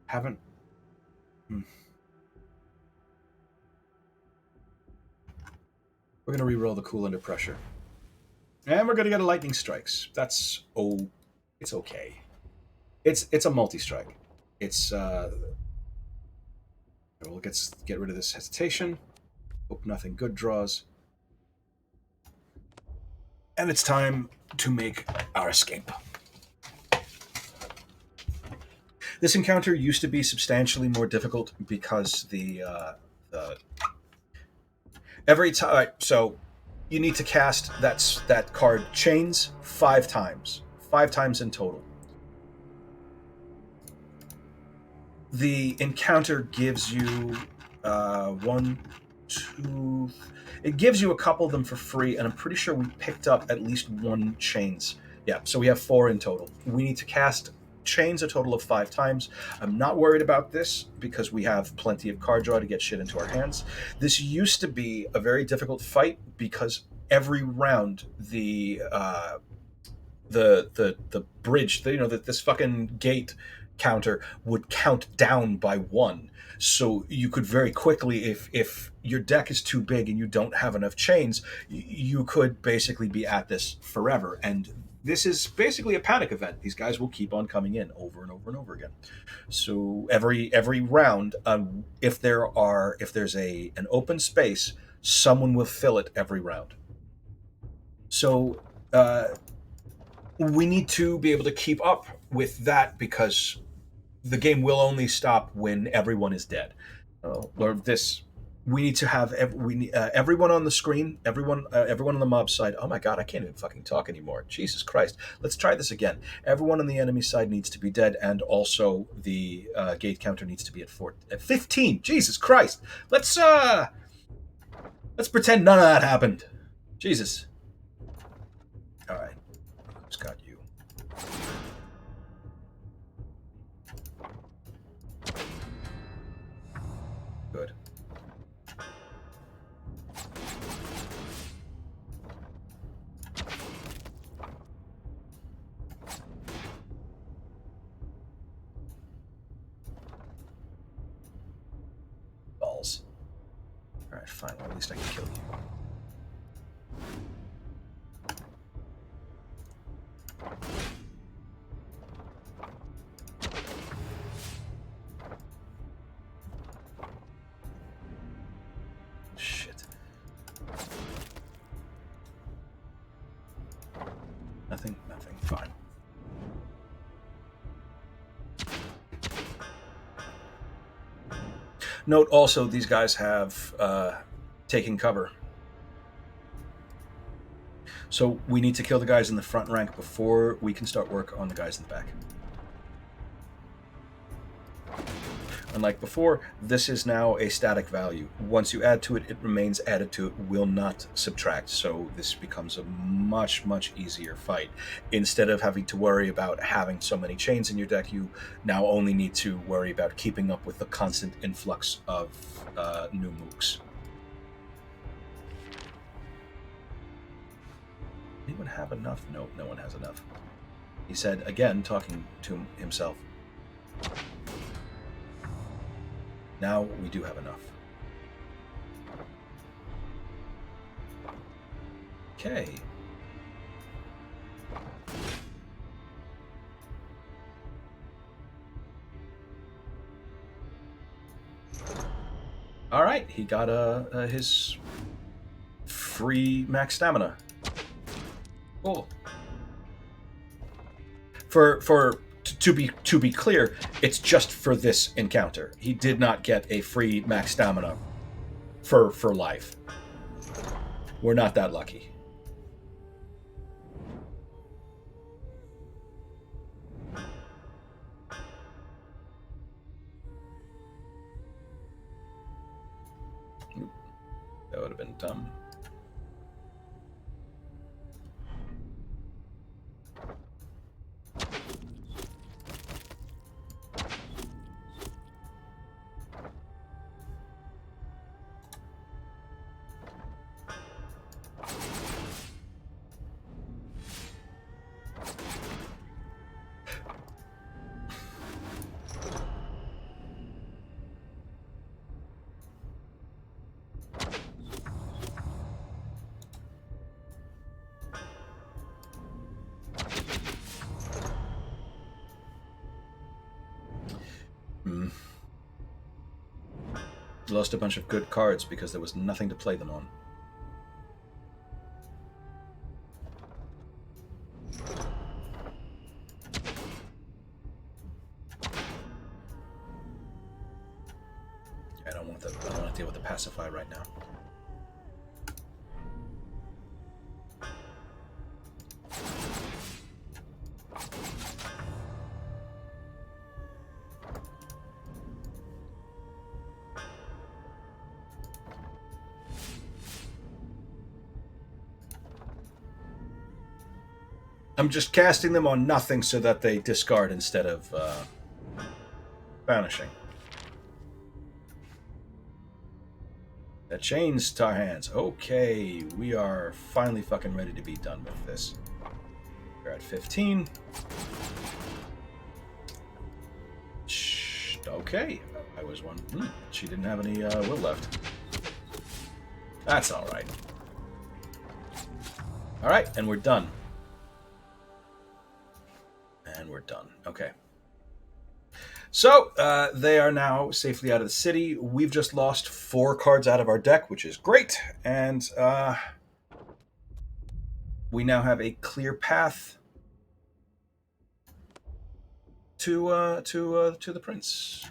Haven't. We're going to reroll the cool under pressure. And we're going to get a lightning strikes. It's okay. It's a multi-strike. We'll get rid of this hesitation. Hope nothing good draws. And it's time to make our escape. This encounter used to be substantially more difficult because every time. Right, so you need to cast that card Chains 5 times. 5 times in total. The encounter gives you one, two. It gives you a couple of them for free, and I'm pretty sure we picked up at least 1 Chains. Yeah, so we have 4 in total. We need to cast Chains a total of 5 times. I'm not worried about this because we have plenty of card draw to get shit into our hands. This used to be a very difficult fight because every round the bridge, this fucking gate counter would count down by 1. So you could very quickly, if your deck is too big and you don't have enough chains, you could basically be at this forever. And this is basically a panic event. These guys will keep on coming in over and over and over again. So every round, if there's an open space, someone will fill it every round. So we need to be able to keep up with that because the game will only stop when everyone is dead. We need to have everyone on the screen, everyone on the mob side. Oh my god, I can't even fucking talk anymore. Jesus Christ. Let's try this again. Everyone on the enemy side needs to be dead, and also the gate counter needs to be at 15. Jesus Christ. Let's pretend none of that happened. Jesus. All right. Who's got you? Good. Balls. All right, fine. Well, at least I can kill you. Shit. Nothing. Fine. Note also, these guys have taken cover. So we need to kill the guys in the front rank before we can start work on the guys in the back. Unlike before, this is now a static value. Once you add to it, it remains added to it, will not subtract. So this becomes a much, much easier fight. Instead of having to worry about having so many chains in your deck, you now only need to worry about keeping up with the constant influx of new mooks. Anyone have enough? No one has enough. he said again, talking to himself. Now we do have enough. Okay. All right, he got his free max stamina. Cool. To be clear, it's just for this encounter. He did not get a free max stamina for life. We're not that lucky. That would have been dumb. Lost a bunch of good cards because there was nothing to play them on. I don't want to deal with the pacify right now. I'm just casting them on nothing so that they discard instead of banishing. That changed our hands. Okay, we are finally fucking ready to be done with this. We're at 15. Okay, I was one. She didn't have any will left. That's all right. All right, and we're done. And we're done. Okay. So, they are now safely out of the city. We've just lost 4 cards out of our deck, which is great. And we now have a clear path to the prince.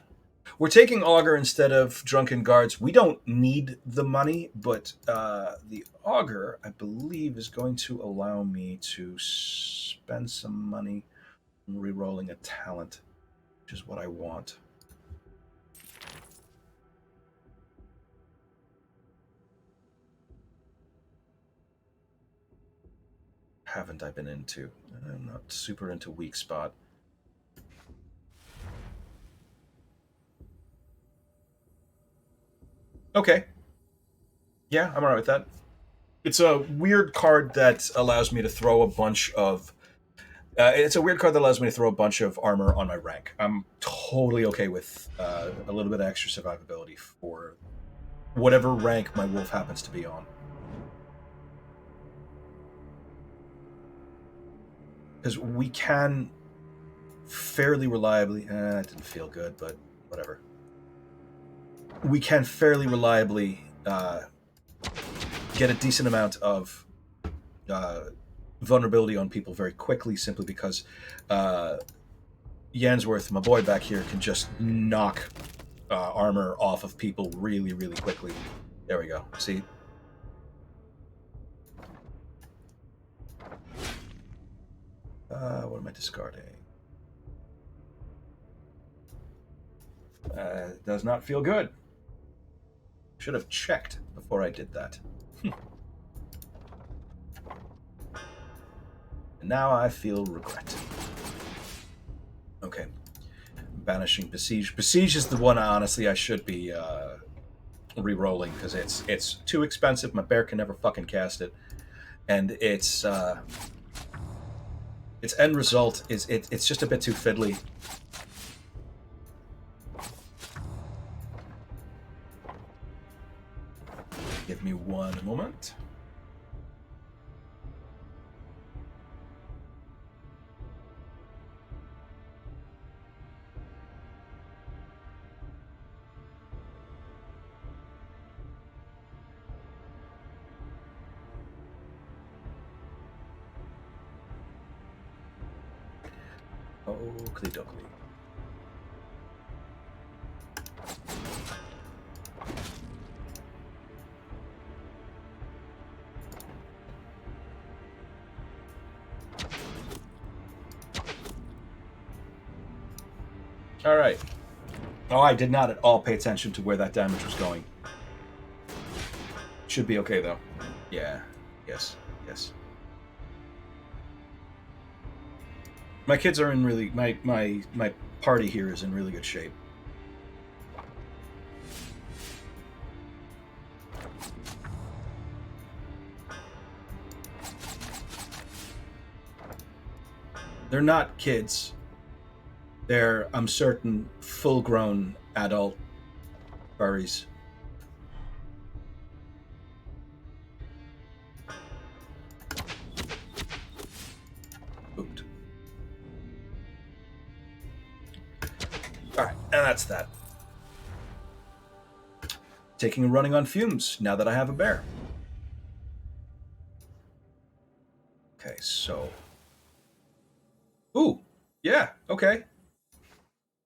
We're taking Augur instead of Drunken Guards. We don't need the money, but the Augur, I believe, is going to allow me to spend some money re-rolling a talent, which is what I want. Haven't I been into? I'm not super into weak spot. Okay. Yeah, I'm alright with that. It's a weird card that allows me to throw a bunch of it's a weird card that allows me to throw a bunch of armor on my rank. I'm totally okay with a little bit of extra survivability for whatever rank my wolf happens to be on. Because we can fairly reliably... it didn't feel good, but whatever. We can fairly reliably get a decent amount of vulnerability on people very quickly, simply because Yansworth, my boy back here, can just knock armor off of people really, really quickly. There we go. See? What am I discarding? Does not feel good. Should have checked before I did that. And now I feel regret. Okay. Banishing Besiege. Besiege is the one, honestly, I should be re-rolling, because it's too expensive. My bear can never fucking cast it. And it's its end result is it's just a bit too fiddly. Give me one moment. Oakley dokley. All right. Oh, I did not at all pay attention to where that damage was going. Should be okay though. Yeah. Yes. Yes. My kids are in really my party here is in really good shape. They're not kids. They're, I'm certain, full-grown adult furries. Boot. All right, and that's that. Taking a running on fumes now that I have a bear. Okay, so. Ooh, yeah, okay.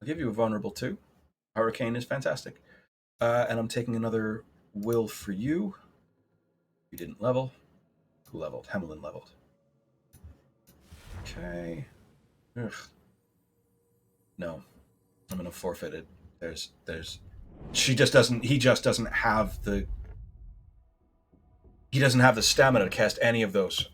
I'll give you a vulnerable too. Hurricane is fantastic. And I'm taking another will for you. You didn't level. Who leveled? Hemelin leveled. Okay. Ugh. No. I'm gonna forfeit it. She just doesn't he just doesn't have the stamina to cast any of those.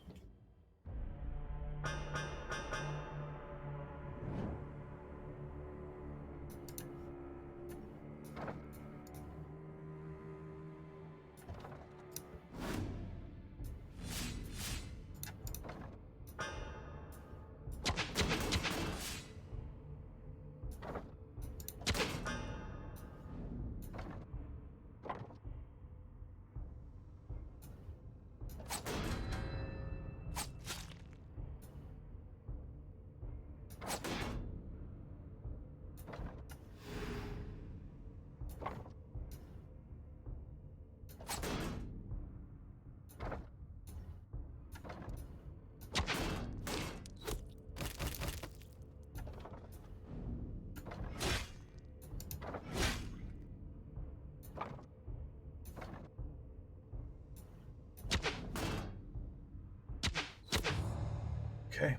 Okay.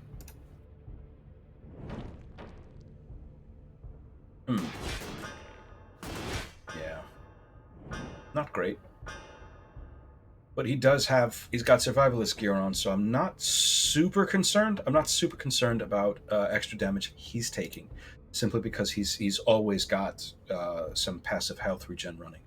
Yeah. Not great. But he's got survivalist gear on, so I'm not super concerned. I'm not super concerned about extra damage he's taking, simply because he's always got some passive health regen running.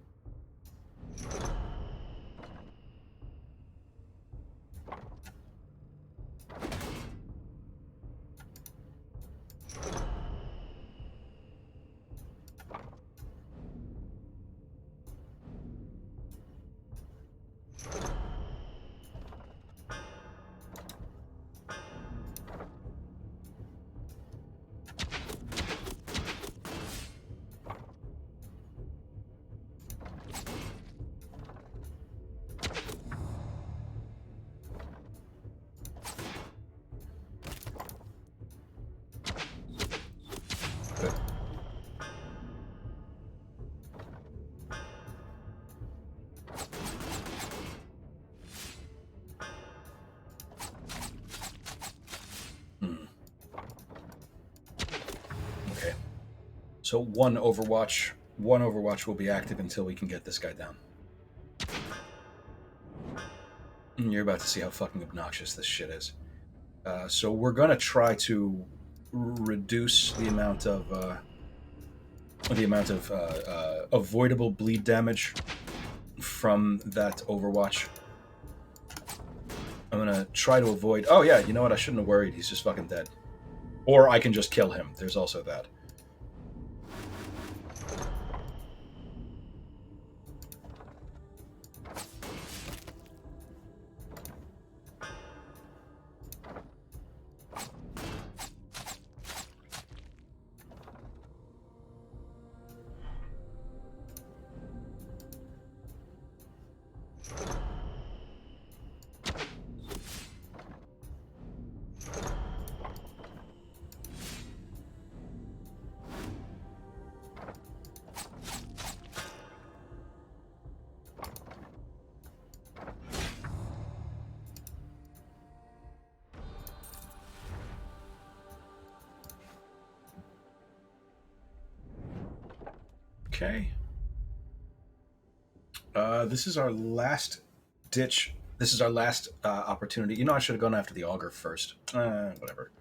Okay. So one Overwatch will be active until we can get this guy down. You're about to see how fucking obnoxious this shit is. So we're gonna try to reduce the amount of avoidable bleed damage from that Overwatch. I'm gonna try to avoid. Oh yeah, you know what? I shouldn't have worried. He's just fucking dead. Or I can just kill him. There's also that. Okay. This is our last ditch. This is our last opportunity. You know, I should have gone after the auger first. Whatever.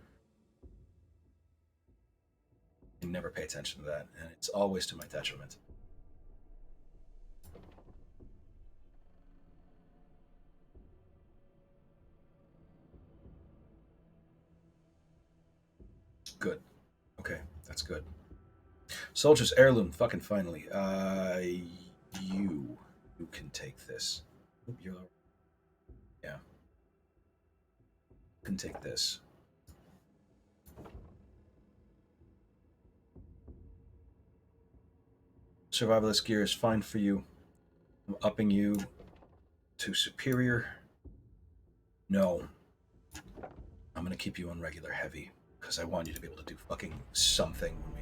I never pay attention to that, and it's always to my detriment. Good. Okay, that's good. Soldier's heirloom. Fucking finally. You can take this. Oop, you're yeah. You can take this. Survivalist gear is fine for you. I'm upping you to superior. No. I'm gonna keep you on regular heavy because I want you to be able to do fucking something when we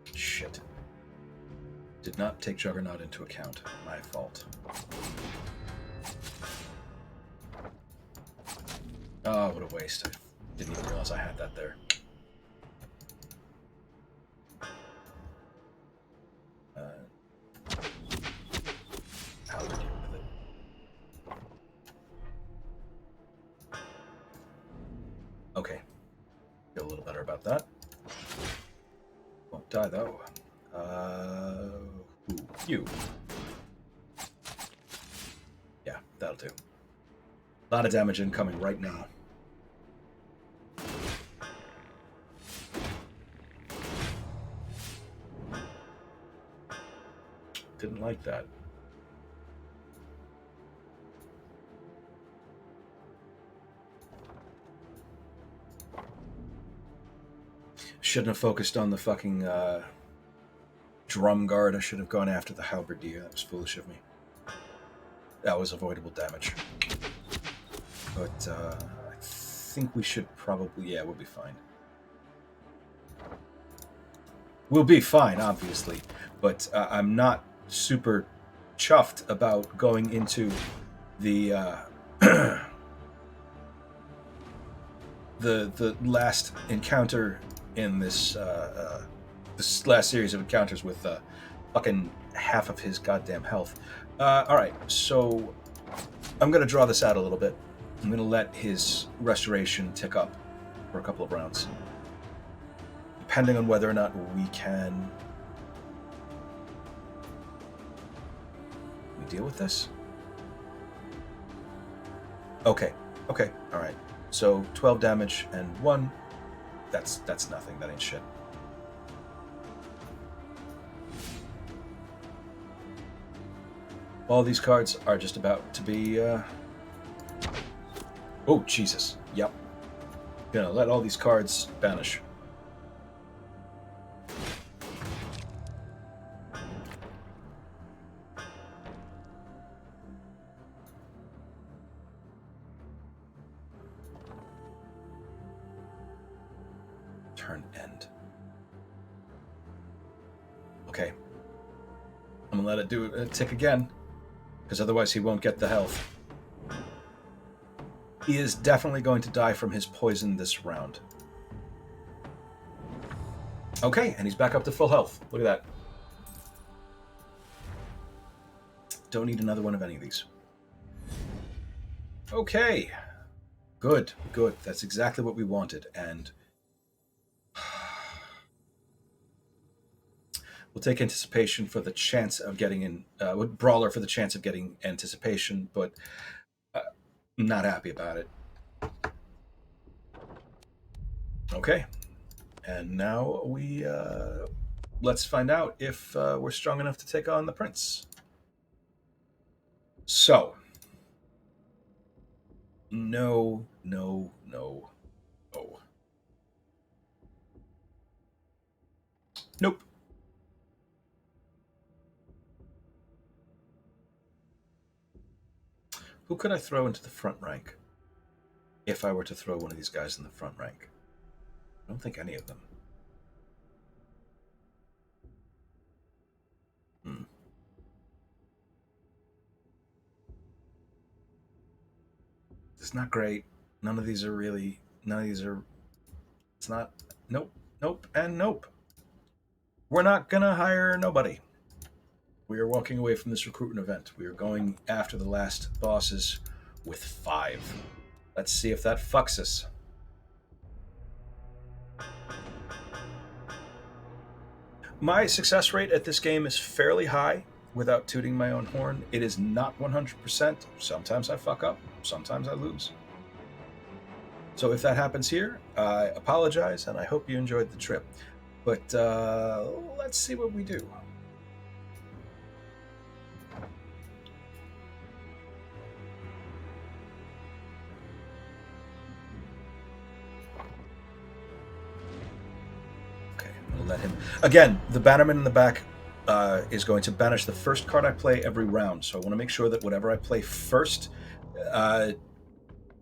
it's shit. Did not take Juggernaut into account. My fault. Oh, what a waste. I didn't even realize I had that there. How did I deal with it? Okay. Feel a little better about that. Won't die, though. You. Yeah, that'll do. A lot of damage incoming right now. Didn't like that. Shouldn't have focused on the fucking drum guard. I should have gone after the halberdier. That was foolish of me. That was avoidable damage. But I think we should probably... Yeah, we'll be fine. We'll be fine, obviously. But I'm not super chuffed about going into the... the last encounter in this this last series of encounters with fucking half of his goddamn health. All right, so I'm gonna draw this out a little bit. I'm gonna let his restoration tick up for a couple of rounds, depending on whether or not we can. We deal with this. Okay, all right. So 12 damage and 1. That's nothing. That ain't shit. All these cards are just about to be... Oh, Jesus. Yep. Gonna let all these cards banish. Turn end. Okay. I'm gonna let it do a tick again, because otherwise he won't get the health. He is definitely going to die from his poison this round. Okay, and he's back up to full health. Look at that. Don't need another one of any of these. Okay. Good, good. That's exactly what we wanted. And we'll take anticipation for the chance of getting in, Brawler for the chance of getting anticipation, but I'm not happy about it. Okay. And now let's find out if we're strong enough to take on the prince. So, no. Nope. Who could I throw into the front rank if I were to throw one of these guys in the front rank? I don't think any of them. It's not great. None of these are. It's not. Nope, and nope. We're not gonna hire nobody. We are walking away from this recruitment event. We are going after the last bosses with 5. Let's see if that fucks us. My success rate at this game is fairly high without tooting my own horn. It is not 100%. Sometimes I fuck up, sometimes I lose. So if that happens here, I apologize and I hope you enjoyed the trip. But let's see what we do. Okay, I'm going to let him... Again, the bannerman in the back is going to banish the first card I play every round. So I want to make sure that whatever I play first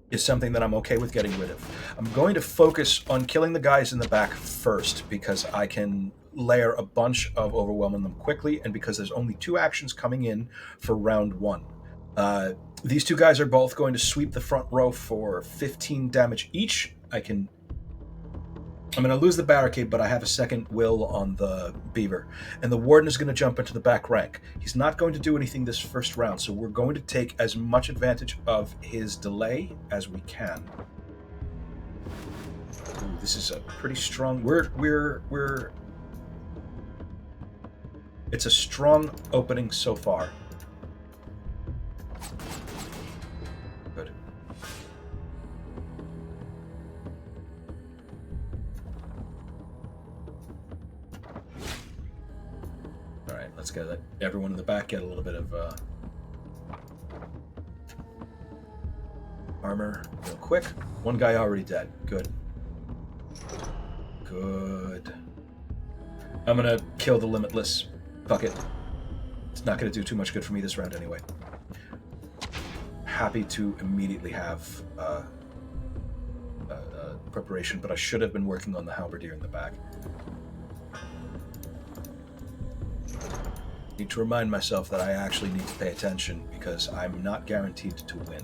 is something that I'm okay with getting rid of. I'm going to focus on killing the guys in the back first because I can layer a bunch of overwhelming them quickly and because there's only 2 actions coming in for round 1. These 2 guys are both going to sweep the front row for 15 damage each. I'm going to lose the barricade, but I have a second will on the beaver. And the warden is going to jump into the back rank. He's not going to do anything this first round, so we're going to take as much advantage of his delay as we can. Ooh, this is a pretty strong... It's a strong opening so far. Good. Let's let everyone in the back get a little bit of armor real quick. One guy already dead. Good. Good. I'm going to kill the Limitless. Fuck it. It's not going to do too much good for me this round anyway. Happy to immediately have preparation, but I should have been working on the halberdier in the back. Need to remind myself that I actually need to pay attention because I'm not guaranteed to win.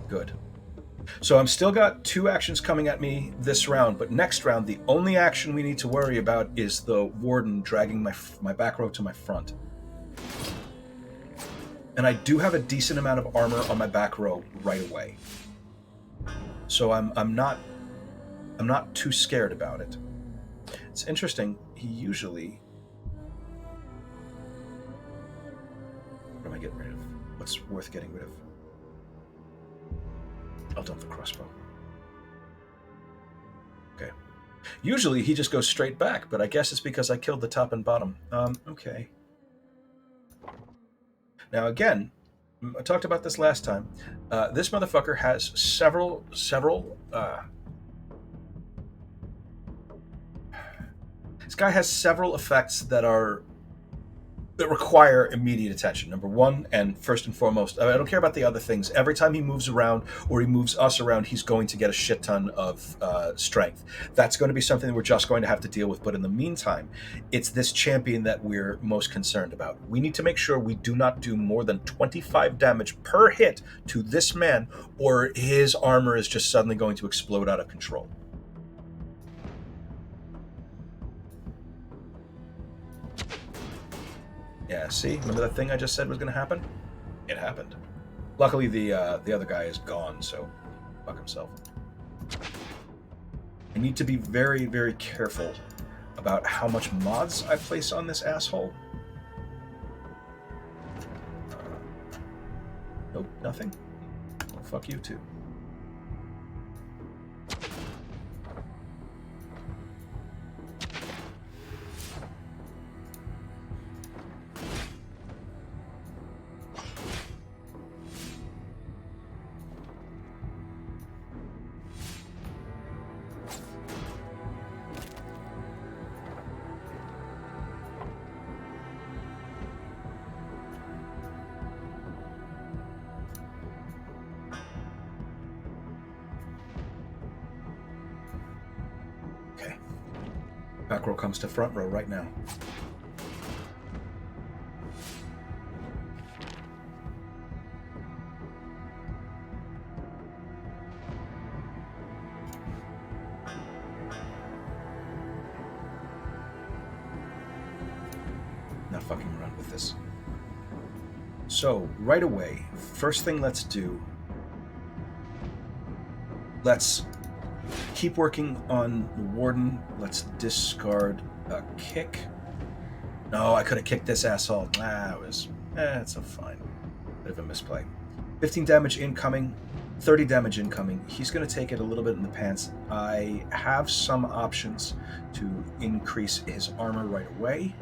Good. So I'm still got 2 actions coming at me this round, but next round the only action we need to worry about is the warden dragging my back row to my front. And I do have a decent amount of armor on my back row right away. So I'm not too scared about it. It's interesting. He usually... What am I getting rid of? What's worth getting rid of? I'll dump the crossbow. Okay. Usually he just goes straight back, but I guess it's because I killed the top and bottom. Okay. Now again, I talked about this last time. This motherfucker has several. This guy has several effects that are that require immediate attention. Number one, and first and foremost, I don't care about the other things. Every time he moves around or he moves us around, he's going to get a shit ton of strength. That's going to be something that we're just going to have to deal with. But in the meantime, it's this champion that we're most concerned about. We need to make sure we do not do more than 25 damage per hit to this man, or his armor is just suddenly going to explode out of control. Yeah, see? Remember that thing I just said was going to happen? It happened. Luckily, the other guy is gone, so fuck himself. I need to be very, very careful about how much mods I place on this asshole. Nope, nothing. Well, fuck you, too. Back row comes to front row right now. Not fucking around with this. So, right away, first thing let's do, let's keep working on the warden. Let's discard a kick. No, I could have kicked this asshole. It's a fine. Bit of a misplay. 15 damage incoming, 30 damage incoming. He's going to take it a little bit in the pants. I have some options to increase his armor right away.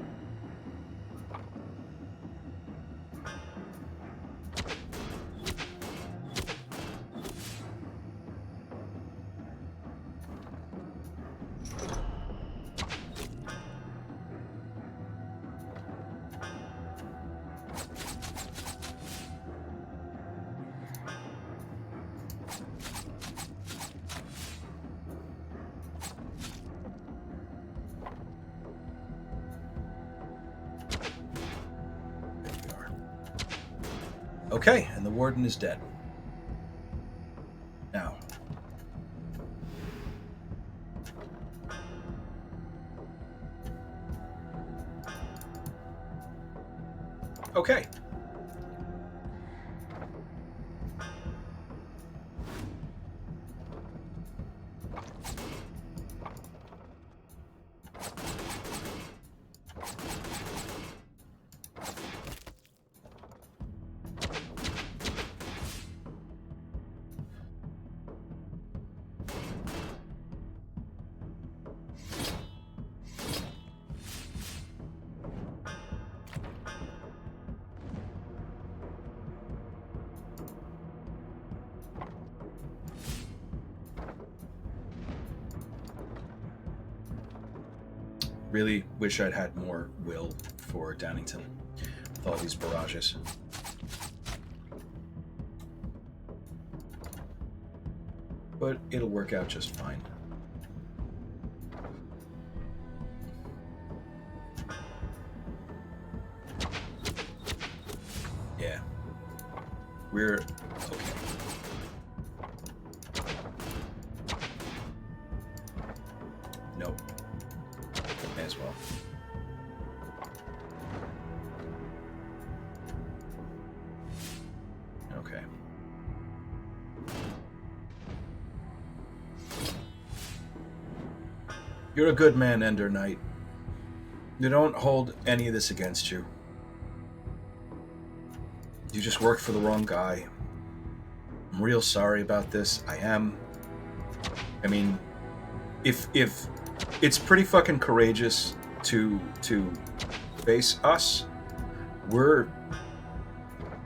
Okay, and the warden is dead. Now. Okay. Really wish I'd had more will for Downington with all these barrages. But it'll work out just fine. Yeah. We're okay. Nope. May as well. Okay. You're a good man, Ender Knight. You don't hold any of this against you. You just worked for the wrong guy. I'm real sorry about this. I am. I mean, if it's pretty fucking courageous to face us. We're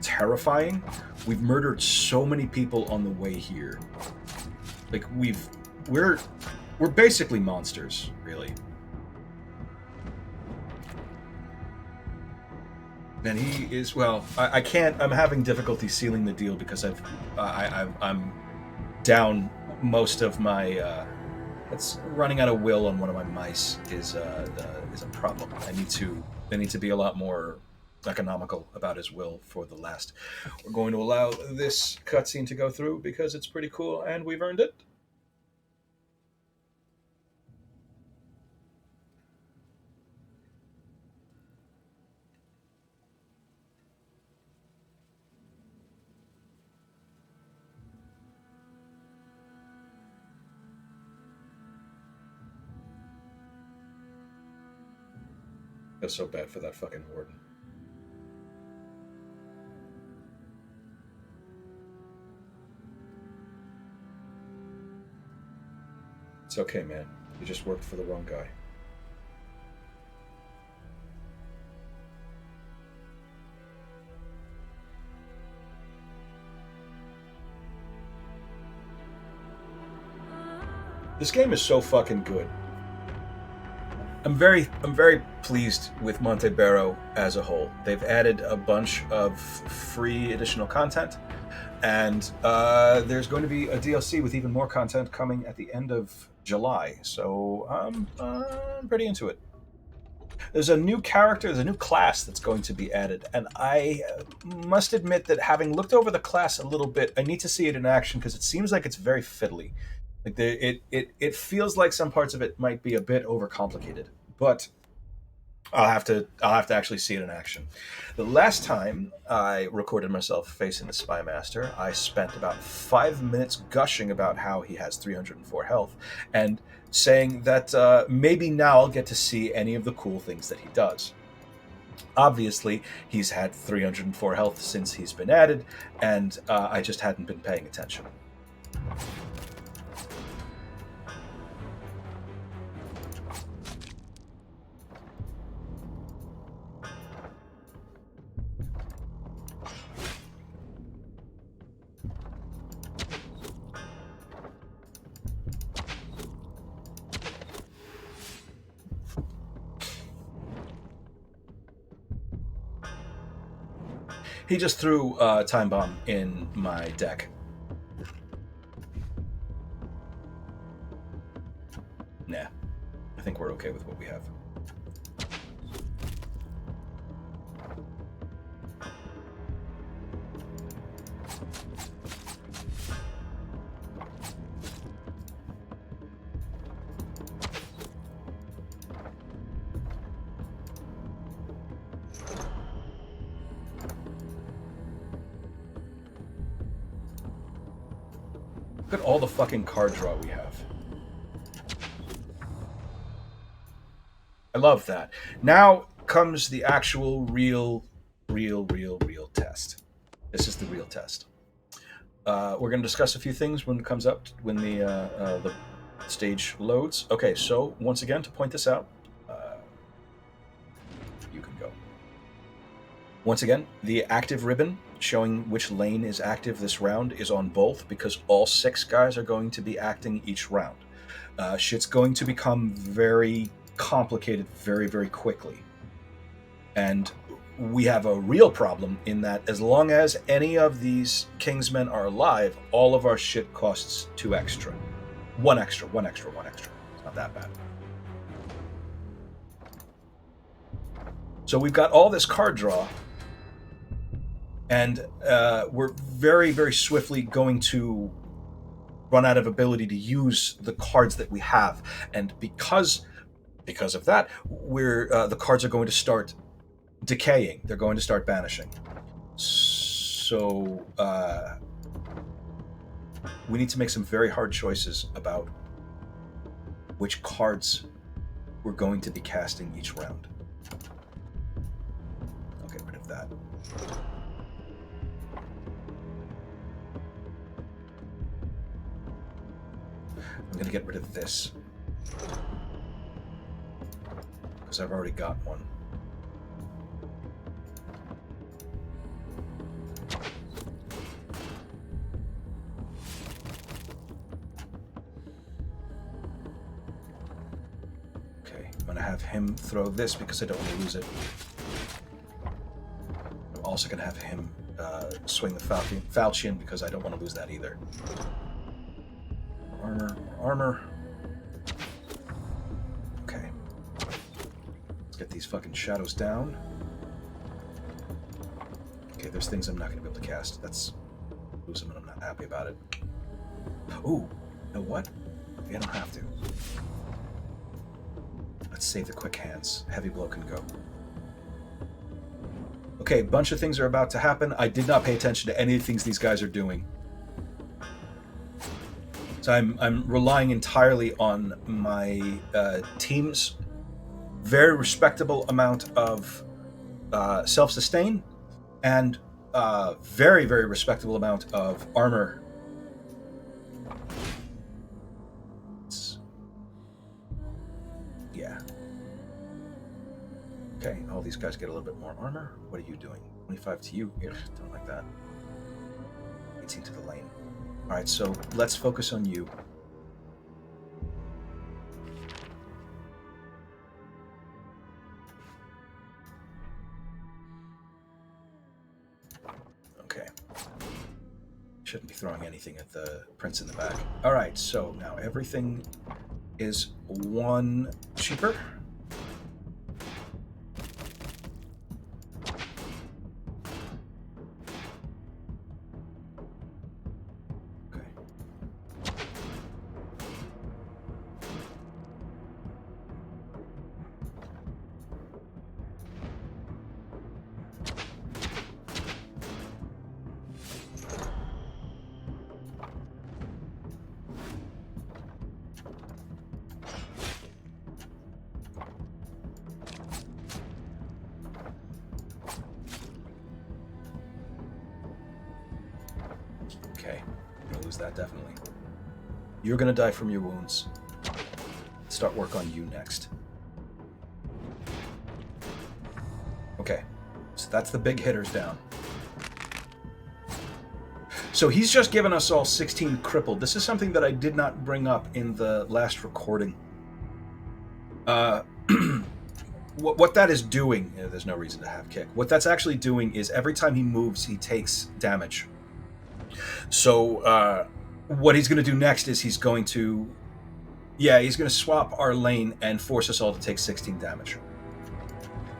terrifying. We've murdered so many people on the way here. Like we're basically monsters, really. And he is, well, I can't, I'm having difficulty sealing the deal because I'm down most of my, it's running out of will on one of my mice is a problem. I need to be a lot more economical about his will for the last. We're going to allow this cutscene to go through because it's pretty cool and we've earned it. That's so bad for that fucking warden. It's okay, man. You just worked for the wrong guy. This game is so fucking good. I'm very pleased with Montebello as a whole. They've added a bunch of free additional content, and there's going to be a DLC with even more content coming at the end of July. So I'm pretty into it. There's a new character, there's a new class that's going to be added, and I must admit that having looked over the class a little bit, I need to see it in action because it seems like it's very fiddly. Like it feels like some parts of it might be a bit overcomplicated, but I'll have to actually see it in action. The last time I recorded myself facing the Spy Master, I spent about 5 minutes gushing about how he has 304 health and saying that maybe now I'll get to see any of the cool things that he does. Obviously, he's had 304 health since he's been added, and I just hadn't been paying attention. He just threw a time bomb in my deck. Nah, I think we're okay with what we have. Look at all the fucking card draw we have. I love that. Now comes the actual real test. This is the real test. We're going to discuss a few things when it comes up, when the stage loads. Okay, so once again, to point this out, you can go. Once again, the active ribbon showing which lane is active this round is on both because all 6 guys are going to be acting each round. Shit's going to become very complicated very quickly. And we have a real problem in that as long as any of these Kingsmen are alive, all of our shit costs 2 extra. 1 extra. It's not that bad. So we've got all this card draw, and we're very swiftly going to run out of ability to use the cards that we have, and because of that, the cards are going to start decaying. They're going to start banishing. So we need to make some very hard choices about which cards we're going to be casting each round. I'll get rid of that. I'm going to get rid of this because I've already got one. Okay, I'm going to have him throw this because I don't want to lose it. also going to have him swing the falchion because I don't want to lose that either. Armor. Okay. Let's get these fucking shadows down. Okay, there's things I'm not going to be able to cast. That's lose them and I'm not happy about it. Ooh, you know what? Maybe I don't have to. Let's save the quick hands. Heavy blow can go. Okay, a bunch of things are about to happen. I did not pay attention to any of the things these guys are doing. So I'm relying entirely on my team's very respectable amount of self-sustain and very, very respectable amount of armor. Yeah. Okay, all these guys get a little bit more armor. What are you doing? 25 to you. Ugh, don't like that. 18 to the lane. All right, so let's focus on you. Okay. Shouldn't be throwing anything at the prince in the back. All right, so now everything is one cheaper. Okay, I'm gonna lose that definitely. You're gonna die from your wounds. Start work on you next. Okay, so that's the big hitters down. So he's just given us all 16 crippled. This is something that I did not bring up in the last recording. What that is doing, there's no reason to have kick. What that's actually doing is every time he moves, he takes damage. So what he's going to do next is he's going to swap our lane and force us all to take 16 damage.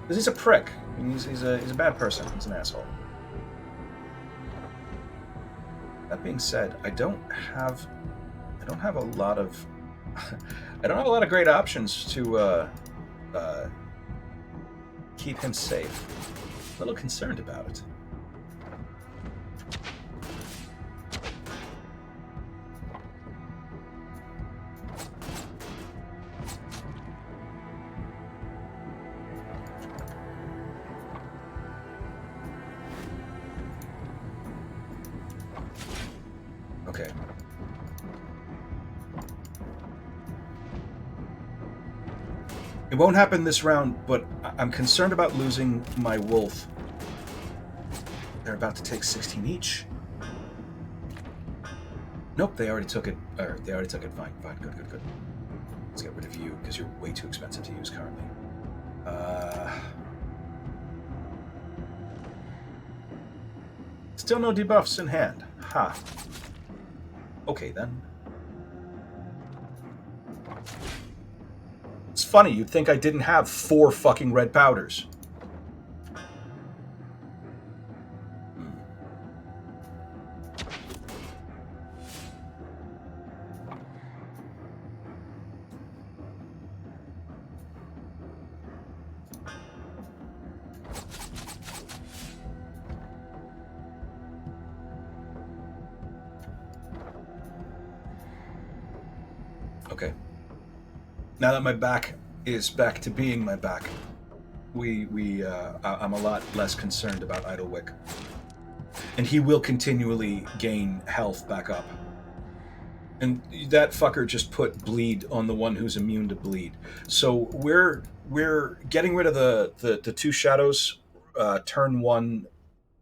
Because he's a prick. He's a bad person. He's an asshole. That being said, I don't have a lot of great options to keep him safe. A little concerned about it. Okay. It won't happen this round, but I'm concerned about losing my wolf. They're about to take 16 each. Nope, they already took it. They already took it. Fine. Good. Let's get rid of you, because you're way too expensive to use currently. Still no debuffs in hand. Ha. Okay, then. It's funny, you'd think I didn't have 4 fucking red powders. Okay. Now that my back is back to being my back, I'm a lot less concerned about Idlewick. And he will continually gain health back up. And that fucker just put bleed on the one who's immune to bleed. So we're getting rid of the 2 shadows. Turn 1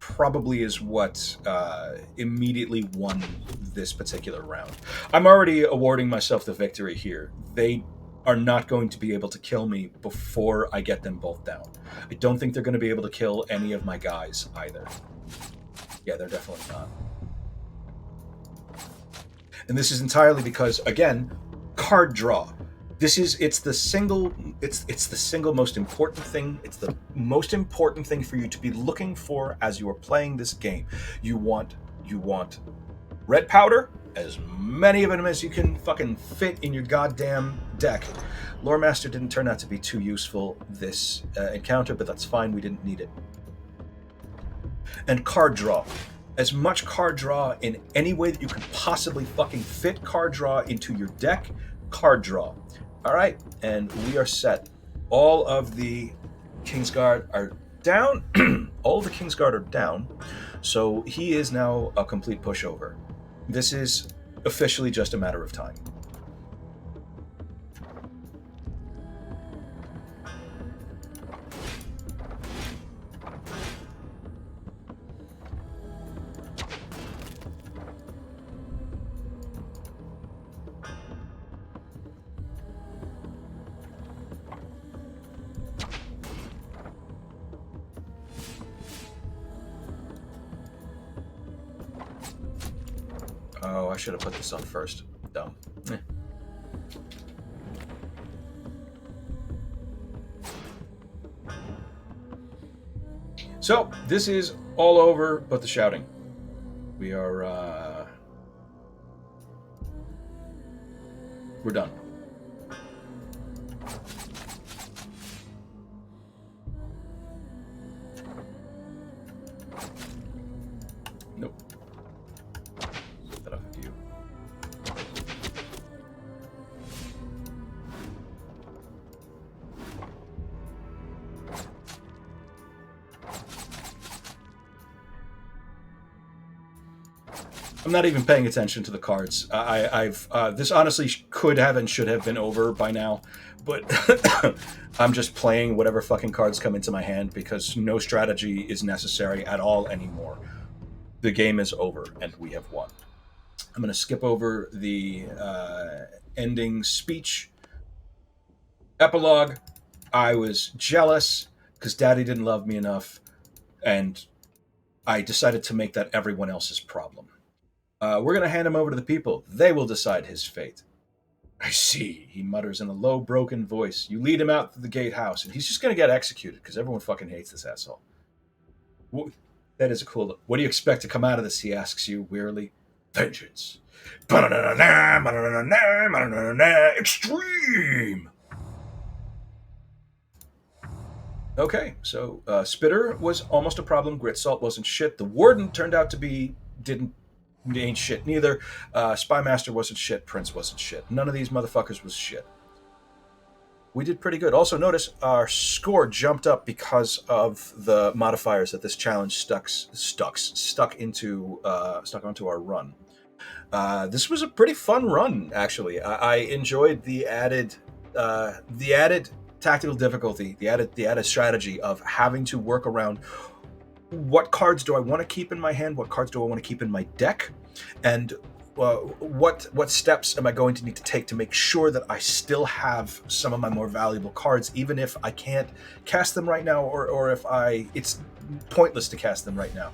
probably is what immediately won this particular round. I'm already awarding myself the victory here. They are not going to be able to kill me before I get them both down. I don't think they're going to be able to kill any of my guys either. Yeah, they're definitely not. And this is entirely because, again, card draw. It's the single most important thing. It's the most important thing for you to be looking for as you are playing this game. You want red powder, as many of them as you can fucking fit in your goddamn deck. Lore Master didn't turn out to be too useful this encounter, but that's fine. We didn't need it. And card draw. As much card draw in any way that you can possibly fucking fit card draw into your deck. Card draw. All right, and we are set. All of the Kingsguard are down. All of the Kingsguard are down. So he is now a complete pushover. This is officially just a matter of time. Oh, I should have put this on first. Dumb. So, this is all over but the shouting. We are, we're done. Nope. Get that off of you. I'm not even paying attention to the cards. I've this honestly could have and should have been over by now, but I'm just playing whatever fucking cards come into my hand because no strategy is necessary at all anymore. The game is over and we have won. I'm going to skip over the ending speech. Epilogue. I was jealous because Daddy didn't love me enough, and I decided to make that everyone else's problem. We're going to hand him over to the people. They will decide his fate. I see, he mutters in a low, broken voice. You lead him out to the gatehouse, and he's just going to get executed because everyone fucking hates this asshole. That is a cool look. What do you expect to come out of this, he asks you wearily. Vengeance. Extreme! Okay, so Spitter was almost a problem. Grit Salt wasn't shit. The Warden turned out to be ain't shit neither. Spymaster wasn't shit. Prince wasn't shit. None of these motherfuckers was shit. We did pretty good. Also, notice our score jumped up because of the modifiers that this challenge stuck onto our run. This was a pretty fun run, actually. I enjoyed the added tactical difficulty, the added strategy of having to work around what cards do I want to keep in my hand, what cards do I want to keep in my deck, and what steps am I going to need to take to make sure that I still have some of my more valuable cards, even if I can't cast them right now, or if it's pointless to cast them right now.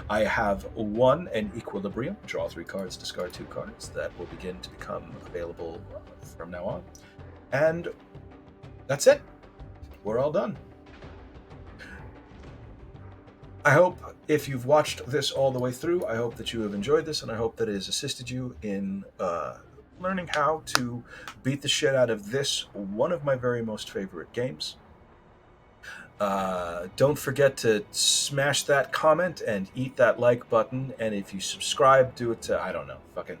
I have won an Equilibrium, draw 3 cards, discard 2 cards, that will begin to become available from now on. And that's it. We're all done. I hope if you've watched this all the way through, I hope that you have enjoyed this, and I hope that it has assisted you in learning how to beat the shit out of this, one of my very most favorite games. Don't forget to smash that comment and eat that like button, and if you subscribe, do it to, I don't know, fucking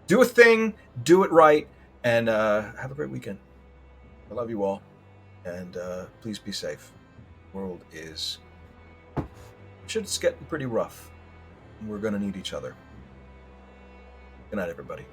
do a thing, do it right, and have a great weekend. I love you all, and please be safe. The world is... it's getting pretty rough. We're going to need each other. Good night, everybody.